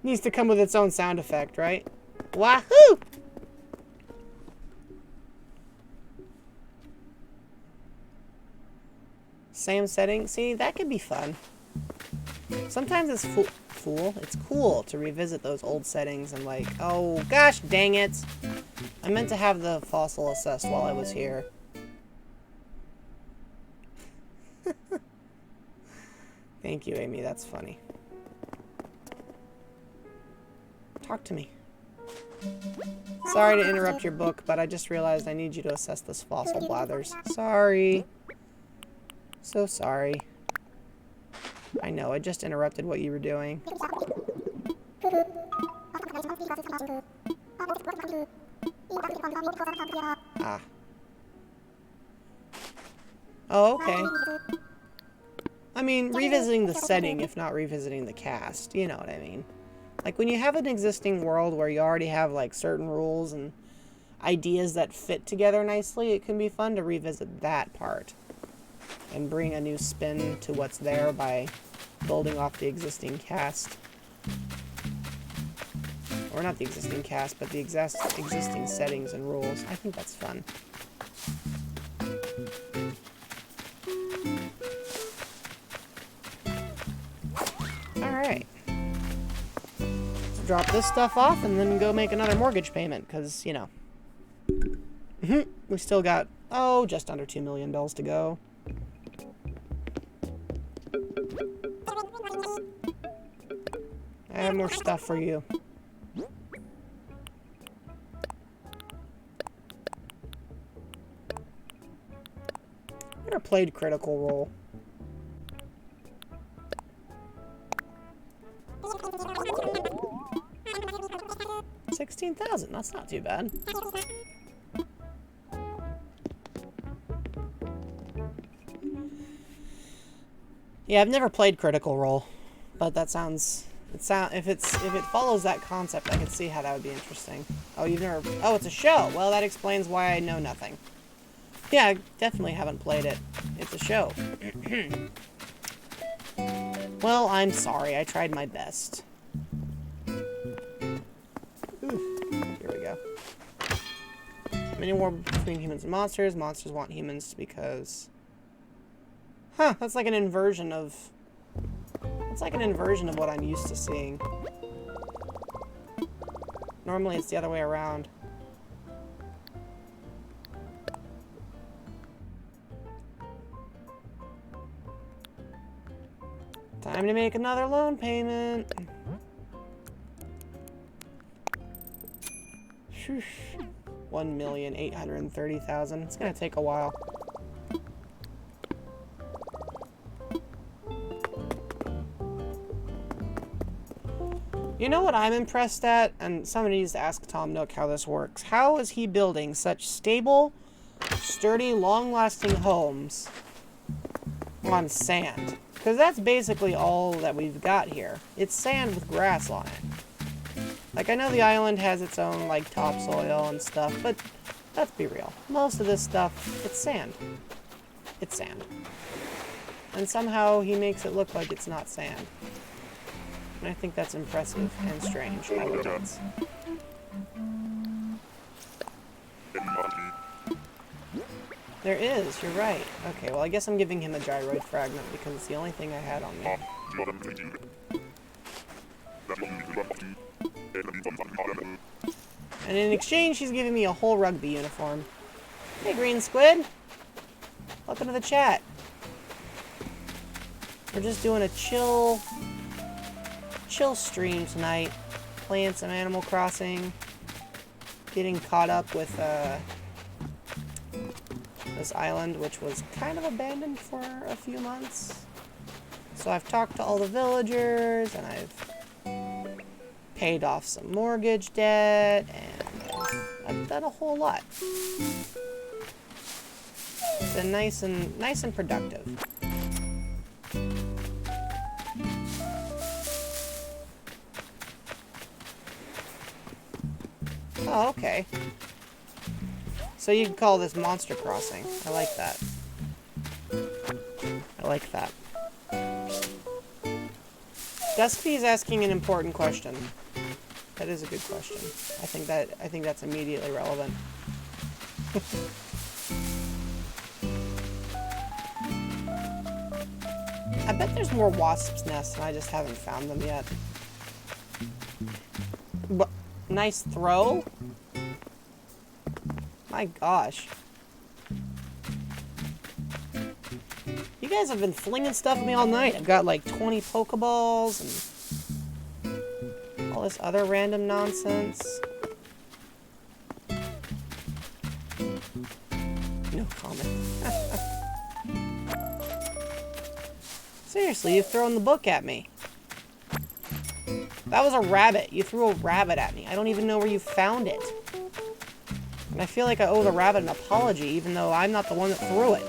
Speaker 1: Needs to come with its own sound effect, right? Wahoo! Same setting. See, that could be fun. Sometimes it's it's cool to revisit those old settings and like, oh gosh dang it. I meant to have the fossil assessed while I was here. Thank you, Amy. That's funny. Talk to me. Sorry to interrupt your book, but I just realized I need you to assess this fossil, Blathers. Sorry. So sorry. I know, I just interrupted what you were doing. Ah. Oh, okay. I mean, revisiting the setting, if not revisiting the cast. You know what I mean. Like, when you have an existing world where you already have, like, certain rules and ideas that fit together nicely, it can be fun to revisit that part. And bring a new spin to what's there by building off the existing cast. Or not the existing cast, but the existing settings and rules. I think that's fun. Alright. Let's drop this stuff off and then go make another mortgage payment, because, you know. We still got, oh, just under 2 million bells to go. I have more stuff for you. Never played Critical Role. $16,000. That's not too bad. Yeah, I've never played Critical Role, but that sounds. If it follows that concept, I can see how that would be interesting. Oh, you've never... Oh, it's a show. Well, that explains why I know nothing. Yeah, I definitely haven't played it. It's a show. Well, I'm sorry. I tried my best. Ooh, here we go. Many war between humans and monsters. Monsters want humans because... Huh, that's like an inversion of... It's like an inversion of what I'm used to seeing. Normally it's the other way around. Time to make another loan payment. 1,830,000. It's gonna take a while. You know what I'm impressed at? And somebody needs to ask Tom Nook how this works. How is he building such stable, sturdy, long-lasting homes on sand? Because that's basically all that we've got here. It's sand with grass on it. Like, I know the island has its own, like, topsoil and stuff, but let's be real. Most of this stuff, it's sand. It's sand. And somehow he makes it look like it's not sand. And I think that's impressive and strange all at once. There is, you're right. Okay, well I guess I'm giving him a gyroid fragment because it's the only thing I had on me. And in exchange, he's giving me a whole rugby uniform. Hey, Green Squid! Welcome to the chat. We're just doing a chill stream tonight, playing some Animal Crossing, getting caught up with the this island, which was kind of abandoned for a few months. So I've talked to all the villagers, and I've paid off some mortgage debt, and I've done a whole lot. It's been nice and productive. Oh, okay. So you can call this Monster Crossing. I like that. I like that. Duskby's asking an important question. That is a good question. I think that's immediately relevant. I bet there's more wasps' nests and I just haven't found them yet. But nice throw. My gosh. You guys have been flinging stuff at me all night. I've got like 20 Pokeballs and all this other random nonsense. No comment. Seriously, you've thrown the book at me. That was a rabbit. You threw a rabbit at me. I don't even know where you found it. And I feel like I owe the rabbit an apology, even though I'm not the one that threw it.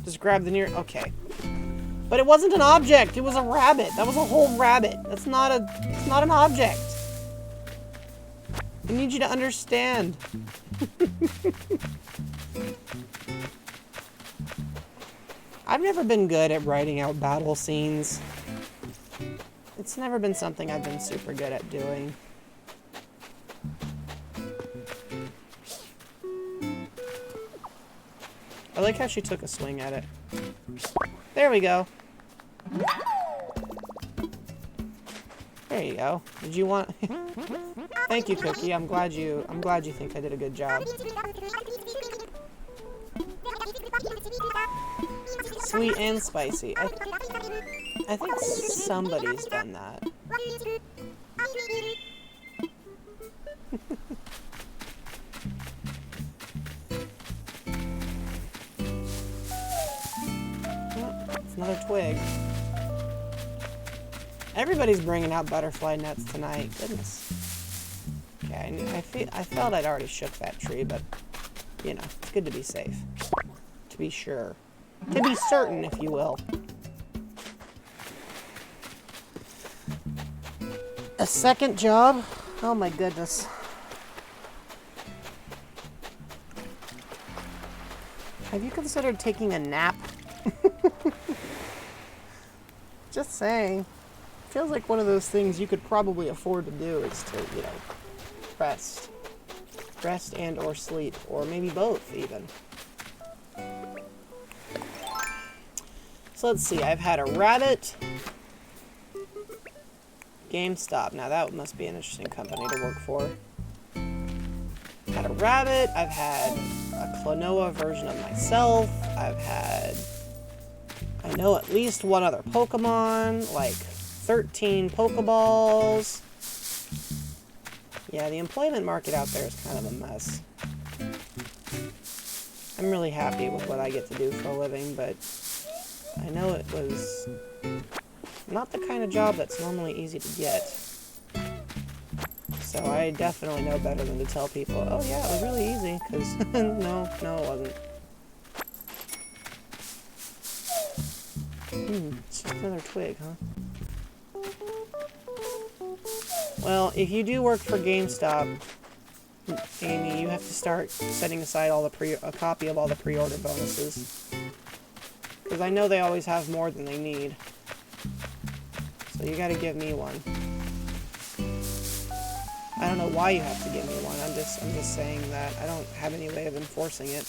Speaker 1: Just grab the near... Okay. But it wasn't an object. It was a rabbit. That was a whole rabbit. It's not an object. I need you to understand. I've never been good at writing out battle scenes. It's never been something I've been super good at doing. I like how she took a swing at it. There we go. There you go. Did you want... Thank you, Cookie. I'm glad you think I did a good job. Sweet and spicy. I think somebody's done that. Oh, it's another twig. Everybody's bringing out butterfly nets tonight. Goodness. Okay, I felt I'd already shook that tree, but you know, it's good to be safe. To be sure. To be certain, if you will. A second job? Oh my goodness. Have you considered taking a nap? Just saying. Feels like one of those things you could probably afford to do is to, you know, rest. Rest and or sleep. Or maybe both, even. So let's see, I've had a rabbit. GameStop. Now that must be an interesting company to work for. I've had a rabbit. I've had a Klonoa version of myself. I've had, I know, at least one other Pokemon, like 13 Pokeballs. Yeah, the employment market out there is kind of a mess. I'm really happy with what I get to do for a living, but I know it was not the kind of job that's normally easy to get. So I definitely know better than to tell people, oh yeah, it was really easy, because no, it wasn't. It's just another twig, huh? Well, if you do work for GameStop, Amy, you have to start setting aside all the a copy of all the pre-order bonuses. Because I know they always have more than they need. So you gotta give me one. I don't know why you have to give me one. I'm just saying that. I don't have any way of enforcing it.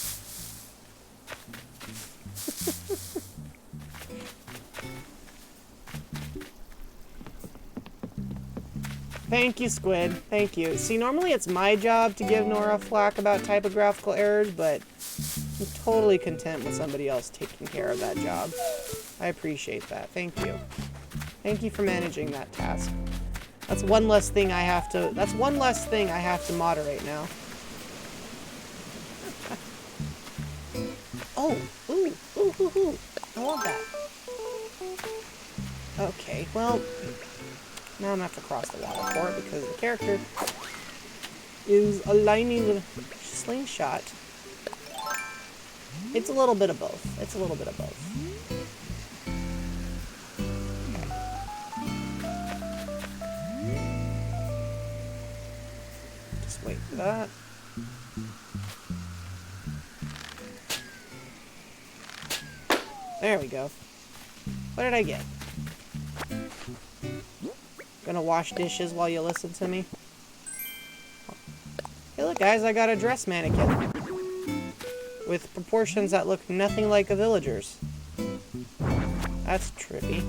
Speaker 1: Thank you, Squid. Thank you. See, normally it's my job to give Nora flack about typographical errors, but I'm totally content with somebody else taking care of that job. I appreciate that. Thank you. Thank you for managing that task. That's one less thing I have to. That's one less thing I have to moderate now. Oh, ooh, ooh, ooh, ooh. I want that. Okay, well, now I'm gonna have to cross the water for it because the character is aligning with slingshot. It's a little bit of both. It's a little bit of both. Just wait for that. There we go. What did I get? Gonna wash dishes while you listen to me? Hey look guys, I got a dress mannequin. With proportions that look nothing like a villager's. That's trippy.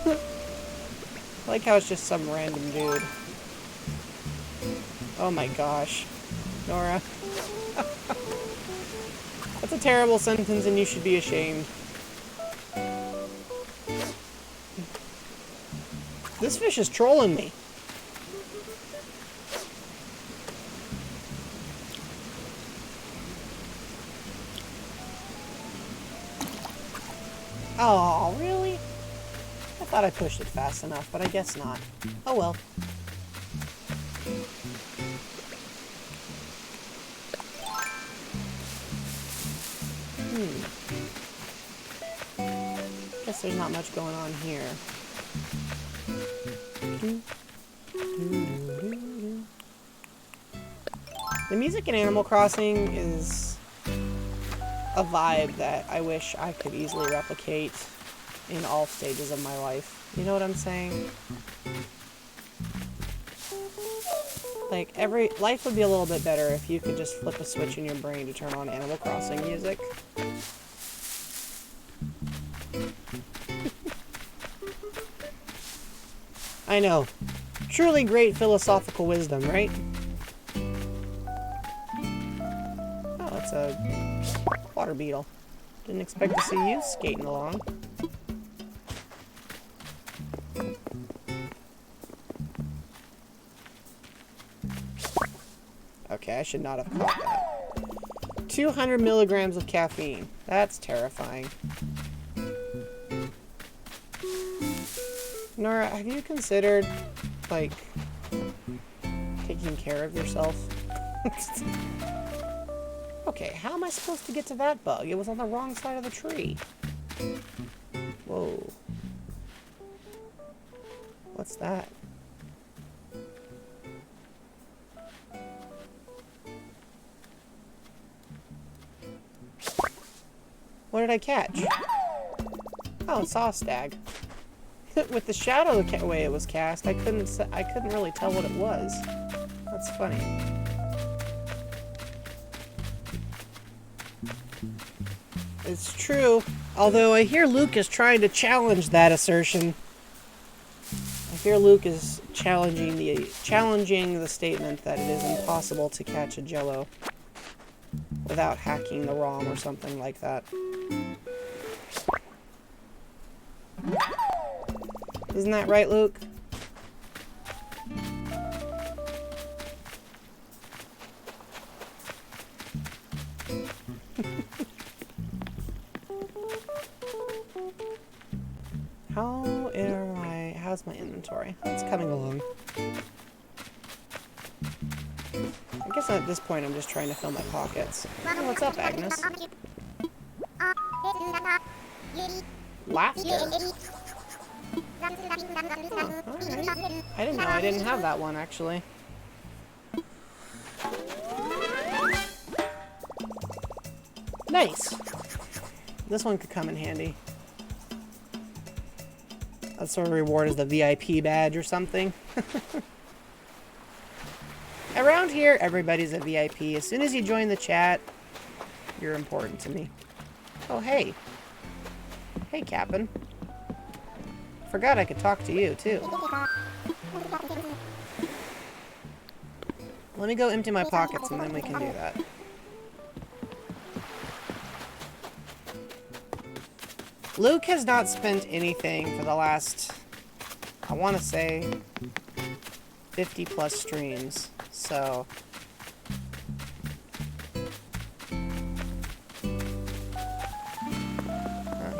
Speaker 1: I like how it's just some random dude. Oh my gosh. Nora. That's a terrible sentence and you should be ashamed. This fish is trolling me. Oh, really? I thought I pushed it fast enough, but I guess not. Oh well. Guess there's not much going on here. The music in Animal Crossing is a vibe that I wish I could easily replicate in all stages of my life. You know what I'm saying? Like, life would be a little bit better if you could just flip a switch in your brain to turn on Animal Crossing music. I know. Truly great philosophical wisdom, right? Oh, it's a water beetle. Didn't expect to see you skating along. Okay, I should not have caught that. 200 milligrams of caffeine. That's terrifying. Nora, have you considered, like, taking care of yourself? Okay, how am I supposed to get to that bug? It was on the wrong side of the tree. Whoa. What's that? What did I catch? Oh, it's saw stag. With the shadow the way it was cast, I couldn't really tell what it was. That's funny. It's true. Although I hear Luke is trying to challenge that assertion. I hear Luke is challenging the statement that it is impossible to catch a Jello without hacking the ROM or something like that. Isn't that right, Luke? How's my inventory? It's coming along. I guess at this point I'm just trying to fill my pockets. Oh, what's up, Agnes? Laughter? Oh, alright. I didn't know I didn't have that one, actually. Nice! This one could come in handy. That sort of reward is the VIP badge or something. Around here, everybody's a VIP. As soon as you join the chat, you're important to me. Oh, hey. Hey, Captain. Forgot I could talk to you, too. Let me go empty my pockets and then we can do that. Luke has not spent anything for the last I want to say 50 plus streams, so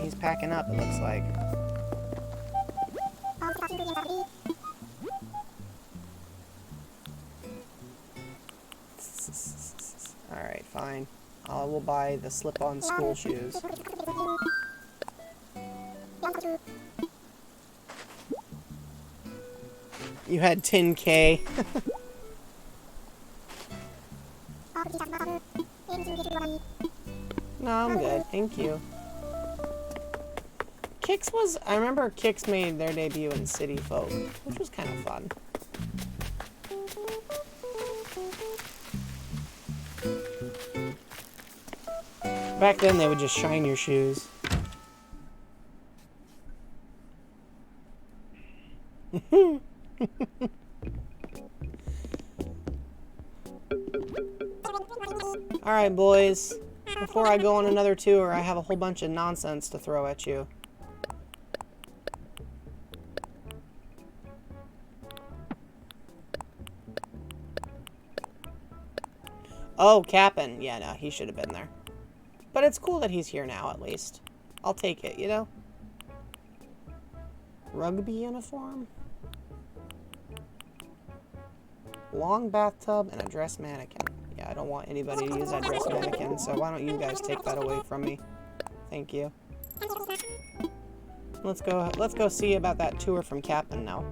Speaker 1: he's packing up, it looks like. Alright, fine. We'll buy the slip-on school shoes. You had 10K. No, I'm good. Thank you. Kix was... I remember Kix made their debut in City Folk, which was kind of fun. Back then, they would just shine your shoes. Alright, boys. Before I go on another tour, I have a whole bunch of nonsense to throw at you. Oh, Cap'n. Yeah, no, he should have been there. But it's cool that he's here now, at least. I'll take it, you know? Rugby uniform? Long bathtub and a dress mannequin. Yeah, I don't want anybody to use that dress mannequin, so why don't you guys take that away from me? Thank you. Let's go see about that tour from Cap'n now.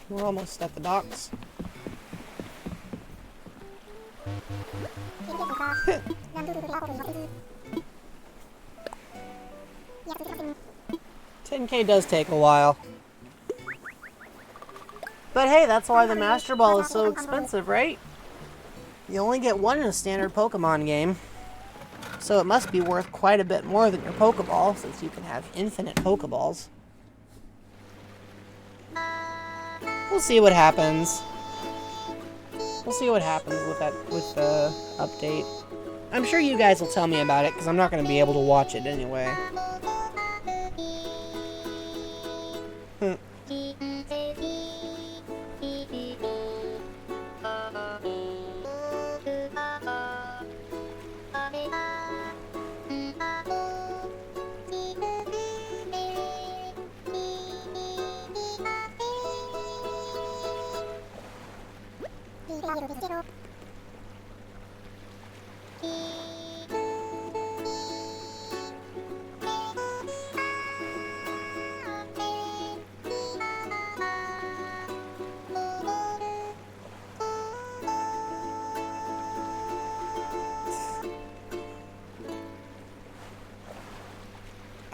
Speaker 1: We're almost at the docks. $10K does take a while. But hey, that's why the Master Ball is so expensive, right? You only get one in a standard Pokemon game. So it must be worth quite a bit more than your Pokeball, since you can have infinite Pokeballs. We'll see what happens. We'll see what happens with the update. I'm sure you guys will tell me about it, because I'm not going to be able to watch it anyway.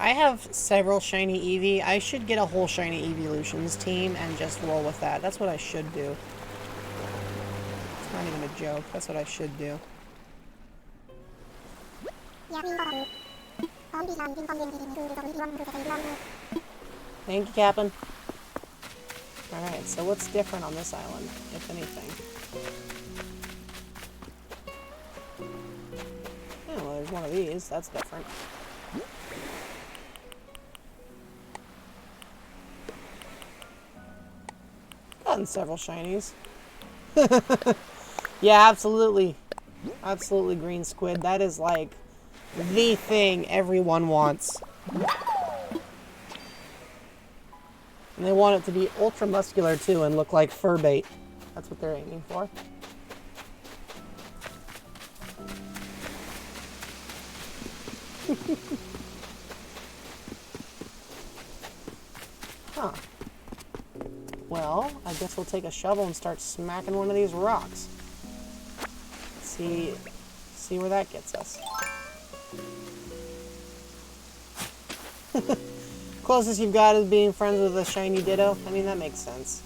Speaker 1: I have several shiny Eevee. I should get a whole shiny Eeveelutions team and just roll with that. That's what I should do. It's not even a joke. That's what I should do. Thank you, Cap'n. Alright, so what's different on this island, if anything? Oh, well, there's one of these. That's different. Gotten several shinies. Yeah, absolutely. Absolutely, green squid. That is like the thing everyone wants. And they want it to be ultra muscular too and look like fur bait. That's what they're aiming for. Huh. Well, I guess we'll take a shovel and start smacking one of these rocks. See where that gets us. Closest you've got is being friends with a shiny Ditto. I mean, that makes sense.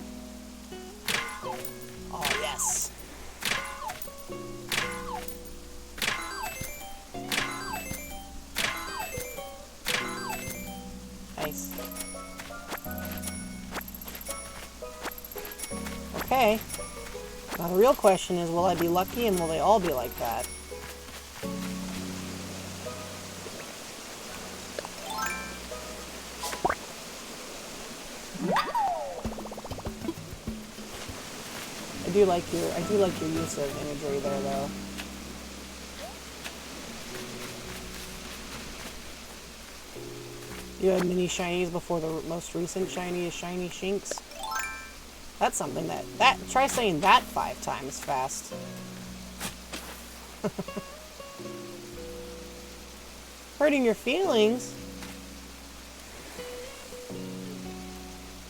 Speaker 1: Oh, yes. Nice. Okay. Now the real question is, will I be lucky and will they all be like that? I do like your use of imagery there, though. You had mini shinies before the most recent shiny is shiny Shinx. That's something that try saying that 5 times fast. Hurting your feelings?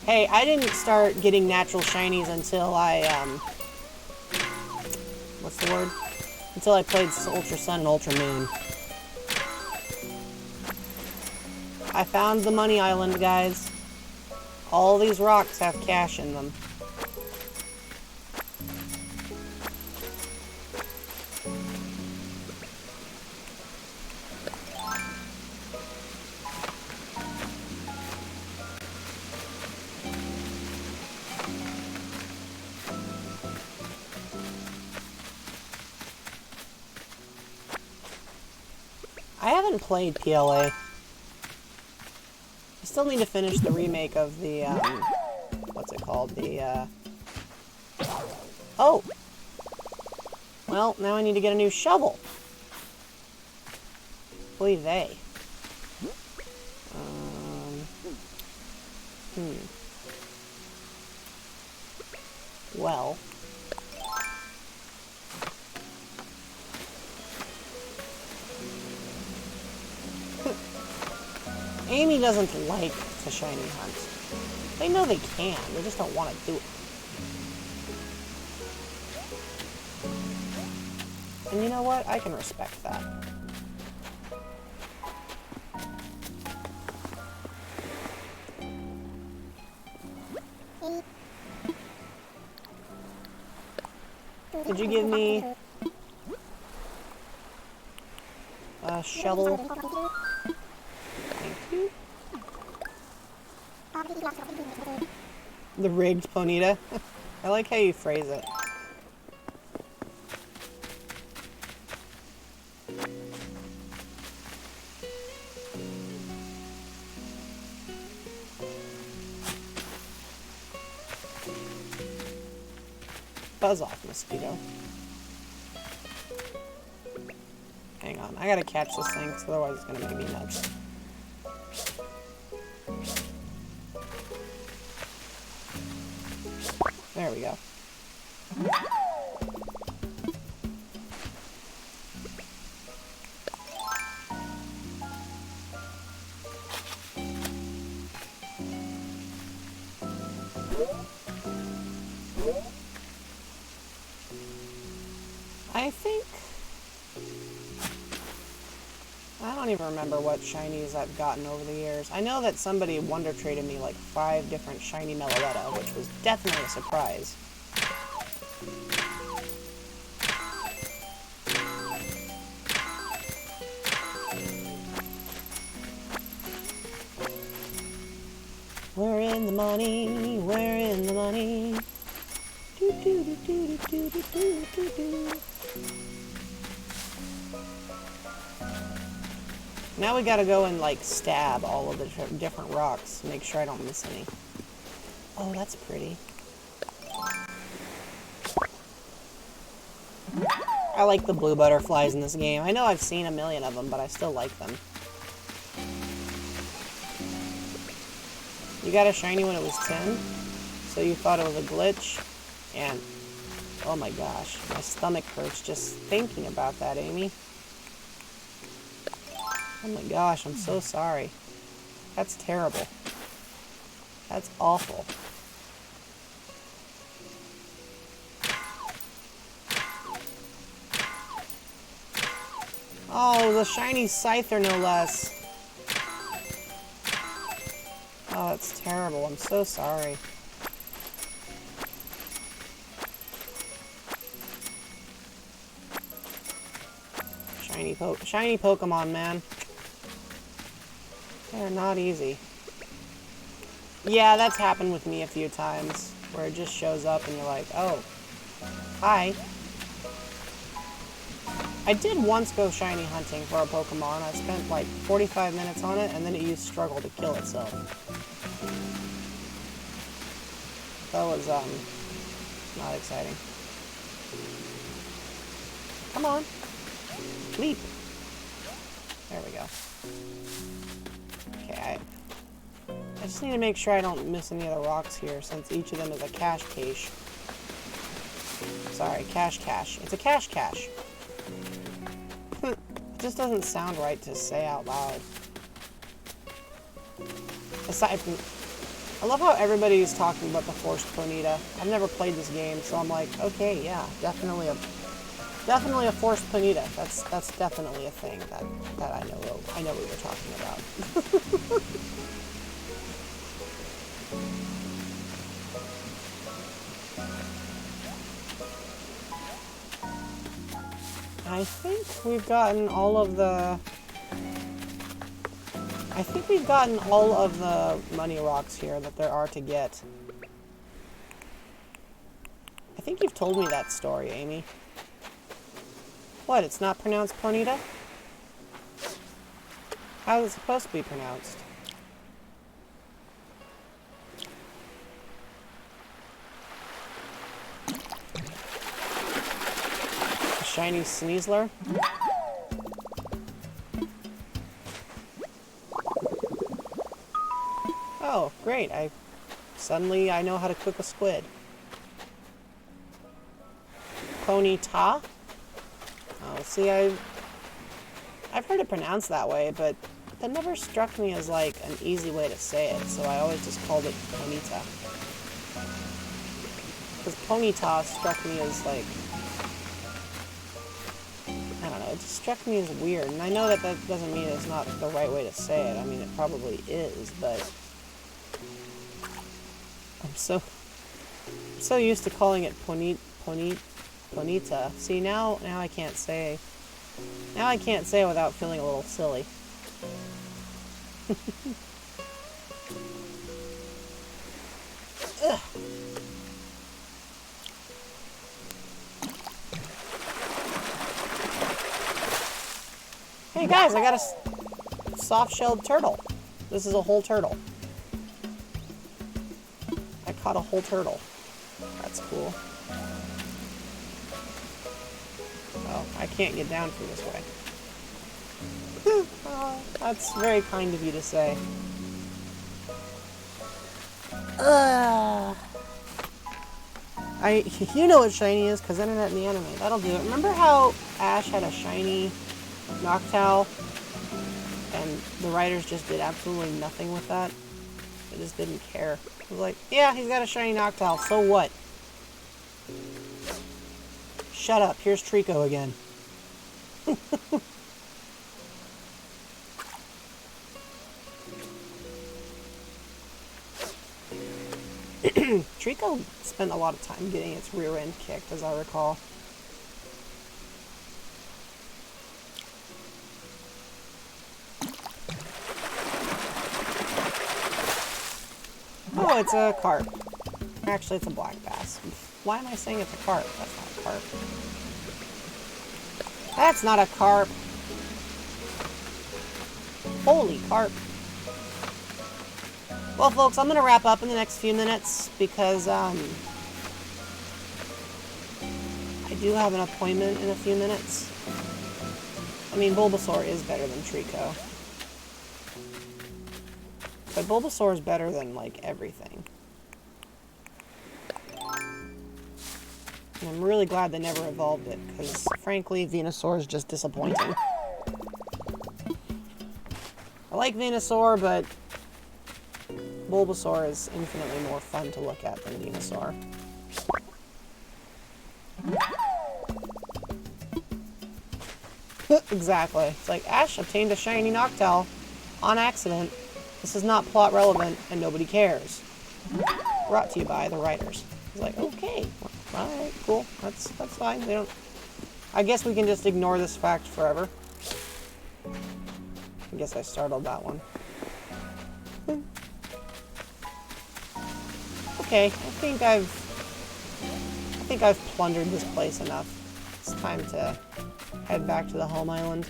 Speaker 1: Hey, I didn't start getting natural shinies until I, what's the word? Until I played Ultra Sun and Ultra Moon. I found the money island, guys. All these rocks have cash in them. I haven't played PLA. I still need to finish the remake of the, what's it called? The, oh! Well, now I need to get a new shovel. Boy, they. Well. Amy doesn't like to shiny hunt. They know they can, they just don't want to do it. And you know what? I can respect that. Could you give me a shovel? Thank you. The rigged Ponyta. I like how you phrase it. Buzz off, mosquito. Hang on, I gotta catch this thing, because otherwise it's gonna make me nuts. There we go. I don't even remember what shinies I've gotten over the years. I know that somebody Wonder Traded me like 5 different shiny Meloetta, which was definitely a surprise. We're in the money, we're in the money. Do, do, do, do, do, do, do, do, do. Now we gotta go and like stab all of the different rocks to make sure I don't miss any. Oh, that's pretty. I like the blue butterflies in this game. I know I've seen a million of them, but I still like them. You got a shiny when it was 10, so you thought it was a glitch, and oh my gosh, my stomach hurts just thinking about that, Amy. Oh my gosh, I'm so sorry. That's terrible. That's awful. Oh, the shiny Scyther, no less. Oh, that's terrible. I'm so sorry. Shiny Pokemon, man. They're not easy. Yeah, that's happened with me a few times, where it just shows up and you're like, oh, hi. I did once go shiny hunting for a Pokemon. I spent like 45 minutes on it, and then it used struggle to kill itself. That was, not exciting. Come on. Leap. There we go. Okay, I just need to make sure I don't miss any of the rocks here, since each of them is a cache. Sorry, cache. It's a cache. It just doesn't sound right to say out loud. Aside from... I love how everybody's talking about the Forced Ponyta. I've never played this game, so I'm like, okay, yeah, definitely a Forced Ponyta. That's definitely a thing that I know what you're talking about. I think we've gotten all of the money rocks here that there are to get. I think you've told me that story, Amy. What, it's not pronounced Ponyta? How is it supposed to be pronounced? A shiny Sneasler? Oh, great. Suddenly I know how to cook a squid. Ponyta? Oh, see, I've heard it pronounced that way, but that never struck me as, like, an easy way to say it, so I always just called it Ponyta. Because Ponyta struck me as, like... I don't know, it just struck me as weird, and I know that doesn't mean it's not the right way to say it. I mean, it probably is, but... I'm so used to calling it Ponyta. See, now I can't say. Now I can't say it without feeling a little silly. Ugh. Hey guys, I got a soft-shelled turtle. This is a whole turtle. I caught a whole turtle. That's cool. Oh, I can't get down through this way. Oh, that's very kind of you to say. You know what shiny is, because Internet and the Anime. That'll do it. Remember how Ash had a shiny Noctowl, and the writers just did absolutely nothing with that? They just didn't care. It was like, yeah, he's got a shiny Noctowl, so what? Shut up, here's Trico again. Trico spent a lot of time getting its rear end kicked, as I recall. Oh, it's a carp. Actually, it's a black bass. Why am I saying it's a carp? That's not a carp. That's not a carp. Holy carp. Well, folks, I'm going to wrap up in the next few minutes because I do have an appointment in a few minutes. I mean, Bulbasaur is better than Trico. But Bulbasaur is better than, like, everything. And I'm really glad they never evolved it, because, frankly, Venusaur is just disappointing. I like Venusaur, but Bulbasaur is infinitely more fun to look at than Venusaur. Exactly. It's like, Ash obtained a shiny Noctowl on accident. This is not plot relevant and nobody cares. Brought to you by the writers. It's like, okay, alright, cool. That's fine. They don't... I guess we can just ignore this fact forever. I guess I startled that one. Okay, I think I've plundered this place enough. It's time to head back to the home island.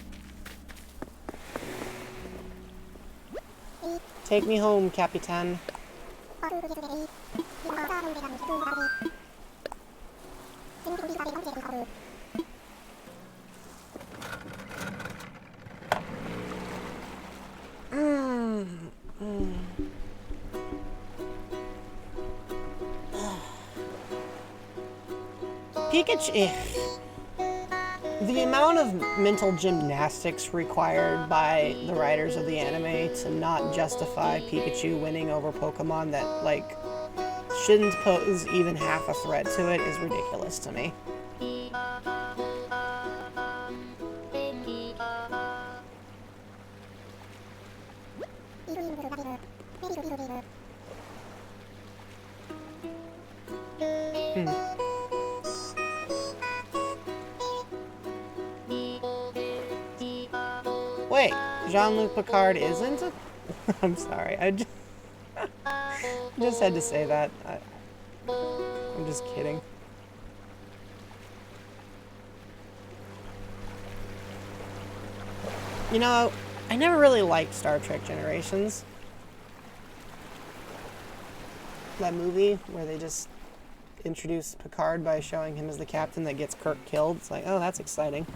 Speaker 1: Take me home, Capitan. Pikachu. The amount of mental gymnastics required by the writers of the anime to not justify Pikachu winning over Pokemon that, like, shouldn't pose even half a threat to it is ridiculous to me. Wait, Jean-Luc Picard isn't? I'm sorry, I just had to say that. I'm just kidding. You know, I never really liked Star Trek Generations. That movie where they just introduce Picard by showing him as the captain that gets Kirk killed. It's like, oh, that's exciting.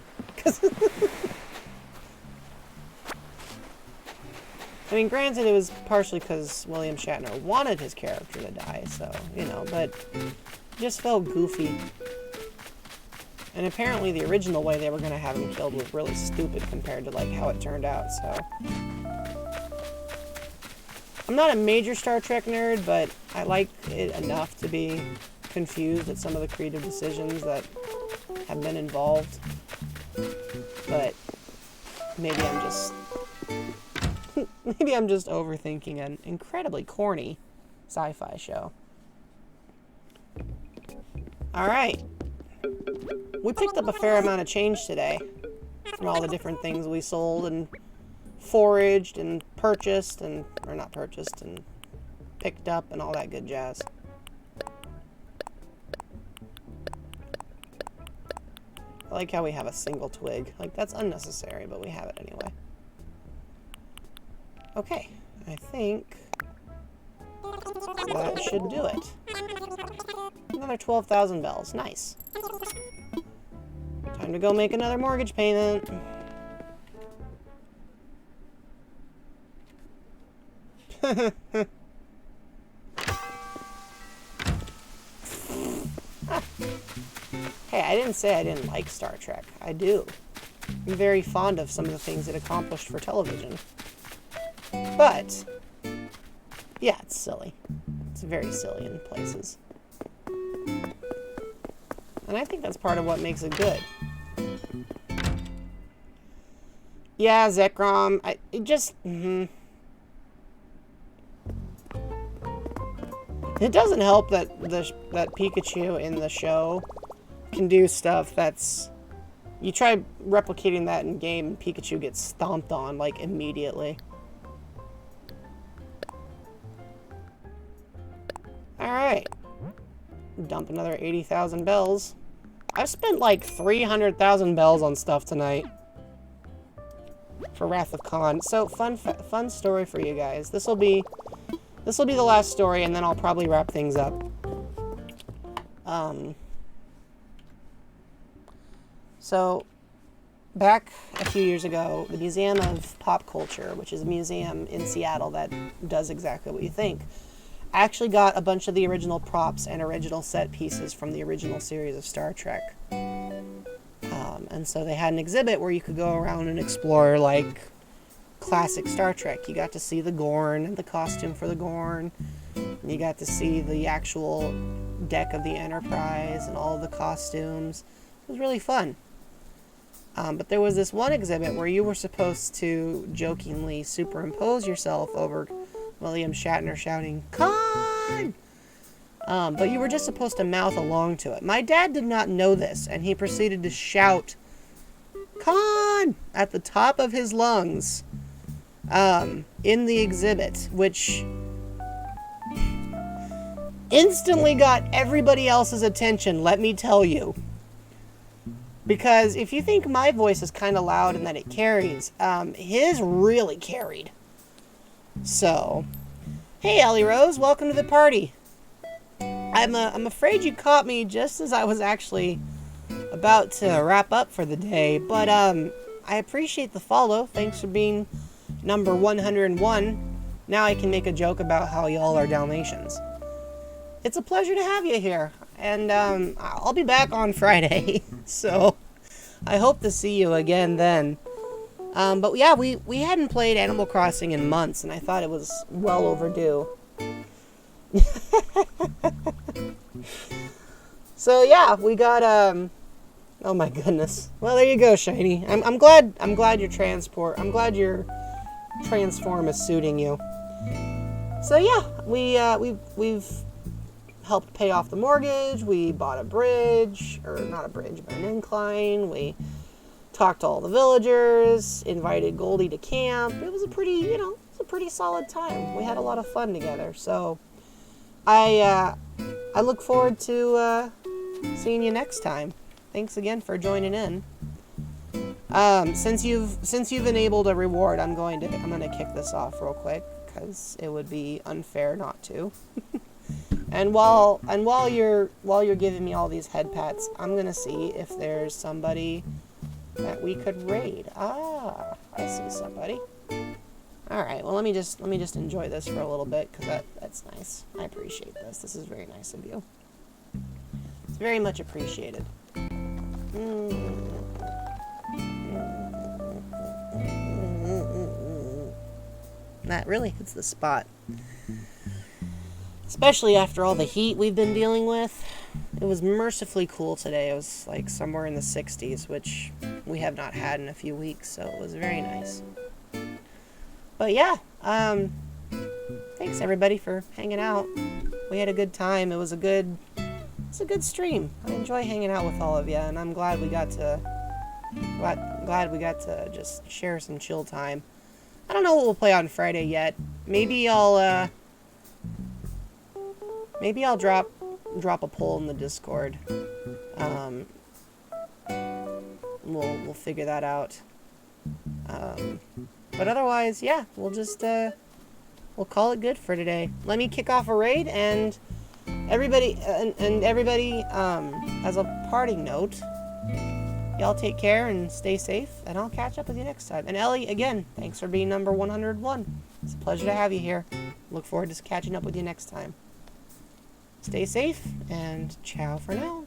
Speaker 1: I mean, granted, it was partially because William Shatner wanted his character to die, so, you know, but it just felt goofy. And apparently the original way they were going to have him killed was really stupid compared to, like, how it turned out, so. I'm not a major Star Trek nerd, but I like it enough to be confused at some of the creative decisions that have been involved. But maybe I'm just... maybe I'm just overthinking an incredibly corny sci-fi show. Alright. We picked up a fair amount of change today from all the different things we sold and foraged and purchased and... or not purchased, and picked up and all that good jazz. I like how we have a single twig. Like, that's unnecessary, but we have it anyway. Okay, I think that should do it. Another 12,000 bells. Nice. Time to go make another mortgage payment. Hey, I didn't say I didn't like Star Trek. I do. I'm very fond of some of the things it accomplished for television. But, yeah, it's silly. It's very silly in places. And I think that's part of what makes it good. Yeah, Zekrom, it just... It doesn't help that that Pikachu in the show can do stuff that's... You try replicating that in game, and Pikachu gets stomped on, like, immediately. Alright. Dump another 80,000 bells. I've spent like 300,000 bells on stuff tonight. For Wrath of Khan. So, fun story for you guys. This'll be the last story, and then I'll probably wrap things up. So, back a few years ago, the Museum of Pop Culture, which is a museum in Seattle that does exactly what you think, actually got a bunch of the original props and original set pieces from the original series of Star Trek. And so they had an exhibit where you could go around and explore, like, classic Star Trek. You got to see the Gorn and the costume for the Gorn. And you got to see the actual deck of the Enterprise and all the costumes. It was really fun. But there was this one exhibit where you were supposed to jokingly superimpose yourself over William Shatner shouting, "Con!" But you were just supposed to mouth along to it. My dad did not know this, and he proceeded to shout, "Con!" at the top of his lungs in the exhibit, which instantly got everybody else's attention, let me tell you. Because if you think my voice is kind of loud and that it carries, his really carried. So, hey, Ellie Rose, welcome to the party. I'm afraid you caught me just as I was actually about to wrap up for the day, but I appreciate the follow. Thanks for being number 101. Now I can make a joke about how y'all are Dalmatians. It's a pleasure to have you here, and I'll be back on Friday, so I hope to see you again then. But yeah, we hadn't played Animal Crossing in months, and I thought it was well overdue. So yeah, we got oh my goodness. Well, there you go, Shiny. I'm glad your transform is suiting you. So yeah, we've helped pay off the mortgage. We bought a bridge, or not a bridge, but an incline. We talked to all the villagers, invited Goldie to camp. It was a pretty solid time. We had a lot of fun together. So I look forward to seeing you next time. Thanks again for joining in. Since you've enabled a reward, I'm gonna kick this off real quick because it would be unfair not to. And while you're giving me all these head pats, I'm gonna see if there's somebody that we could raid. I see somebody. All right. Well, let me just enjoy this for a little bit because that's nice. I appreciate this. This is very nice of you. It's very much appreciated. That really hits the spot. Especially after all the heat we've been dealing with. It was mercifully cool today. It was like somewhere in the 60s, which we have not had in a few weeks, so it was very nice. But yeah, thanks everybody for hanging out. We had a good time. It was a good stream. I enjoy hanging out with all of you, and I'm glad we got to just share some chill time. I don't know what we'll play on Friday yet. Maybe I'll drop a poll in the Discord. We'll figure that out. But otherwise, yeah, we'll call it good for today. Let me kick off a raid, and everybody, as a parting note, y'all take care and stay safe, and I'll catch up with you next time. And Ellie, again, thanks for being number 101. It's a pleasure to have you here. Look forward to catching up with you next time. Stay safe, and ciao for now.